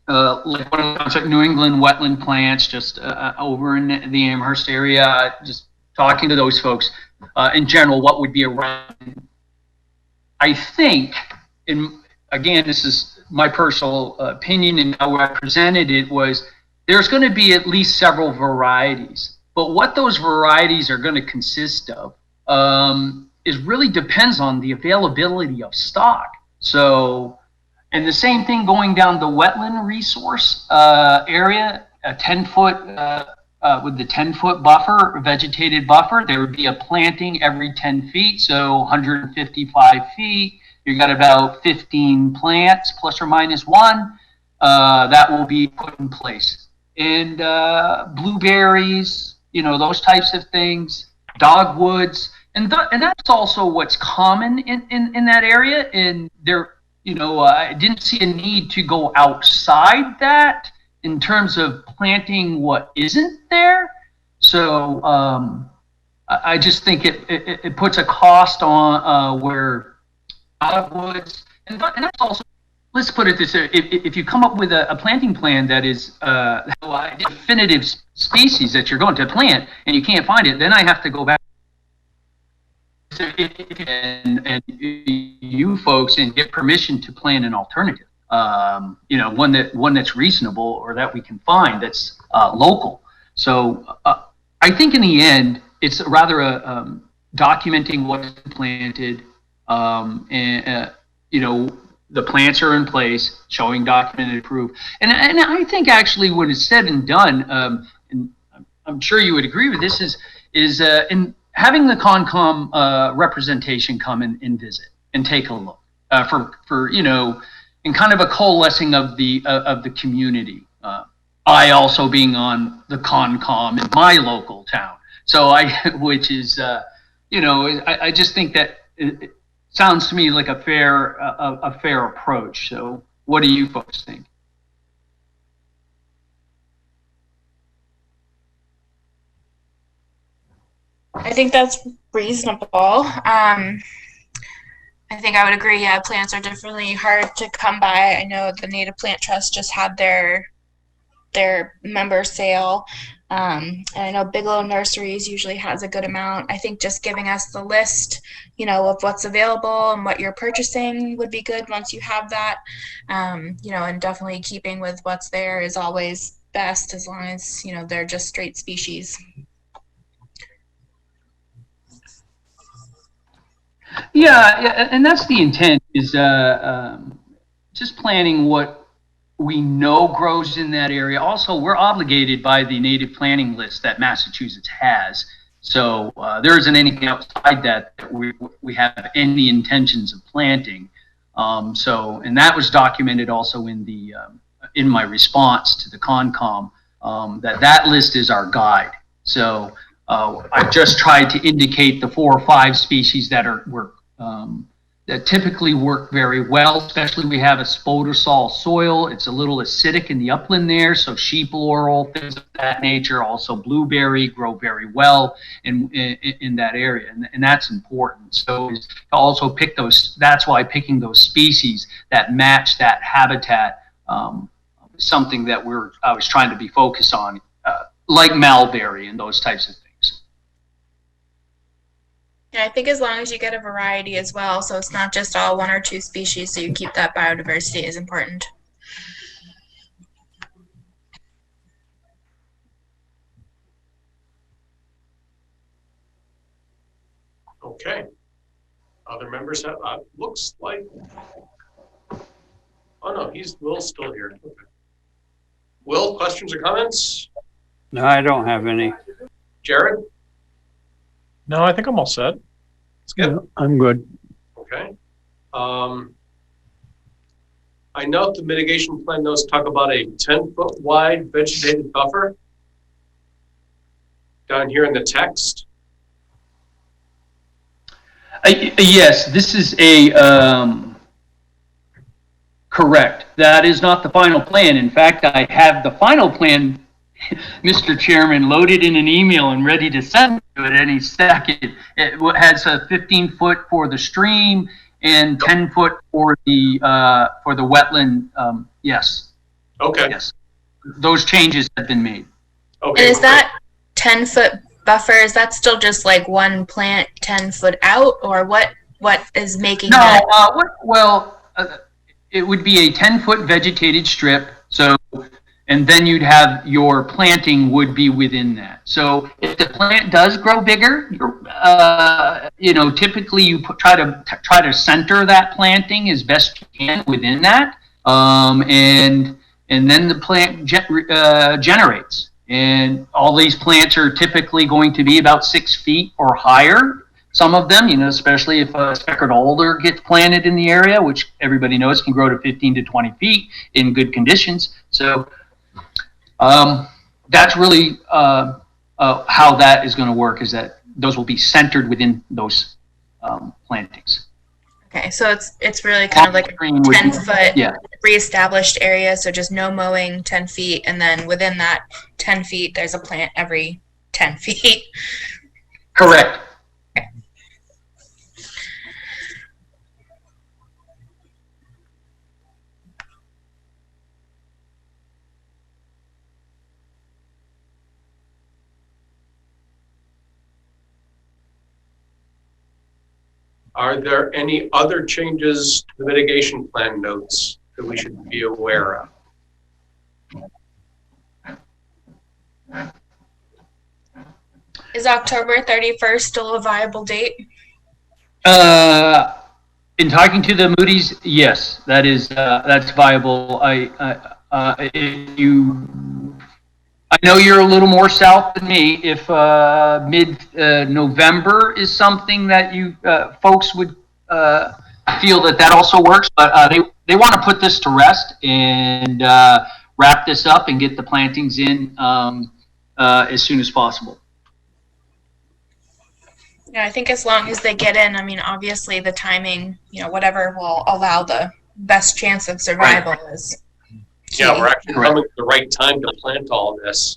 one of the New England wetland plants just over in the Amherst area, just talking to those folks in general, what would be around. I think, again, this is my personal opinion and how I presented it, was there's going to be at least several varieties. But what those varieties are going to consist of is really depends on the availability of stock. So, and the same thing going down the wetland resource area, a 10-foot, with the 10-foot buffer, vegetated buffer, there would be a planting every 10 feet, so 155 feet. You got about 15 plants, plus or minus 1, that will be put in place. And blueberries, those types of things, dogwoods, and that's also what's common in that area. And there, I didn't see a need to go outside that in terms of planting what isn't there. So I just think it puts a cost on where dogwoods, and that's also, let's put it this way, if you come up with a planting plan that is definitive species that you're going to plant and you can't find it, then I have to go back and you folks and get permission to plant an alternative, one that's reasonable or that we can find that's local. So I think in the end, it's rather documenting what's planted, and the plants are in place, showing documented proof. And I think actually when it's said and done, and I'm sure you would agree with this, is in having the Concom representation come and visit and take a look for in kind of a coalescing of the community. I also being on the Concom in my local town, so which is I just think that it sounds to me like a fair approach. So what do you folks think? I think that's reasonable. I think I would agree. Yeah, plants are definitely hard to come by. I know the Native Plant Trust just had their member sale. And I know Bigelow Nurseries usually has a good amount. I think just giving us the list, of what's available and what you're purchasing would be good once you have that. And definitely keeping with what's there is always best, as long as, they're just straight species. Yeah, and that's the intent, is just planting what we know grows in that area. Also, we're obligated by the native planting list that Massachusetts has. So there isn't anything outside that we have any intentions of planting. And that was documented also in my response to the Concom, that list is our guide. So I just tried to indicate the 4 or 5 species that that typically work very well. Especially we have a spodosol soil. It's a little acidic in the upland there, so sheep laurel, things of that nature. Also blueberry grow very well in that area, and that's important. So to also pick those. That's why picking those species that match that habitat, something that I was trying to be focused on, like mulberry and those types of things. Yeah, I think as long as you get a variety as well, so it's not just all 1 or 2 species, so you keep that biodiversity is important. Okay. Other members have, looks like, oh no, Will's still here. Okay. Will, questions or comments? No, I don't have any. Jared? No, I think I'm all set. Skip? No, I'm good. Okay. I note the mitigation plan notes talk about a 10-foot wide vegetated buffer down here in the text. Yes, this is correct. That is not the final plan. In fact, I have the final plan, Mr. Chairman, loaded in an email and ready to send to it any second. It has a 15-foot for the stream and 10-foot for the wetland. Yes. Okay. Yes. Those changes have been made. Okay. And is that 10-foot buffer, is that still just like one plant 10 foot out, or what is making that? It would be a 10-foot vegetated strip. So, and then you'd have your planting would be within that. So if the plant does grow bigger, typically you try to center that planting as best you can within that, and then the plant generates. And all these plants are typically going to be about 6 feet or higher. Some of them, especially if a speckled alder gets planted in the area, which everybody knows can grow to 15 to 20 feet in good conditions. So that's really how that is going to work is that those will be centered within those plantings. Okay, so it's really kind of like a 10-foot Yeah. reestablished area, so just no mowing 10 feet, and then within that 10 feet, there's a plant every 10 feet. Correct. Are there any other changes to the mitigation plan notes that we should be aware of? Is October 31st still a viable date? In talking to the Moody's, yes, that's viable. I know you're a little more south than me. If mid-November is something that you folks would feel that also works, but they want to put this to rest and wrap this up and get the plantings in as soon as possible. Yeah, I think as long as they get in, I mean, obviously the timing, whatever will allow the best chance of survival is key. Yeah, we're actually coming at the right time to plant all this.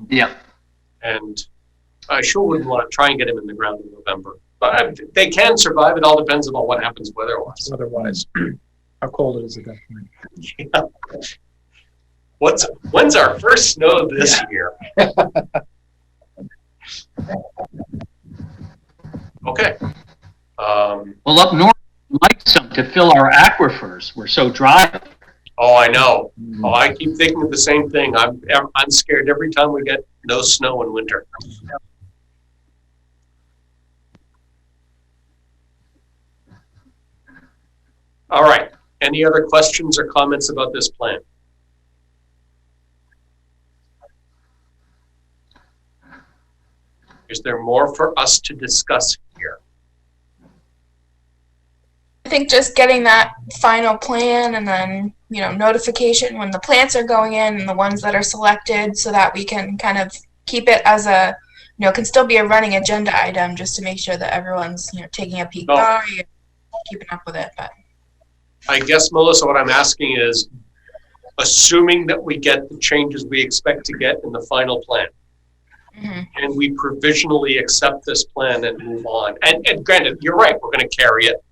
Yeah. And I sure wouldn't want to try and get them in the ground in November. But they can survive. It all depends on what happens weather-wise. Otherwise, how cold it is at that point. Yeah. When's our first snow this year? Okay. Well, up north, we'd like some to fill our aquifers. We're so dry. Oh, I know. Oh, I keep thinking of the same thing. I'm scared every time we get no snow in winter. All right. Any other questions or comments about this plan? Is there more for us to discuss here? I think just getting that final plan and then, notification when the plants are going in and the ones that are selected so that we can kind of keep it as a, can still be a running agenda item just to make sure that everyone's, taking a peek by and keeping up with it. But I guess, Melissa, what I'm asking is, assuming that we get the changes we expect to get in the final plan, and we provisionally accept this plan and move on. And granted, you're right, we're going to carry it.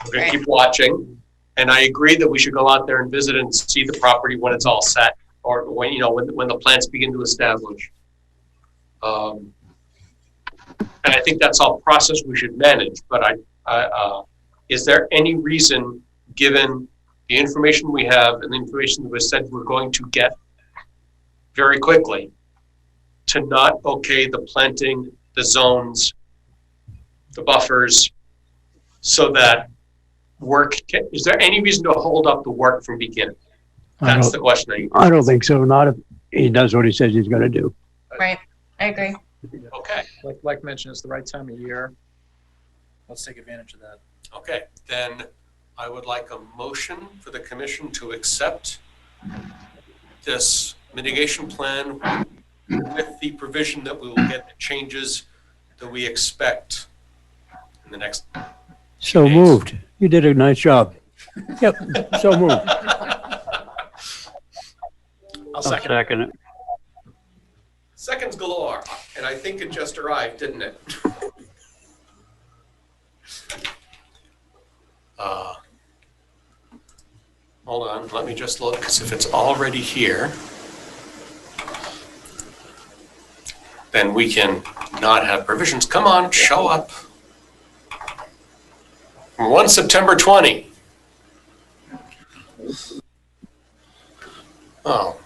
We're going to keep watching. And I agree that we should go out there and visit and see the property when it's all set, or when, when the plants begin to establish. And I think that's all process we should manage. But is there any reason, given the information we have and the information that was said we're going to get very quickly, to not okay the planting, the zones, the buffers, so that is there any reason to hold up the work from beginning? That's the question. I don't think so. Not if he does what he says he's going to do. Right. I agree. Okay. Like mentioned, it's the right time of year. Let's take advantage of that. Okay. Then I would like a motion for the commission to accept this mitigation plan with the provision that we will get the changes that we expect in the next. So days. moved. You did a nice job. Yep. So moved. I'll second it. Seconds galore, and I think it just arrived, didn't it? Hold on, let me just look, because if it's already here, then we can not have provisions. Come on, show up. 1 September 20. Oh,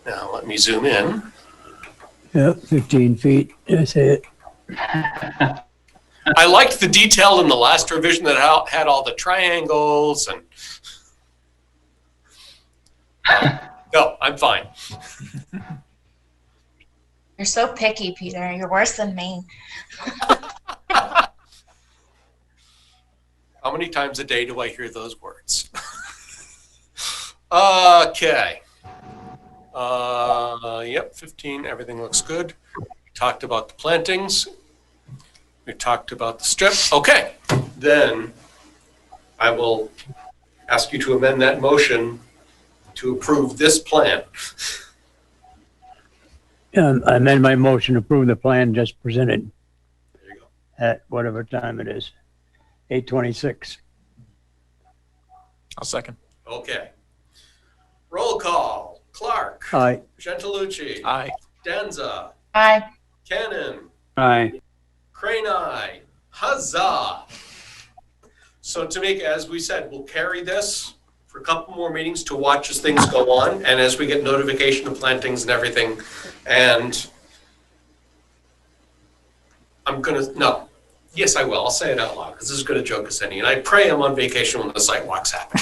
now let me zoom in. Yep, 15 feet. That's it. I liked the detail in the last revision that had all the triangles and. No, I'm fine. You're so picky, Peter. You're worse than me. How many times a day do I hear those words? Okay. Yep, 15, everything looks good. Talked about the plantings. We talked about the strip. Okay, then I will ask you to amend that motion to approve this plan. I amend my motion to approve the plan just presented at whatever time it is, 8:26. I'll second. Okay. Roll call. Clark. Aye. Gentilucci. Aye. Danza. Aye. Cannon. Aye. Crane eye. Huzzah. So Tamika, as we said, we'll carry this for a couple more meetings to watch as things go on and as we get notification of plantings and everything. And I'm gonna, no, yes, I will. I'll say it out loud because this is as good a joke as any. And I pray I'm on vacation when the sidewalks happen.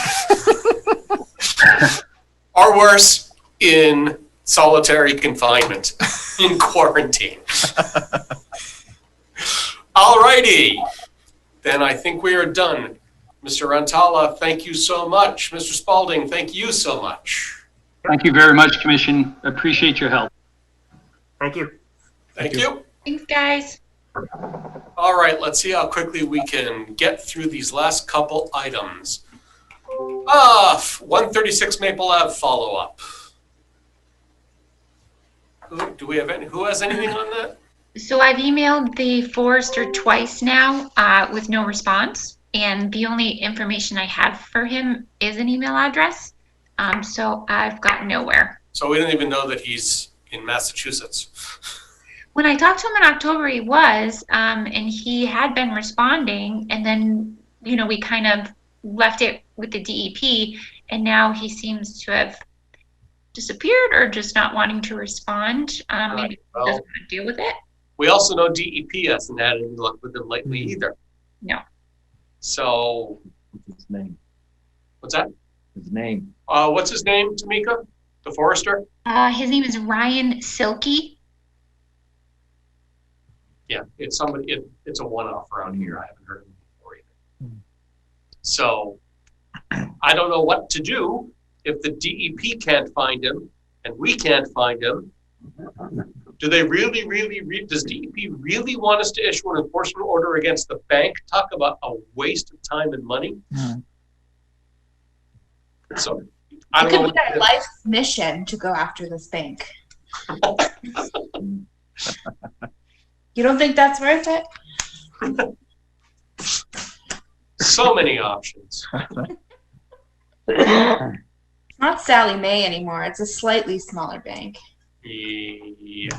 Or worse, in solitary confinement, in quarantine. All righty. Then I think we are done. Mr. Rantala, thank you so much. Mr. Spalding, thank you so much. Thank you very much, Commission. Appreciate your help. Thank you. Thank you. Thanks, guys. All right, let's see how quickly we can get through these last couple items. 136 Maple Ave follow-up. Do we have any? Who has anything on that? So I've emailed the forester twice now with no response. And the only information I have for him is an email address. So I've got nowhere. So we don't even know that he's in Massachusetts. When I talked to him in October, he was, and he had been responding. And then, you know, we kind of left it with the DEP. And now he seems to have disappeared or just not wanting to respond. Maybe he doesn't want to deal with it. We also know DEP hasn't had any luck with him lately either. No. So. What's his name? What's that? His name. What's his name, Tamika? The forester? His name is Ryan Silky. Yeah, it's somebody. It's a one-off around here. I haven't heard of him before either. So I don't know what to do if the DEP can't find him and we can't find him. Do they really, does DEP really want us to issue an enforcement order against the bank? Talk about a waste of time and money. So I It don't know. could be our life mission to go after this bank. You don't think that's worth it? So many options. It's not Sally Mae anymore. It's a slightly smaller bank. Yeah.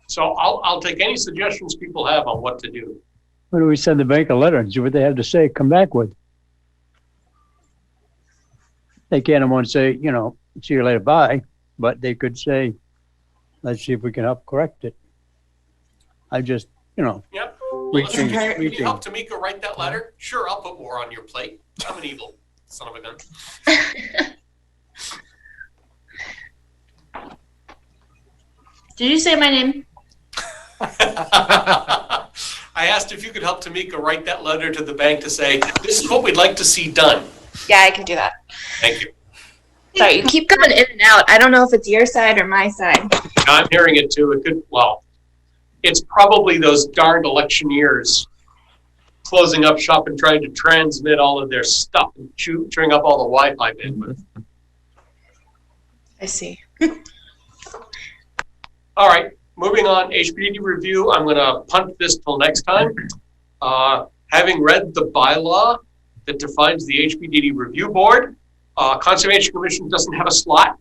So I'll take any suggestions people have on what to do. Why don't we send the bank a letter and see what they have to say, come back with? They can't want to say, you know, see you later, bye, but they could say, let's see if we can help correct it. I just, you know. Yep. Well, listen, can you reaching. help Tamika write that letter? Sure, I'll put more on your plate. I'm an evil son of a gun. Did you say my name? I asked if you could help Tamika write that letter to the bank to say, this is what we'd like to see done. Yeah, I can do that. Thank you. Sorry, you keep coming in and out. I don't know if it's your side or my side. I'm hearing it too. It could, well, it's probably those darned electioneers closing up shop and trying to transmit all of their stuff and chewing up all the Wi-Fi bandwidth. I see. All right, moving on, HPDD review. I'm going to punt this till next time. Having read the bylaw that defines the HPDD Review Board, Conservation Commission doesn't have a slot.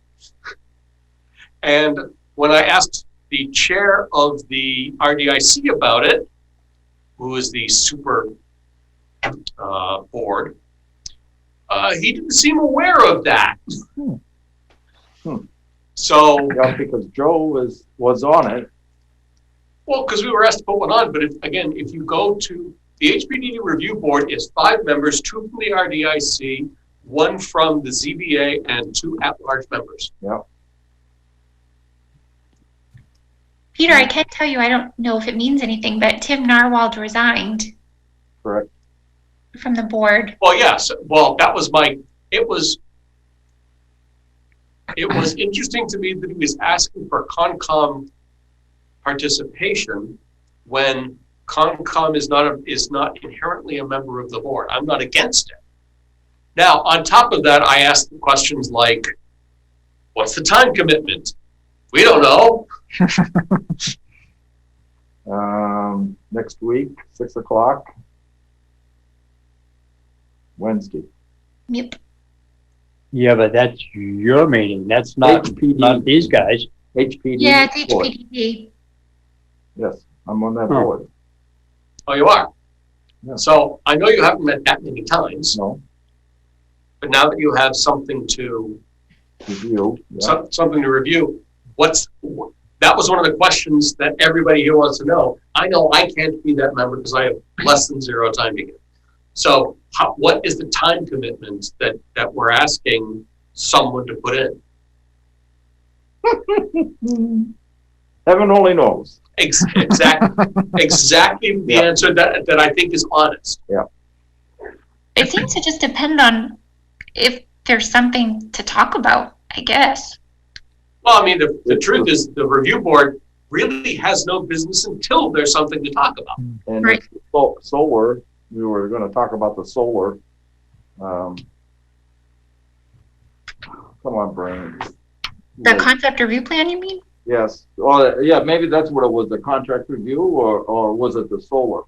And when I asked the chair of the RDIC about it, who is the super board, he didn't seem aware of that. So, yeah, because Joe was on it. well, because we were asked to put one on, but if you go to the HPDD Review Board is 5 members, 2 from the RDIC, 1 from the ZBA, and 2 at-large members. Yeah. Peter, I can't tell you, I don't know if it means anything, but Tim Narwhal resigned Correct. from the board. Well, yes. Well, that was my it was interesting to me that he was asking for Concom participation when Concom is not inherently a member of the board. I'm not against it. Now, on top of that, I asked the questions like, what's the time commitment? We don't know. Next week, 6 o'clock, Wednesday. Yep. Yeah, but that's your meeting. That's not, not these guys. HPDD. Yeah, it's board. HPDD. Yes, I'm on that board. Oh, you are? Yeah. So I know you haven't met that many times. No. But now that you have something to review, something to review, that was one of the questions that everybody here wants to know. I know I can't be that member because I have less than 0 time to give. So what is the time commitment that we're asking someone to put in? Heaven only knows. Exactly the answer that I think is honest. Yeah. It seems to just depend on if there's something to talk about, I guess. Well, I mean, the truth is the review board really has no business until there's something to talk about. And right. Solar, we were going to talk about the solar. Come on, brain. The concept review plan, you mean? Yes. Oh, yeah, maybe that's what it was, the contract review, or was it the solar?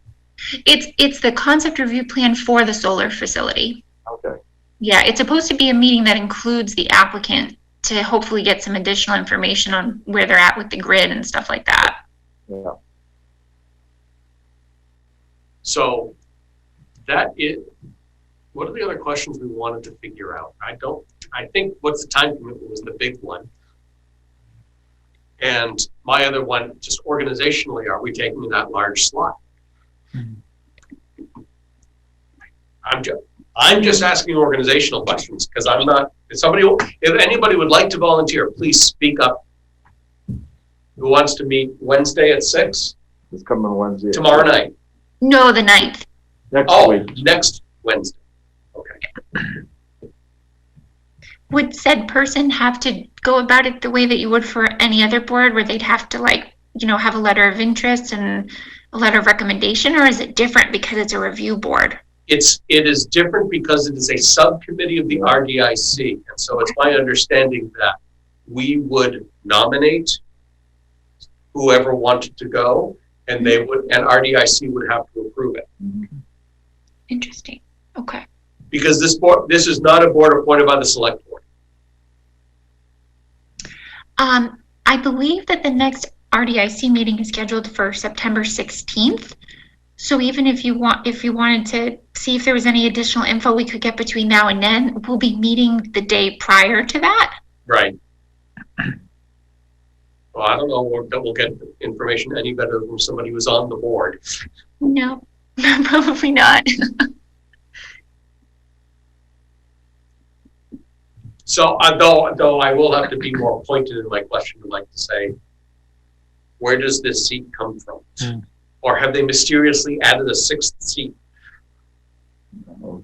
It's the concept review plan for the solar facility. Okay. Yeah, it's supposed to be a meeting that includes the applicant to hopefully get some additional information on where they're at with the grid and stuff like that. Yeah. So that is, what are the other questions we wanted to figure out? I think what's the time commitment was the big one. And my other one, just organizationally, are we taking that large slot? I'm just asking organizational questions because I'm not, if anybody would like to volunteer, please speak up. Who wants to meet Wednesday at 6? It's coming Wednesday. Tomorrow night. No, the 9th. Next week. Next Wednesday. Okay. Would said person have to go about it the way that you would for any other board, where they'd have to have a letter of interest and a letter of recommendation, or is it different because it's a review board? It is different because it is a subcommittee of the RDIC, and so it's my understanding that we would nominate whoever wanted to go, and RDIC would have to approve it. Interesting. Okay. Because this is not a board appointed by the select board. I believe that the next RDIC meeting is scheduled for September 16th. So even if you wanted to see if there was any additional info we could get between now and then, we'll be meeting the day prior to that. Right. Well, I don't know that we'll get information any better from somebody who's on the board. No, probably not. So, though I will have to be more pointed in my question, I'd like to say, where does this seat come from? Or have they mysteriously added a 6th seat?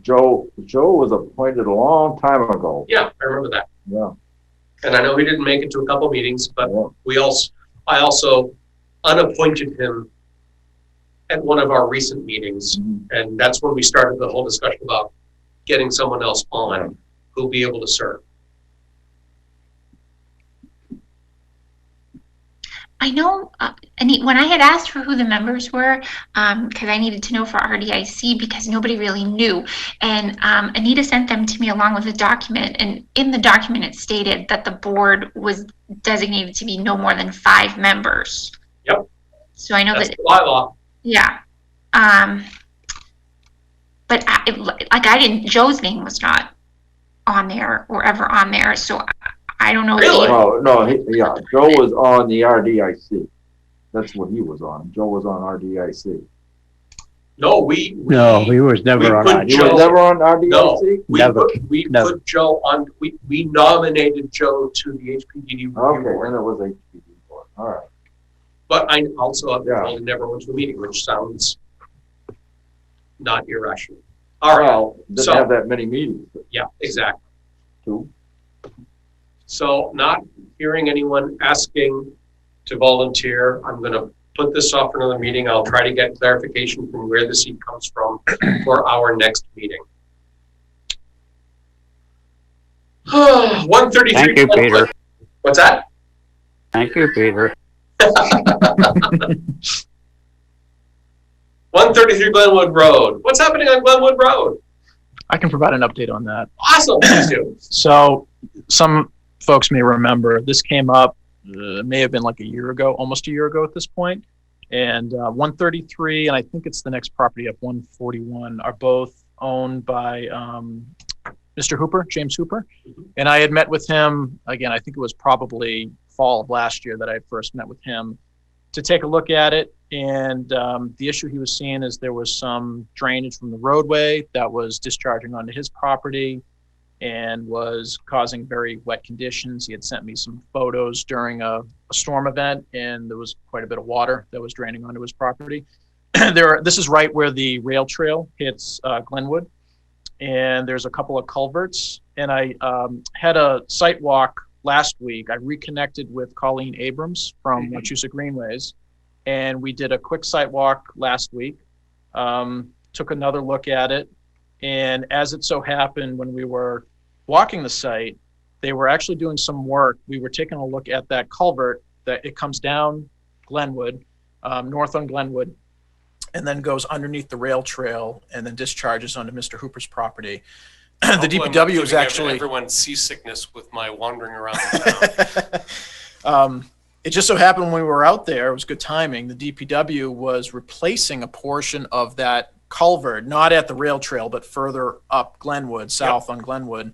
Joe was appointed a long time ago. Yeah, I remember that. Yeah. And I know he didn't make it to a couple meetings, but I also unappointed him at one of our recent meetings, and that's when we started the whole discussion about getting someone else on who'll be able to serve. I know, when I had asked for who the members were, because I needed to know for RDIC because nobody really knew, and Anita sent them to me along with a document, and in the document it stated that the board was designated to be no more than 5 members. Yep. So I know that's that. The bylaw. Yeah. But Joe's name was not on there or ever on there, so I don't know. Really? No, Joe was on the RDIC. That's what he was on. Joe was on RDIC. No, he was never on RDIC. He was never on RDIC? No, we put Joe on, we nominated Joe to the HPDD Review Board. Okay, and it was HPDD Board. All right. But I also only never went to a meeting, which sounds not irrational. All right. Well, didn't have that many meetings. Yeah, exactly. to. So not hearing anyone asking to volunteer, I'm going to put this off for another meeting. I'll try to get clarification from where the seat comes from for our next meeting. 133. Thank you, Peter. What's that? Thank you, Peter. 133 Glenwood Road. What's happening on Glenwood Road? I can provide an update on that. Awesome, please do. So some folks may remember this came up, may have been like a year ago, almost a year ago at this point. And 133, and I think it's the next property up, 141, are both owned by Mr. Hooper, James Hooper. And I had met with him, again, I think it was probably fall of last year that I first met with him to take a look at it. And the issue he was seeing is there was some drainage from the roadway that was discharging onto his property and was causing very wet conditions. He had sent me some photos during a storm event, and there was quite a bit of water that was draining onto his property. This is right where the rail trail hits Glenwood, and there's a couple of culverts. And I had a site walk last week. I reconnected with Colleen Abrams from Wachusett Greenways, and we did a quick site walk last week, took another look at it. And as it so happened, when we were walking the site, they were actually doing some work. We were taking a look at that culvert that it comes down Glenwood, north on Glenwood, and then goes underneath the rail trail and then discharges onto Mr. Hooper's property. The DPW is actually everyone seasickness with my wandering around the town. It just so happened when we were out there, it was good timing. The DPW was replacing a portion of that culvert, not at the rail trail, but further up Glenwood, south on Glenwood.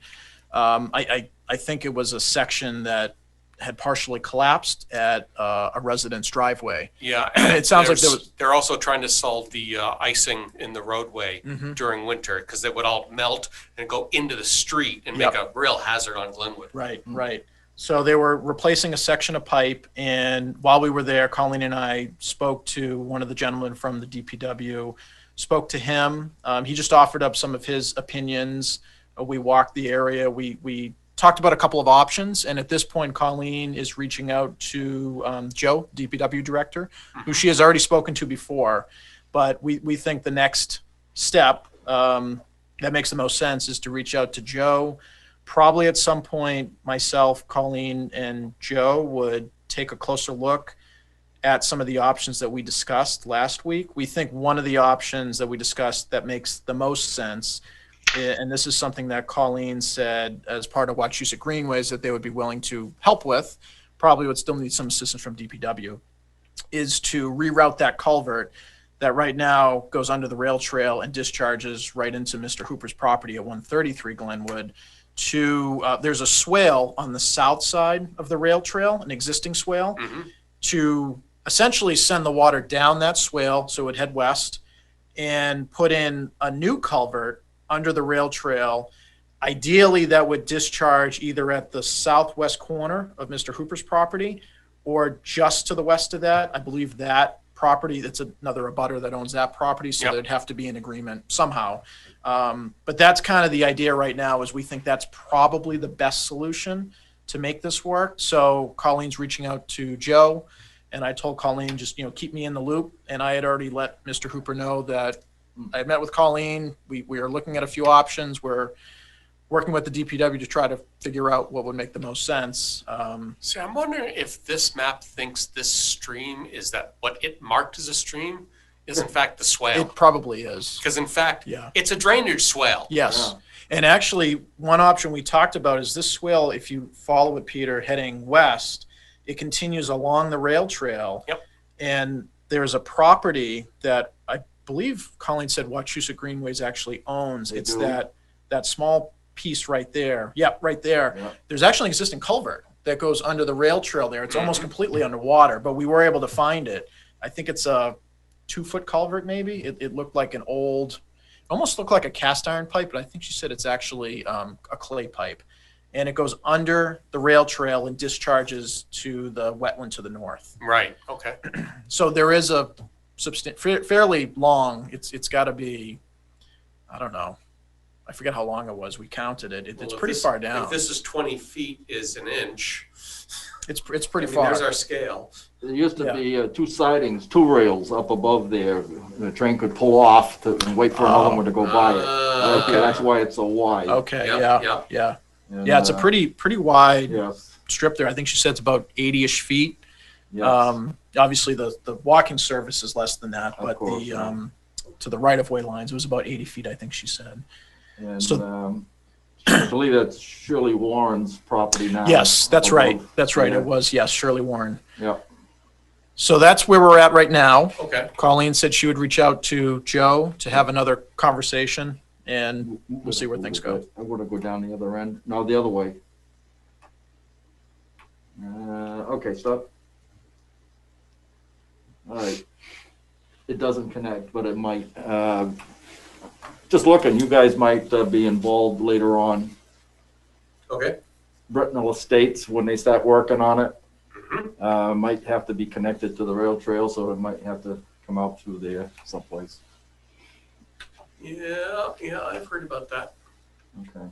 I think it was a section that had partially collapsed at a resident's driveway. Yeah, it sounds like they're also trying to solve the icing in the roadway during winter, because it would all melt and go into the street and make a real hazard on Glenwood. Right, right. So they were replacing a section of pipe, and while we were there, Colleen and I spoke to one of the gentlemen from the DPW, spoke to him. He just offered up some of his opinions. We walked the area. We talked about a couple of options, and at this point, Colleen is reaching out to Joe, DPW director, who she has already spoken to before. But we think the next step that makes the most sense is to reach out to Joe. Probably at some point, myself, Colleen, and Joe would take a closer look at some of the options that we discussed last week. We think one of the options that we discussed that makes the most sense, and this is something that Colleen said as part of Wachusett Greenways that they would be willing to help with, probably would still need some assistance from DPW, is to reroute that culvert that right now goes under the rail trail and discharges right into Mr. Hooper's property at 133 Glenwood. There's a swale on the south side of the rail trail, an existing swale, to essentially send the water down that swale so it would head west and put in a new culvert under the rail trail. Ideally, that would discharge either at the southwest corner of Mr. Hooper's property or just to the west of that. I believe that property, that's another abutter that owns that property, so there'd have to be an agreement somehow. But that's kind of the idea right now, is we think that's probably the best solution to make this work. So Colleen's reaching out to Joe, and I told Colleen, just, keep me in the loop. And I had already let Mr. Hooper know that I met with Colleen. We are looking at a few options. We're working with the DPW to try to figure out what would make the most sense. See, I'm wondering if this map thinks this stream is that what it marked as a stream is in fact the swale. It probably is. Because in fact, it's a drainage swale. Yes. And actually, one option we talked about is this swale, if you follow it, Peter, heading west, it continues along the rail trail. And there's a property that I believe Colleen said Wachusett Greenways actually owns. It's that small piece right there. Yep, right there. There's actually an existing culvert that goes under the rail trail there. It's almost completely underwater, but we were able to find it. I think it's a 2-foot culvert maybe. It looked like an old, almost looked like a cast iron pipe, but I think she said it's actually a clay pipe. And it goes under the rail trail and discharges to the wetland to the north. Right, okay. So there is a fairly long, it's got to be, I don't know, I forget how long it was. We counted it. It's Well, pretty far down. If this is 20 feet is an inch. It's pretty I mean, far. There's our scale. There used to be two sidings, two rails up above there. The train could pull off and wait for another one to go by it. Okay. That's why it's so wide. Okay, Yep, yeah, yep. yeah. And, Yeah, it's a pretty wide Yes, strip there. I think she said it's about 80-ish feet. yes. Obviously the walking surface is less than that, Of but course, the yeah. to the right of way lines, it was about 80 feet, I think she said. And, So- I believe that's Shirley Warren's property now. Yes, that's right. Above. That's right. Yeah. It was, yes, Shirley Warren. Yeah. So that's where we're at right now. Okay. Colleen said she would reach out to Joe to have another conversation, and we'll see where things go. I want to go down the other end. No, the other way. Okay, stop. All right. It doesn't connect, but it might. Just looking, you guys might be involved later on. Okay. Brintnal Estates, when they start working on it, might have to be connected to the rail trail, so it might have to come out through there someplace. Yeah, I've heard about that. Okay.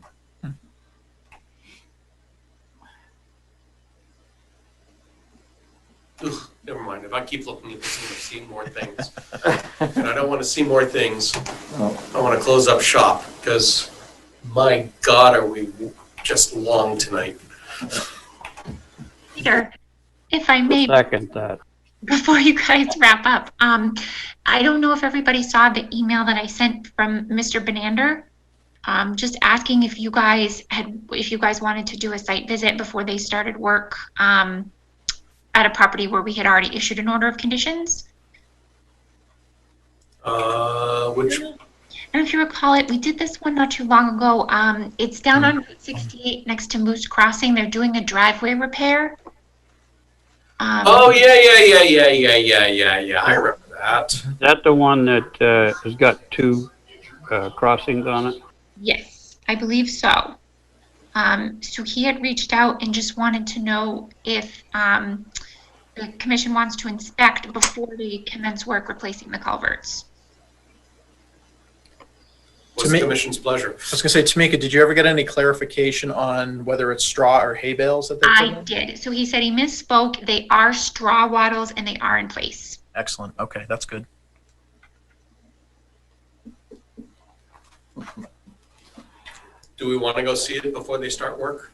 Ugh, never mind. If I keep looking at this, I'm going to see more things. And I don't want to see more things. Oh. I want to close up shop because, my God, are we just long tonight. Peter, if I may, Second that. before you guys wrap up, I don't know if everybody saw the email that I sent from Mr. Benander, just asking if you guys wanted to do a site visit before they started work at a property where we had already issued an order of conditions. Which? I don't know if you recall it. We did this one not too long ago. It's down on Route 68 next to Moose Crossing. They're doing a driveway repair. Oh, yeah. I remember that. Is that the one that has got two crossings on it? Yes, I believe so. So he had reached out and just wanted to know if the commission wants to inspect before they commence work replacing the culverts. What's the commission's pleasure? I was going to say, Tamika, did you ever get any clarification on whether it's straw or hay bales that they put I in? did. So he said he misspoke. They are straw wattles and they are in place. Excellent. Okay, that's good. Do we want to go see it before they start work?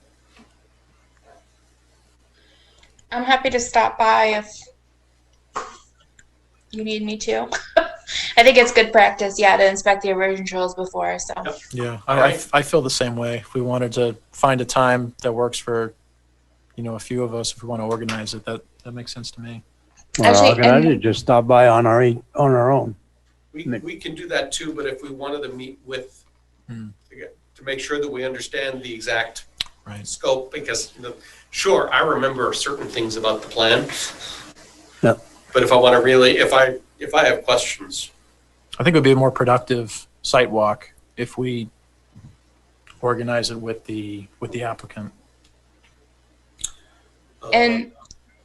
I'm happy to stop by if you need me to. I think it's good practice, to inspect the erosion controls before, so. Yeah, Alright. I feel the same way. If we wanted to find a time that works for, a few of us, if we want to organize it, that makes sense to me. Well, Actually, I and- did just stop by on our own. We can do that too, but if we wanted to meet with, to make sure that we understand the exact scope, because sure, I remember certain things about the plan. Yep. But if I want to really, if I have questions. I think it would be a more productive site walk if we organize it with the applicant. And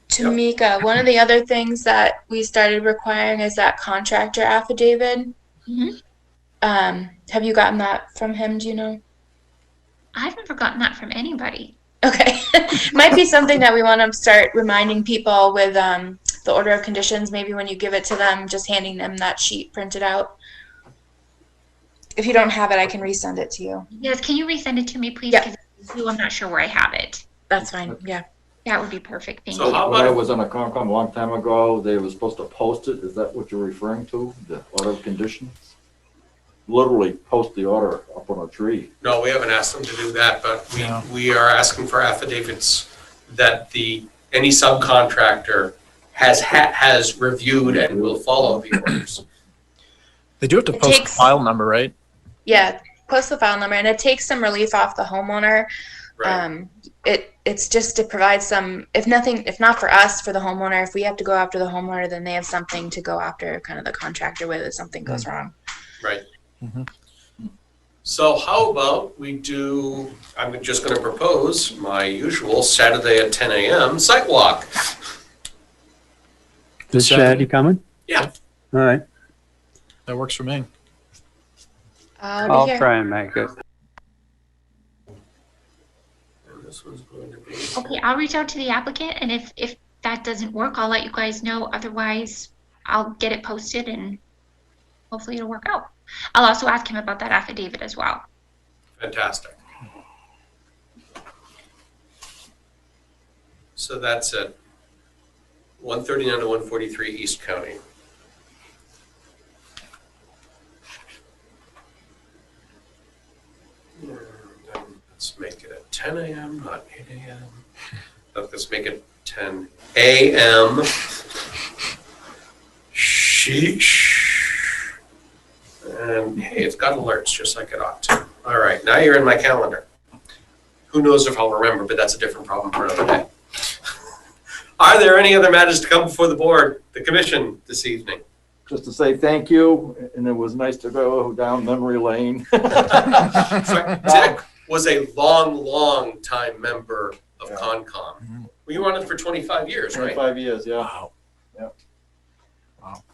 Tamika, one of the other things that we started requiring is that contractor affidavit. Have you gotten that from him, do you know? I've never gotten that from anybody. Okay. Might be something that we want to start reminding people with the order of conditions, maybe when you give it to them, just handing them that sheet printed out. If you don't have it, I can resend it to you. Yes, can you resend it to me, please? Yeah. Because I'm not sure where I have it. That's fine, yeah. That would be perfect. Thank So you. how When I about, was on a Concom a long time ago, they were supposed to post it. Is that what you're referring to? The order of conditions? Literally post the order up on a tree. no, we haven't asked them to do that, but No. we are asking for affidavits that any subcontractor has reviewed and will follow the orders. They do have to It post the takes- file number, right? Yeah, post the file number, and it takes some relief off the homeowner. Right. It's just to provide some, if not for us, for the homeowner. If we have to go after the homeowner, then they have something to go after kind of the contractor with if something goes wrong. Right. Mhm. So how about I'm just going to propose my usual Saturday at 10 a.m. site walk. This Saturday coming? Yeah. All right. That works for me. I'll be I'll here. try and make it. This one's going to be. Okay, I'll reach out to the applicant, and if that doesn't work, I'll let you guys know. Otherwise, I'll get it posted, and hopefully it'll work out. I'll also ask him about that affidavit as well. Fantastic. So that's it. 139 to 143 East County. Let's make it at 10 a.m., not 8 a.m. Let's make it 10 a.m. Sheesh. And hey, it's got alerts just like it ought to. All right, now you're in my calendar. Who knows if I'll remember, but that's a different problem for another day. Are there any other matters to come before the board, the commission this evening? Just to say thank you, and it was nice to go down memory lane. So, Dick was a long time member of CONCOM. Well, you were on it for 25 years, right? 25 years, yeah. Wow. Yep. Wow.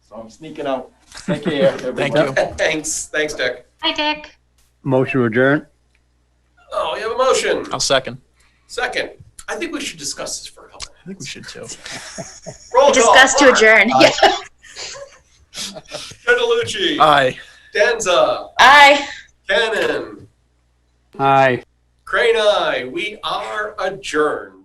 So I'm sneaking out. Take care, everyone. Thank you. Thanks, Dick. Hi, Dick. Motion to adjourn? Oh, we have a motion. I'll second. Second. I think we should discuss this for a couple I think we should too. Roll call. Discuss to Mark. adjourn. Yeah. Gendelucci. Aye. Danza. Aye. Cannon. Aye. Crane, aye. We are adjourned.